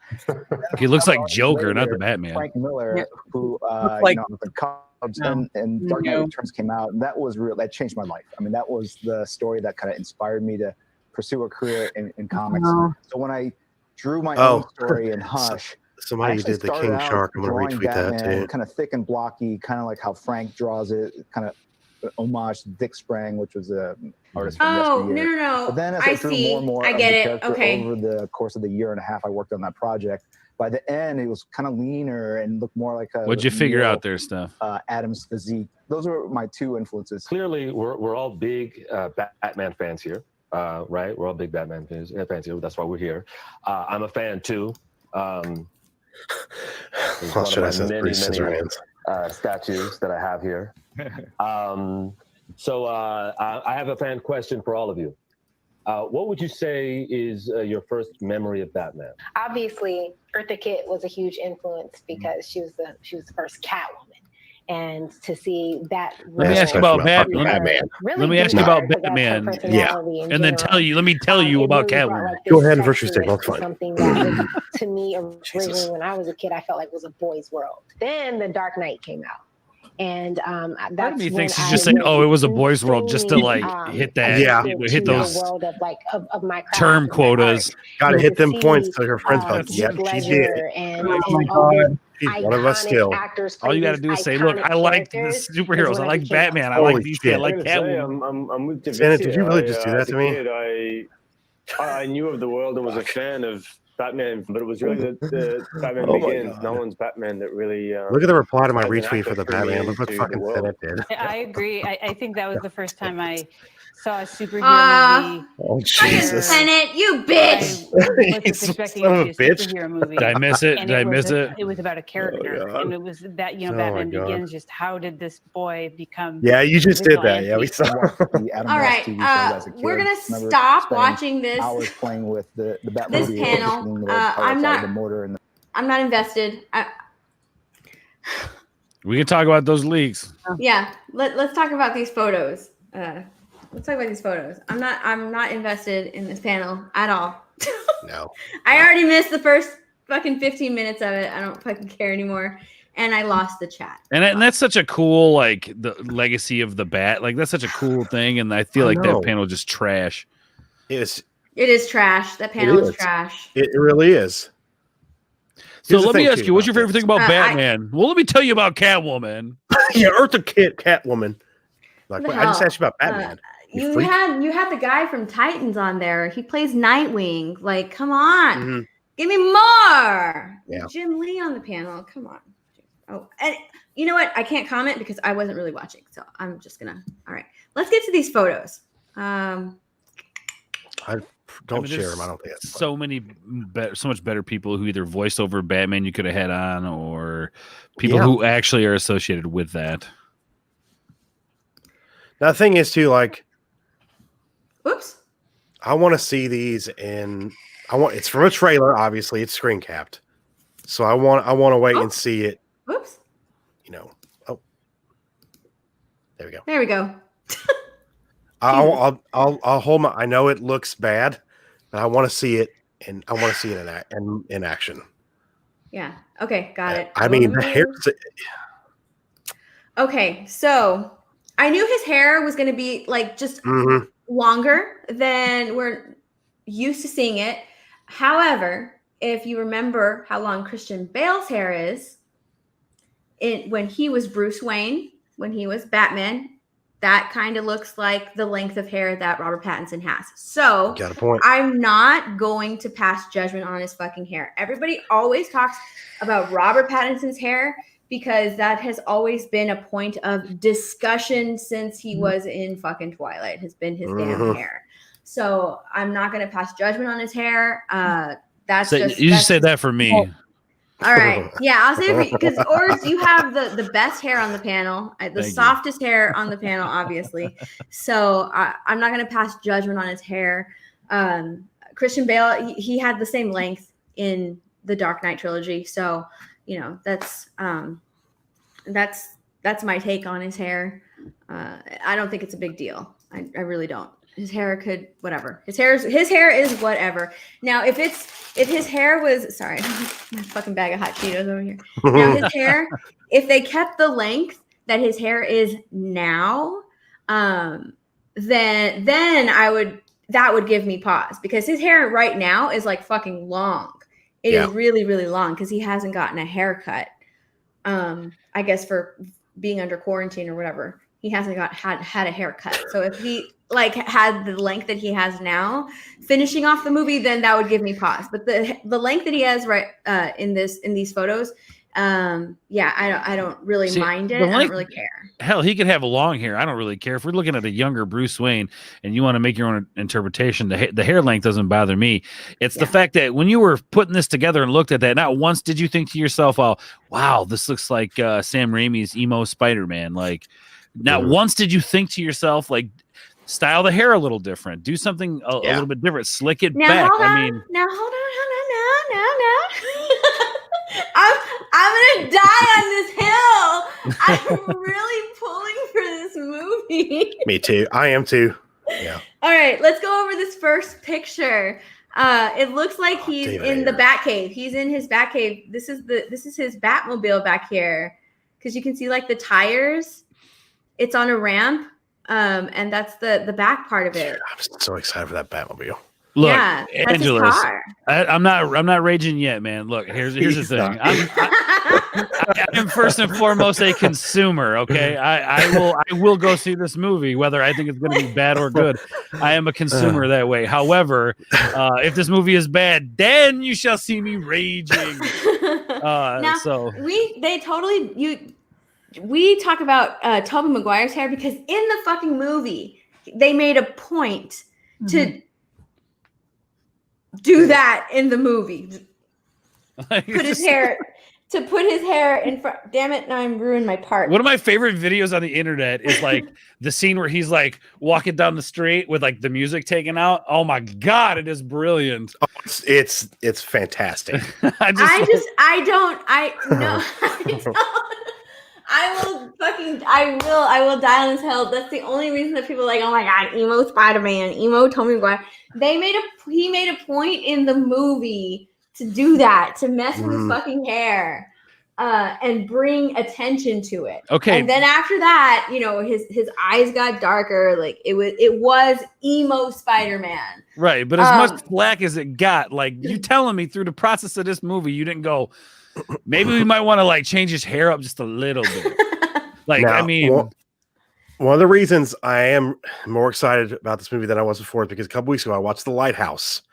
He looks like Joker, not the Batman. Frank Miller, who like- the Cubs and Dark Knight Returns came out, and that was real. That changed my life. I mean, that was the story that kind of inspired me to pursue a career in comics. No. So when I drew my own story in Hush. Somebody did the King Shark. I'm going to retweet that too. Kind of thick and blocky, kind of like how Frank draws it, kind of homage to Dick Sprang, which was a artist from yesteryear. No. But then as I drew see. more and more I of get the it. character Okay. over the course of the year and a half I worked on that project, by the end it was kind of leaner and looked more like a What'd you figure out there, Steph? Adam's physique. Those were my two influences. Clearly, we're all big Batman fans here. right? We're all big Batman fans. Here. That's why we're here. I'm a fan too. It's one of my many statues that I have here. So I have a fan question for all of you. What would you say is your first memory of Batman? Obviously, Eartha Kitt was a huge influence because she was the first Catwoman. And to see that, let me ask you about Batman. Let me ask you about Batman. Yeah, and then let me tell you about Catwoman. Go ahead, anniversary stick. That's fine. Something that to me originally when I was a kid, I felt like was a boy's world. Then The Dark Knight came out. And Part that's of me when thinks he's I just saying, was "Oh, it was a boys' world," just to like hit that, hit those the world of my craft term and my quotas. Got to hit them points so her friends like, "Yep, she did." and She's one of us still. All you got to do is say, "Look, I like the superheroes. I like Batman. I like DC. I like Catwoman." I'm with Santa, did you really just do that to me? Kid, I knew of the world and was a fan of Batman, but it was really the Batman Begins. No one's Batman that really. Look at the reply to my retweet for the Batman. Look what fucking Senate did. I agree. I think that was the first time I saw a superhero movie. Oh Jesus! Senate, you bitch! I wasn't expecting it to be a superhero movie. Did I miss it? And Did I miss it? It was about a character, and it was that Oh, Batman my God. Begins. Just how did this boy become? Yeah, you just did that. Yeah, we saw. All right, we're gonna stop watching this. Hours playing with the Batmobile. This panel. I'm not invested. We can talk about those leaks. Yeah, let's talk about these photos. Let's talk about these photos. I'm not invested in this panel at all. No. I already missed the first fucking 15 minutes of it. I don't fucking care anymore. And I lost the chat. And that's such a cool, like, the legacy of the Bat. Like, that's such a cool thing. And I feel like that panel is just trash. It is trash. That panel is trash. It really is. So let me ask you, what's your favorite thing about Batman? Well, let me tell you about Catwoman. Yeah, Eartha Kitt, Catwoman. Like, What the I just hell? asked you about Batman. You had the guy from Titans on there. He plays Nightwing. Like, come on. Mhm. Give me more. Yeah. Jim Lee on the panel. Come on. Oh, and you know what? I can't comment because I wasn't really watching. So I'm just gonna. All right. Let's get to these photos. I don't share them. I don't think it's so much better people who either voiced over Batman you could have had on, or people who actually are associated with that. Now the thing is too, like, oops, I want to see these, and it's from a trailer. Obviously, it's screen capped, so I want to wait and see it. Whoops. You know. Oh, there we go. There we go. I'll hold my. I know it looks bad, but I want to see it, and I want to see it in action. Yeah. Okay. Got it. I mean, the hair. Okay, so I knew his hair was going to be like just longer than we're used to seeing it. However, if you remember how long Christian Bale's hair is, when he was Bruce Wayne, when he was Batman, that kind of looks like the length of hair that Robert Pattinson has. So got a point. I'm not going to pass judgment on his fucking hair. Everybody always talks about Robert Pattinson's hair because that has always been a point of discussion since he was in fucking Twilight, has been his damn hair. So I'm not going to pass judgment on his hair. That's you just said that for me. All right. Yeah, I'll say it because Ors, you have the best hair on the panel, the softest hair on the panel, obviously. So I'm not going to pass judgment on his hair. Christian Bale, he had the same length in the Dark Knight trilogy. So, you know, that's my take on his hair. I don't think it's a big deal. I really don't. His hair could whatever. His hair is whatever. Now, if his hair was sorry, my fucking bag of hot Cheetos over here. Now his hair, if they kept the length that his hair is now, then that would give me pause because his hair right now is like fucking long. It is really, really long because he hasn't gotten a haircut. I guess for being under quarantine or whatever, he hasn't had a haircut. So if he like had the length that he has now, finishing off the movie, then that would give me pause. But the length that he has in these photos, Yeah, I don't really mind it. I don't really care. Hell, he could have long hair. I don't really care. If we're looking at a younger Bruce Wayne and you want to make your own interpretation, the hair length doesn't bother me. It's the fact that when you were putting this together and looked at that, not once did you think to yourself, "Oh, wow, this looks like Sam Raimi's emo Spider-Man." Like, not once did you think to yourself, like, style the hair a little different, do something a little bit different, slick it back. Hold on. I mean, now hold on. No. I'm gonna die on this hill. I'm really pulling for this movie. Me too. I am too. Yeah. All right, let's go over this first picture. It looks like he's in the Batcave. He's in his Batcave. This is his Batmobile back here, because you can see like the tires. It's on a ramp, and that's the back part of it. I'm so excited for that Batmobile. Look, yeah, Angelus, I'm not raging yet, man. Look, here's the thing. I am first and foremost a consumer. Okay, I will go see this movie whether I think it's going to be bad or good. I am a consumer that way. However, if this movie is bad, then you shall see me raging. Now, we talk about Tobey Maguire's hair because in the fucking movie they made a point to do that in the movie. Put his hair in front. Damn it! Now I'm ruining my part. One of my favorite videos on the internet is like the scene where he's like walking down the street with like the music taken out. Oh my god, it is brilliant. Oh, it's fantastic. I will die on this hill. That's the only reason that people are like, oh my god, emo Spider-Man, emo Tobey Maguire. He made a point in the movie to do that, to mess with his fucking hair, and bring attention to it. Okay. And then after that, his eyes got darker. Like it was emo Spider-Man. Right, but as much flack as it got, like you telling me through the process of this movie, you didn't go, maybe we might want to like change his hair up just a little bit. Like, now, I mean, one of the reasons I am more excited about this movie than I was before is because a couple weeks ago I watched The Lighthouse,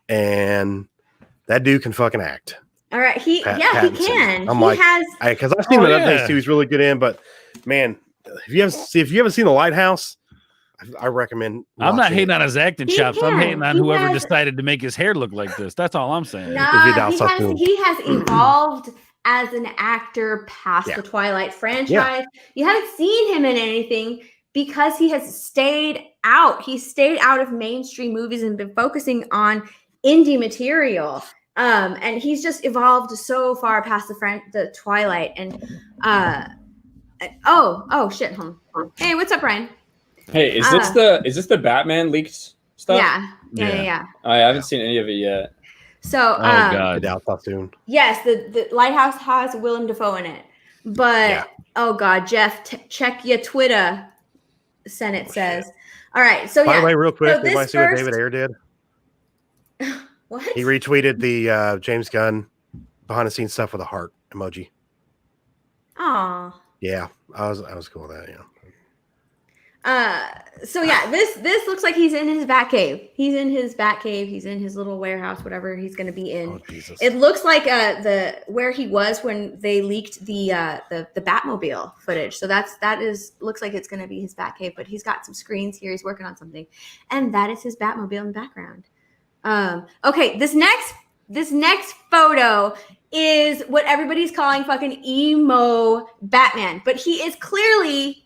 and that dude can fucking act. All right, he can. Because I've seen other things too. He's really good in, but man, if you haven't seen The Lighthouse, I recommend. I'm not hating on his acting chops. I'm hating on whoever decided to make his hair look like this. That's all I'm saying. Nah, he has evolved as an actor past the Twilight franchise. Yeah. You haven't seen him in anything because he has stayed out. He stayed out of mainstream movies and been focusing on indie material. And he's just evolved so far past the Twilight. And oh shit, Hey, what's up, Ryan? Hey, is this the Batman leaked stuff? Yeah. I haven't seen any of it yet. So, God, soon. Yes, the Lighthouse has Willem Dafoe in it, but oh god, Jeff, check your Twitter. Senate says. All right, so by the way, real quick, did you see what David Ayer did? What? He retweeted the James Gunn behind the scenes stuff with a heart emoji. Aw. Yeah, I was cool with that. Yeah. So yeah, this looks like he's in his Batcave. He's in his Batcave. He's in his little warehouse, whatever he's going to be in. Oh, Jesus. It looks like where he was when they leaked the Batmobile footage. So looks like it's going to be his Batcave, but he's got some screens here. He's working on something, and that is his Batmobile in the background. Okay, this next photo is what everybody's calling fucking emo Batman, but he is clearly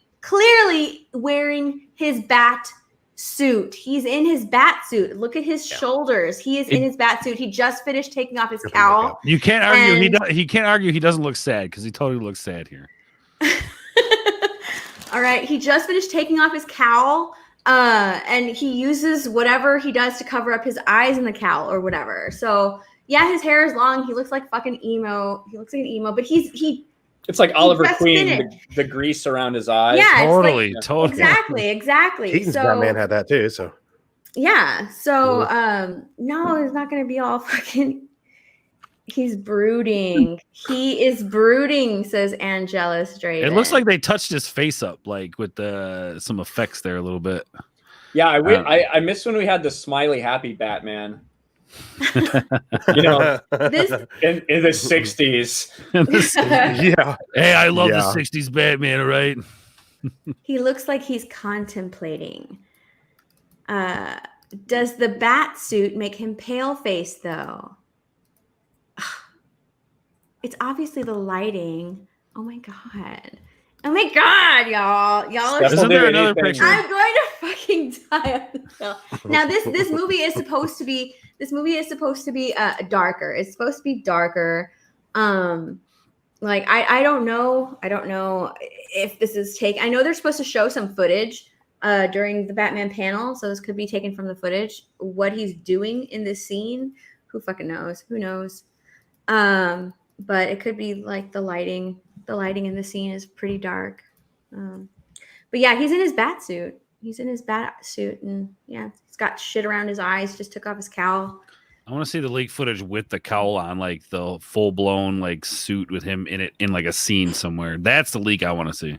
wearing his bat suit. He's in his bat suit. Look at his shoulders. He is in his bat suit. He just finished taking off his cowl. You can't argue. He can't argue. He doesn't look sad because he totally looks sad here. All right. He just finished taking off his cowl. And he uses whatever he does to cover up his eyes in the cowl or whatever. So yeah, his hair is long. He looks like fucking emo. He looks like an emo, but it's like Oliver Queen, the grease around his eyes. Yeah, totally. Exactly. Keaton's Batman had that too. So yeah. So no, it's not going to be all fucking. He's brooding. He is brooding, says Angela Strait. It looks like they touched his face up, like with some effects there a little bit. Yeah, I miss when we had the smiley happy Batman. You know, This in the 60s. Yeah. Hey, I love Yeah. the 60s Batman, all right? he looks like he's contemplating. Does the bat suit make him pale face though? It's obviously the lighting. Oh my god. Oh my god, y'all. Y'all are Isn't there another picture? I'm going to fucking die on the hill. Now this movie is supposed to be darker. It's supposed to be darker. Like I don't know if this is I know they're supposed to show some footage during the Batman panel, so this could be taken from the footage. What he's doing in this scene, who fucking knows? Who knows? But it could be like the lighting in the scene is pretty dark. But yeah, he's in his bat suit. And yeah, he's got shit around his eyes, just took off his cowl. I want to see the leak footage with the cowl on, like the full blown like suit with him in it in like a scene somewhere. That's the leak I want to see.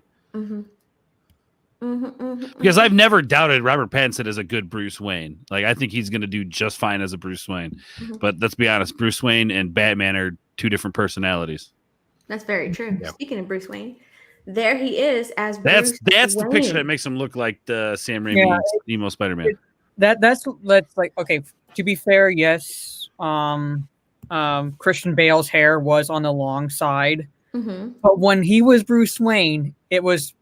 Because I've never doubted Robert Pattinson as a good Bruce Wayne. Like I think he's going to do just fine as a Bruce Wayne. But let's be honest, Bruce Wayne and Batman are two different personalities. That's very true. Yeah. Speaking of Bruce Wayne, there he is as Bruce That's Wayne. the picture that makes him look like the Sam Raimi emo Spider-Man. That's like okay. To be fair, yes. Christian Bale's hair was on the long side, but when he was Bruce Wayne, it was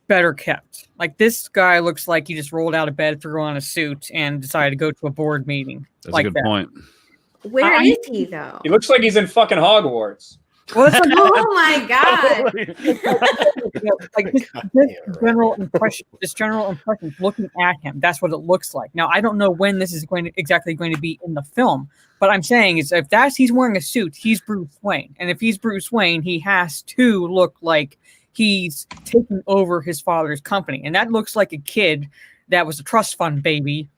better kept. Like this guy looks like he just rolled out of bed, threw on a suit, and decided to go to a board meeting. That's like a good point. Where is he though? He looks like he's in fucking Hogwarts. Well, that's like, oh my god! Like this general impression, looking at him, that's what it looks like. Now, I don't know when this is exactly going to be in the film, but I'm saying is if he's wearing a suit, he's Bruce Wayne, and if he's Bruce Wayne, he has to look like he's taking over his father's company, and that looks like a kid that was a trust fund baby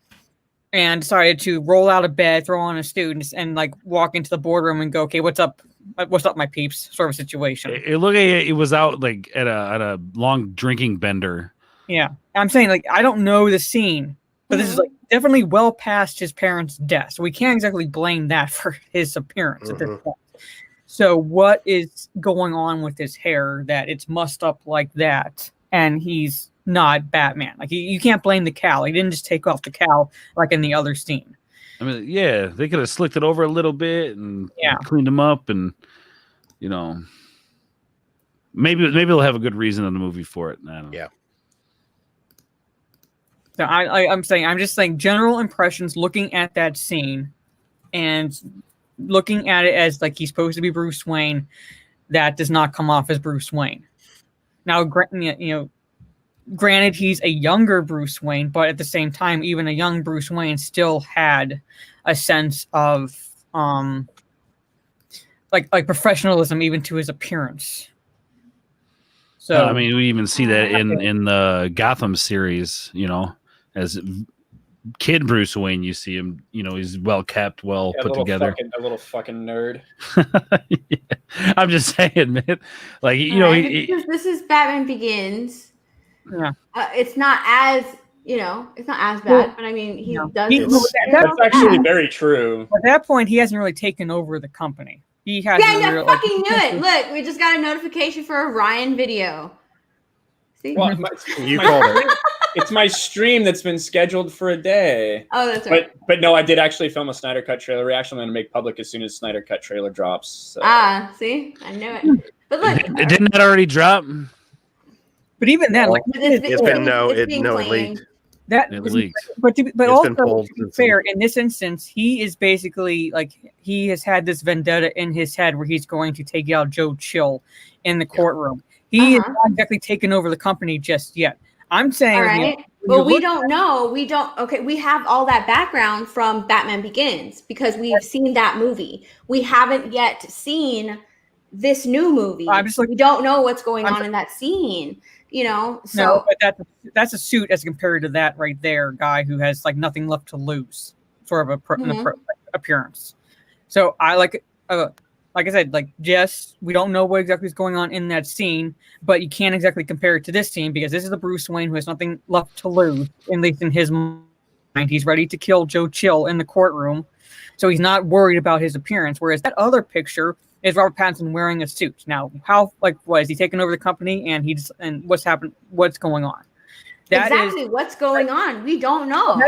and decided to roll out of bed, throw on a suit, and like walk into the boardroom and go, "Okay, what's up? What's up, my peeps?" Sort of situation. It looked like it was out like at a long drinking bender. Yeah, I'm saying like I don't know the scene, but this is like definitely well past his parents' death, so we can't exactly blame that for his appearance at this point. So what is going on with his hair that it's mussed up like that, and he's not Batman? Like you can't blame the cowl. He didn't just take off the cowl like in the other scene. I mean, yeah, they could have slicked it over a little bit and cleaned him up, and you know, maybe they'll have a good reason in the movie for it. I don't know. Yeah. So I'm just saying general impressions looking at that scene and looking at it as like he's supposed to be Bruce Wayne, that does not come off as Bruce Wayne. Now, granted, he's a younger Bruce Wayne, but at the same time, even a young Bruce Wayne still had a sense of like professionalism even to his appearance. So I mean, we even see that in the Gotham series, you know, as kid Bruce Wayne, you see him, you know, he's well kept, put together. A little fucking nerd. Yeah. I'm just saying, man. Like, you know, this is Batman Begins. Yeah. It's not as bad, but I mean, he does it. That's actually very true. At that point, he hasn't really taken over the company. He has. Yeah, I fucking knew it. Look, we just got a notification for a Ryan video. See? Well, you called it. It's my stream that's been scheduled for a day. Oh, that's right. But no, I did actually film a Snyder Cut trailer. We're actually going to make public as soon as Snyder Cut trailer drops. So. See? I knew it. But look. Didn't that already drop? But even then, like it leaked. It leaked. But also, to be fair, in this instance, he is basically like he has had this vendetta in his head where he's going to take out Joe Chill in the courtroom. He is not exactly taken over the company just yet. I'm saying, all right. Well, we don't know. We don't. Okay, we have all that background from Batman Begins because we've seen that movie. We haven't yet seen this new movie. We don't know what's going on in that scene. You know, so no, but that's a suit as compared to that right there, guy who has like nothing left to lose, sort of an appearance. So I like I said, like Jess, we don't know what exactly is going on in that scene, but you can't exactly compare it to this scene because this is the Bruce Wayne who has nothing left to lose, at least in his mind. He's ready to kill Joe Chill in the courtroom, so he's not worried about his appearance. Whereas that other picture is Robert Pattinson wearing a suit. Now, what is he taking over the company, and what's happened? What's going on? Exactly what's going on. We don't know.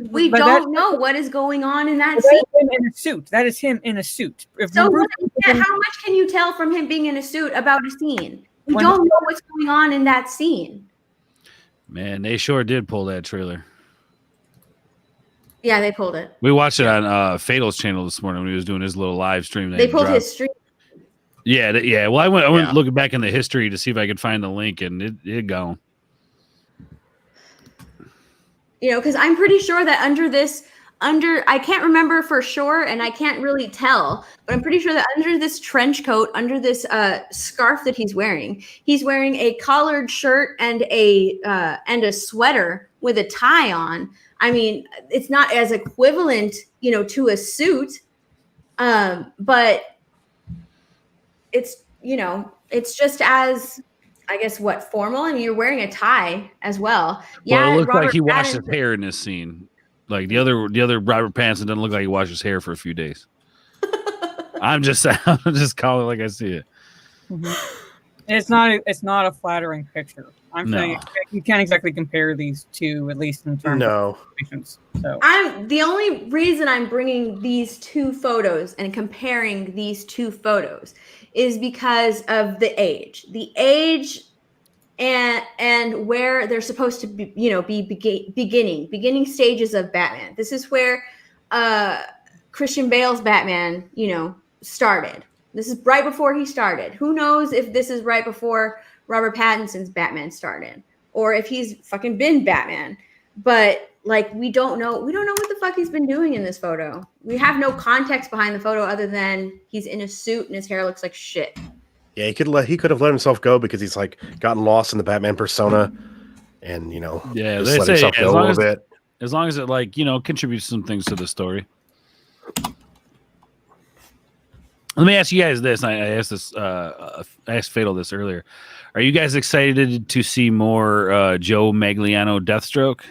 We don't know what is going on in that scene. In a suit. That is him in a suit. So how much can you tell from him being in a suit about a scene? We don't know what's going on in that scene. Man, they sure did pull that trailer. Yeah, they pulled it. We watched it on Fatal's channel this morning when he was doing his little live stream. They pulled his stream. Yeah, yeah. Well, I went looking back in the history to see if I could find the link, and it gone. You know, because I'm pretty sure that I can't remember for sure, and I can't really tell, but I'm pretty sure that under this trench coat, under this scarf that he's wearing a collared shirt and a sweater with a tie on. I mean, it's not as equivalent, you know, to a suit, but it's, you know, it's just as, I guess, formal. I mean, you're wearing a tie as well. Yeah, well, it looks Robert like he washed Pattinson. his hair in this scene. Like the other Robert Pattinson doesn't look like he washed his hair for a few days. I'm just calling it like I see it. Mm-hmm. It's not a flattering picture. I'm saying you can't exactly compare these two, at least in terms of patients. So The only reason I'm bringing these two photos and comparing these two photos is because of the age and where they're supposed to be, you know, beginning stages of Batman. This is where Christian Bale's Batman, you know, started. This is right before he started. Who knows if this is right before Robert Pattinson's Batman started, or if he's fucking been Batman. But like, we don't know what the fuck he's been doing in this photo. We have no context behind the photo other than he's in a suit and his hair looks like shit. Yeah, he could have let himself go because he's like gotten lost in the Batman persona, and you know, Yeah, just they let say himself go a little bit. as long as it, like, you know, contributes some things to the story. Let me ask you guys this. I asked this. I asked Fatal this earlier. Are you guys excited to see more Joe Magliano Deathstroke?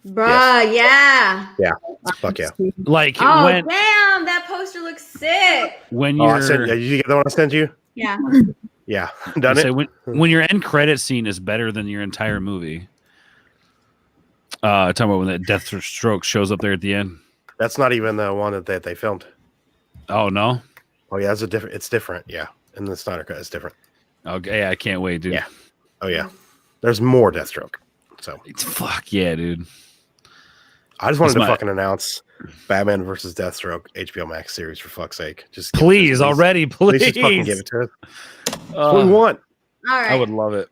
Bruh, yeah. Yeah. Fuck yeah. Like damn, that poster looks sick. When I sent, did you get the one I sent you? Yeah. Yeah. Done it. So when your end credit scene is better than your entire movie. Talking about when that Deathstroke shows up there at the end. That's not even the one that they filmed. Oh no. Oh yeah, it's different. Yeah. In the Snyder Cut, it's different. Okay, I can't wait, dude. Yeah. Oh yeah. There's more Deathstroke. So fuck yeah, dude. I just wanted to fucking announce Batman versus Deathstroke HBO Max series, for fuck's sake. Just please, already, please. Just fucking give it to us. That's what we want. All right. I would love it.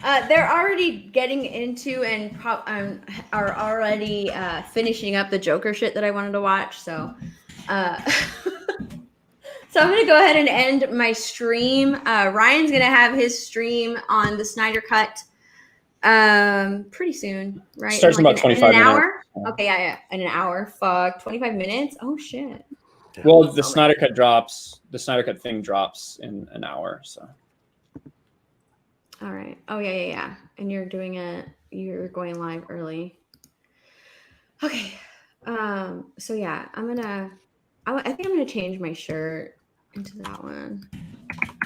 They're already getting into and are already finishing up the Joker shit that I wanted to watch. So, so I'm gonna go ahead and end my stream. Ryan's gonna have his stream on the Snyder Cut pretty soon, right? Starts in about 25 an minutes. hour. Okay, yeah, in an hour. Fuck, 25 minutes. Oh shit. Well, the Snyder Cut drops. The Snyder Cut thing drops in an hour. So. All right. Oh yeah. And you're going live early. Okay. So yeah, I think I'm gonna change my shirt into that one.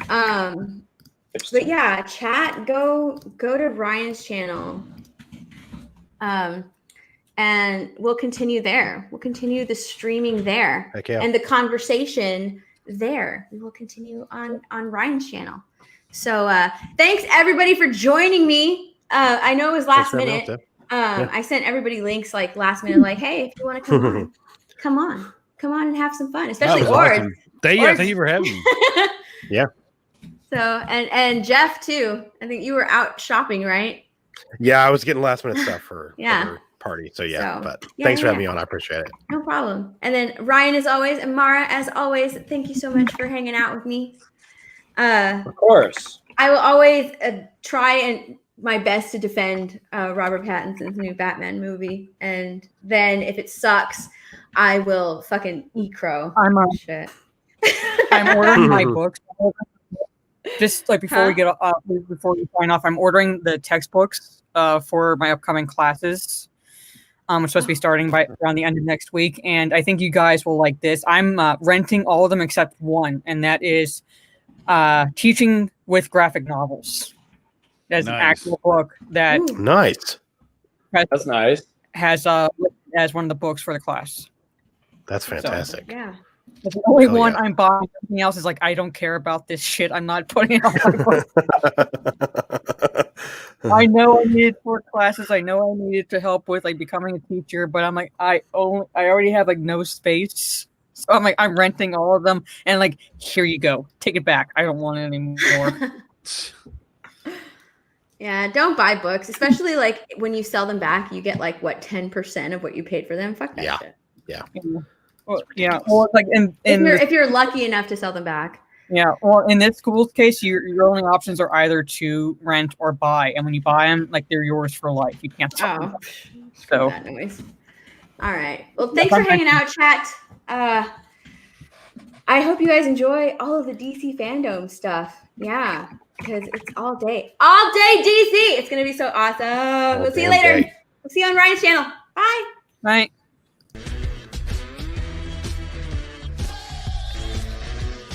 But yeah, chat, go to Ryan's channel. And we'll continue there. We'll continue the streaming there. Heck yeah. And the conversation there. We will continue on Ryan's channel. So thanks everybody for joining me. I know it was last minute. I sent everybody links like last minute, like, hey, if you want to come on and have some fun, especially Ord. Awesome. Thank you for having me. Yeah. So and Jeff too. I think you were out shopping, right? Yeah, I was getting last minute stuff for Yeah. her party. So yeah, So, but yeah, thanks for yeah. having me on. I appreciate it. No problem. And then Ryan, as always, and Mara, as always, thank you so much for hanging out with me. Of course. I will always try and my best to defend Robert Pattinson's new Batman movie, and then if it sucks, I will fucking eat crow. Shit. I'm ordering my books. Just like before we get before we sign off, I'm ordering the textbooks for my upcoming classes. It's supposed to be starting by around the end of next week, and I think you guys will like this. I'm renting all of them except one, and that is Teaching with Graphic Novels. That's an actual book that Nice. That's nice. Has as one of the books for the class. That's fantastic. Yeah. That's the only Hell one yeah. I'm buying. Everything else is like, I don't care about this shit. I'm not putting it on my book. I know I need it for classes. I know I need it to help with like becoming a teacher, but I'm like, I already have like no space. So I'm like, I'm renting all of them and like, here you go. Take it back. I don't want it anymore. Yeah, don't buy books, especially like when you sell them back, you get like what 10% of what you paid for them. Fuck that shit. Yeah. Well, yeah. Well, like if you're lucky enough to sell them back. Yeah. Well, in this school's case, your only options are either to rent or buy, and when you buy them, like they're yours for life. You can't sell them. So. That noise. All right. Well, thanks for hanging out, chat. I hope you guys enjoy all of the DC fandom stuff. Yeah, because it's all day DC. It's gonna be so awesome. We'll see you later. We'll see you on Ryan's channel. Bye. Bye.